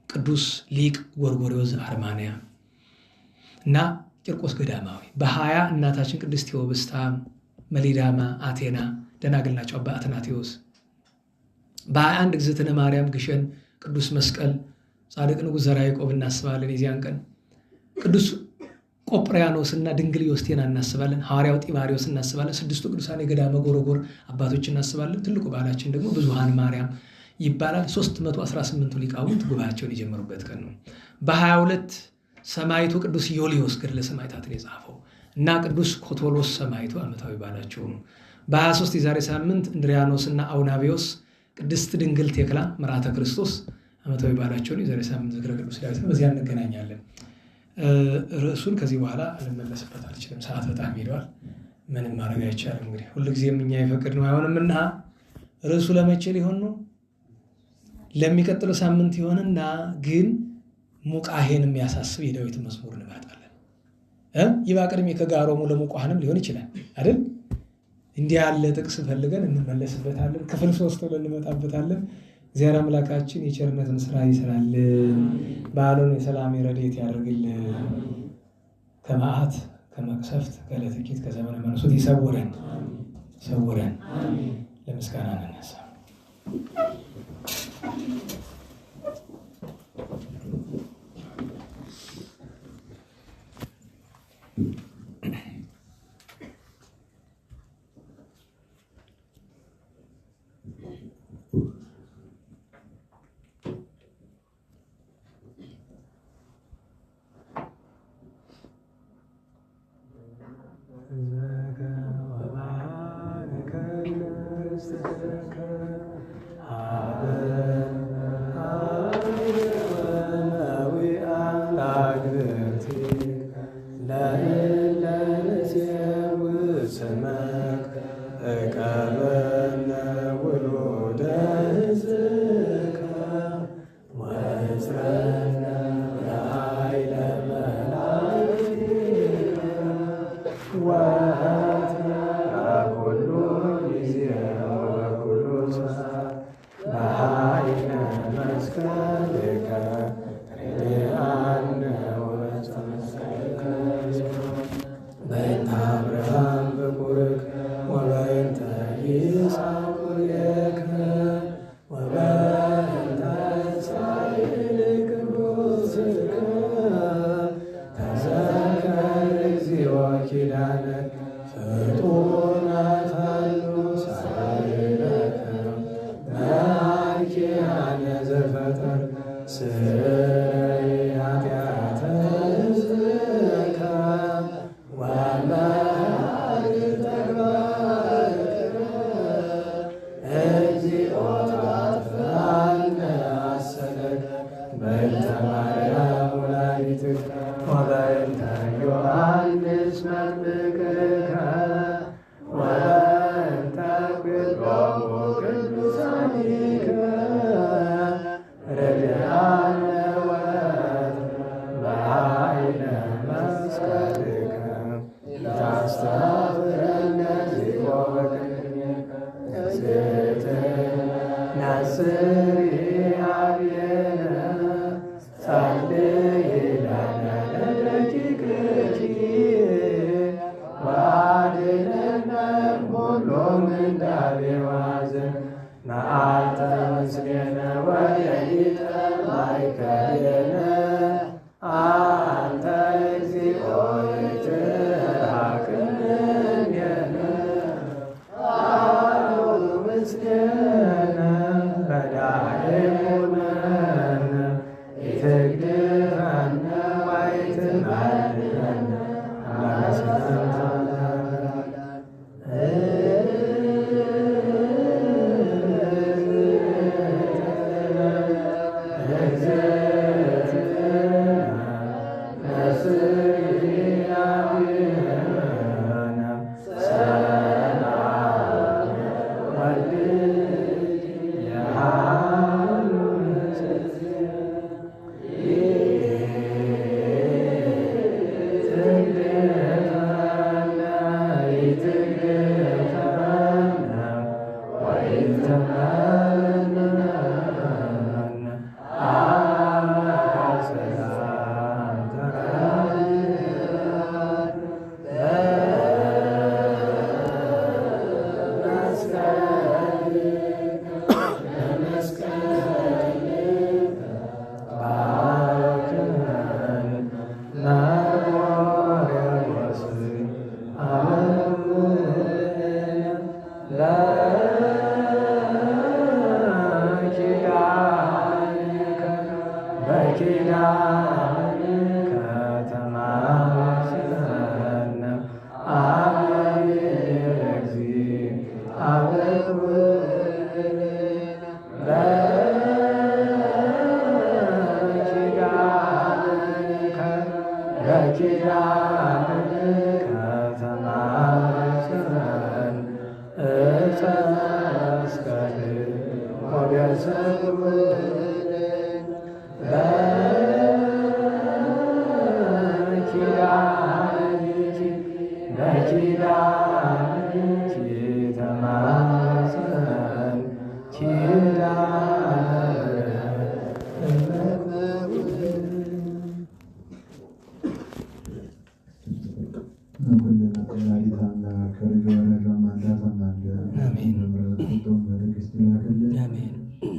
ቅዱስ ሊቅ ጎርጎርዮስ አርማንያ እና ቂርቆስ ገዳማዊ። በ20 እናታችን ቅድስት ቴዎብስታ፣ መሊዳማ፣ አቴና ደናግል ናቸው። አባ አትናቴዎስ። በ21 እግዝእትነ ማርያም ግሸን፣ ቅዱስ መስቀል፣ ጻድቅ ንጉሥ ዘርዓ ያዕቆብ እናስባለን የዚያን ቀን። ቅዱስ ቆጵርያኖስ እና ድንግል ዮስቴና እናስባለን። ሐዋርያው ጢባሪዎስ እናስባለን። 6ቱ ቅዱሳን የገዳመ ጎረጎር አባቶች እናስባለን። ትልቁ በዓላችን ደግሞ ብዙኃን ማርያም ይባላል። 318ቱ ሊቃውንት ጉባኤያቸውን የጀመሩበት ቀን ነው። በ22 ሰማዕቱ ቅዱስ ዮልዮስ ገድለ ሰማዕታትን የጻፈው እና ቅዱስ ኮቶሎስ ሰማዕቱ ዓመታዊ በዓላቸው ነው። በ23 የዛሬ ሳምንት እንድሪያኖስ እና አውናቢዎስ፣ ቅድስት ድንግል ቴክላ ምርዓተ ክርስቶስ ዓመታዊ በዓላቸውን የዛሬ ሳምንት ዝክረ ቅዱስ ዳዊት ነው። በዚያ እንገናኛለን። ርዕሱን ከዚህ በኋላ ልመለስበት አልችልም። ሰዓት በጣም ሄደዋል። ምንም ማድረግ አይቻልም። እንግዲህ ሁልጊዜም እኛ የፈቀድነው አይሆንምና ርዕሱ ለመቼ ሊሆን ነው? ለሚቀጥለው ሳምንት ይሆንና ግን ሙቃሄን የሚያሳስብ የዳዊትን መዝሙር እንመርጣለን። ይባ ቅድሜ ከጋሮሙ ለሙቃህንም ሊሆን ይችላል አይደል? እንዲህ ያለ ጥቅስ ፈልገን እንመለስበታለን። ክፍል 3 ብለን እንመጣበታለን። እግዚአብሔር አምላካችን የቸርነትን ስራ ይስራልን። በዓሉን የሰላም የረድኤት ያደርግልን። ከመዓት ከመቅሰፍት ከዕለተ ከዘመነ መንሱት ይሰውረን ይሰውረን። ለምስጋና እንነሳ።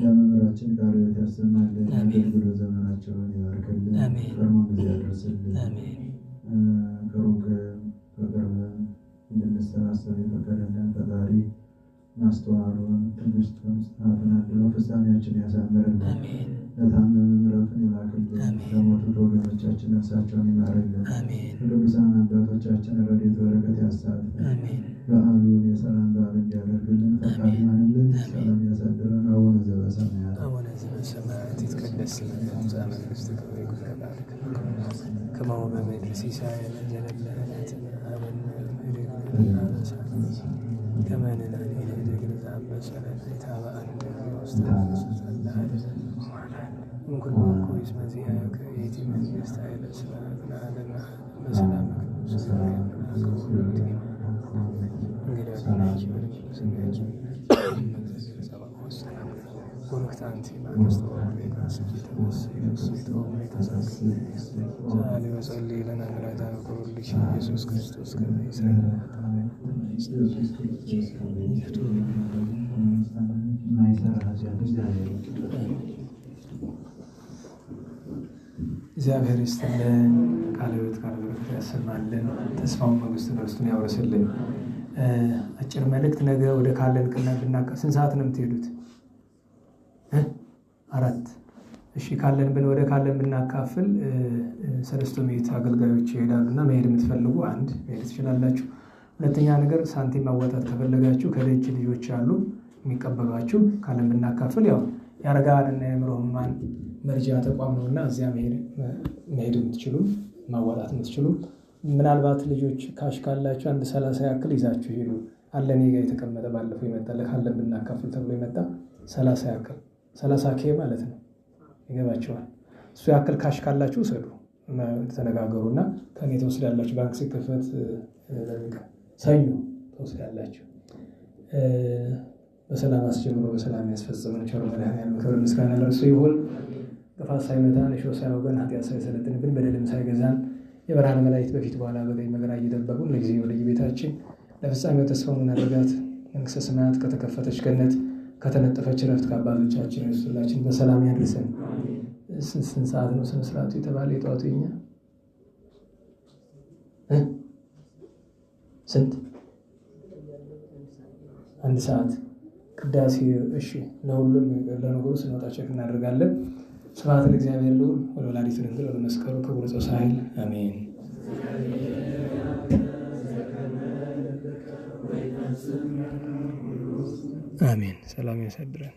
ለመምህራችን ቃል ያሰማልን፣ አገልግሎት ዘመናቸውን ይባርክልን፣ ቀድሞ ጊዜ ያደርስልን። ከሩቅ ከቅርብ እንድንሰባሰብ የፈቀደልን ፈጣሪ ማስተዋሉን ትዕግስቱን ጽናቱን አድሎ ፍጻሜያችን ያሳምርልን። ለታመመ ምሕረቱን ይላክልን፣ ለሞቱት ወገኖቻችን ነፍሳቸውን ይማርልን። ለቅዱሳን አባቶቻችን ረድኤት በረከት ያሳትፈን። በዓሉን የሰላም በዓል እንዲያደርግልን ፈቃዱ ሲሳየነ ዘለለዕለትነ ሀበነ ከመንና ደግን ዘአበሰለ ታባአን ውስጥ እንኩል ኮይስ መዚያከ የቲ መንግስት ኃይለ ስብሐት ለዓለመ በሰላም ኢየሱስ ክርስቶስ እግዚአብሔር ይስጥልን። ቃለ ሕይወት ቃለ በረከት ያሰማልን። ተስፋውን መንግስቱን ርስቱን ያወርስልን። አጭር መልእክት። ነገ ወደ ካለን ቅና ብናቀ ስንት ሰዓት ነው የምትሄዱት? 4 እሺ። ካለን ብን ወደ ካለን ብናካፍል 3 ምዕት አገልጋዮች ይሄዳሉና መሄድ የምትፈልጉ አንድ መሄድ ትችላላችሁ። ሁለተኛ ነገር ሳንቲም ማዋጣት ከፈለጋችሁ ከደጅ ልጆች አሉ የሚቀበሏችሁ። ካለን ብናካፍል ያው የአረጋውያንና የአእምሮ ሕሙማን መርጃ ተቋም ነውና እዚያ መሄድ የምትችሉ ማዋጣት የምትችሉ ምናልባት ልጆች ካሽ ካላችሁ አንድ 30 ያክል ይዛችሁ ሄዱ። አለኔ ጋር የተቀመጠ ባለፈው ይመጣ ለካለን ብናካፍል ተብሎ ይመጣ 30 ያክል 30K ማለት ነው። ይገባቸዋል። እሱ ያክል ካሽ ካላችሁ ሰዱ ተነጋገሩና ከኔ ተወስዳላችሁ። ባንክ ሲከፈት ሰኞ ተወስዳላችሁ። በሰላም አስጀምሮ በሰላም ያስፈጽመን። ቸር መድኃኔዓለም ክብር ምስጋና ለእርሱ ይሁን። ጥፋት ሳይመታን እሾህ ሳይወጋን ኃጢአት ሳይሰለጥንብን በደልም ሳይገዛን የብርሃን መላእክት በፊት በኋላ በቀኝ በግራ እየጠበቁን ለጊዜ ወደ ቤታችን ለፍጻሜው ተስፋውን እናደርጋት። መንግሥተ ሰማያት ከተከፈተች ገነት ከተነጠፈች ረፍት ከአባቶቻችን ሁላችን በሰላም ያድርሰን። ስንት ሰዓት ነው ስነ ስርዓቱ የተባለ? የጠዋቱ የኛ ስንት? 1 ሰዓት ቅዳሴ። እሺ፣ ለሁሉም ለነገሩ ስንወጣ ቸክ እናደርጋለን። ስብሐት ለእግዚአብሔር ልዑል ወለወላዲቱ ድንግል ወለመስቀሉ ክቡር ዘወሳይል አሜን። አሜን። ሰላም ያሳድረን።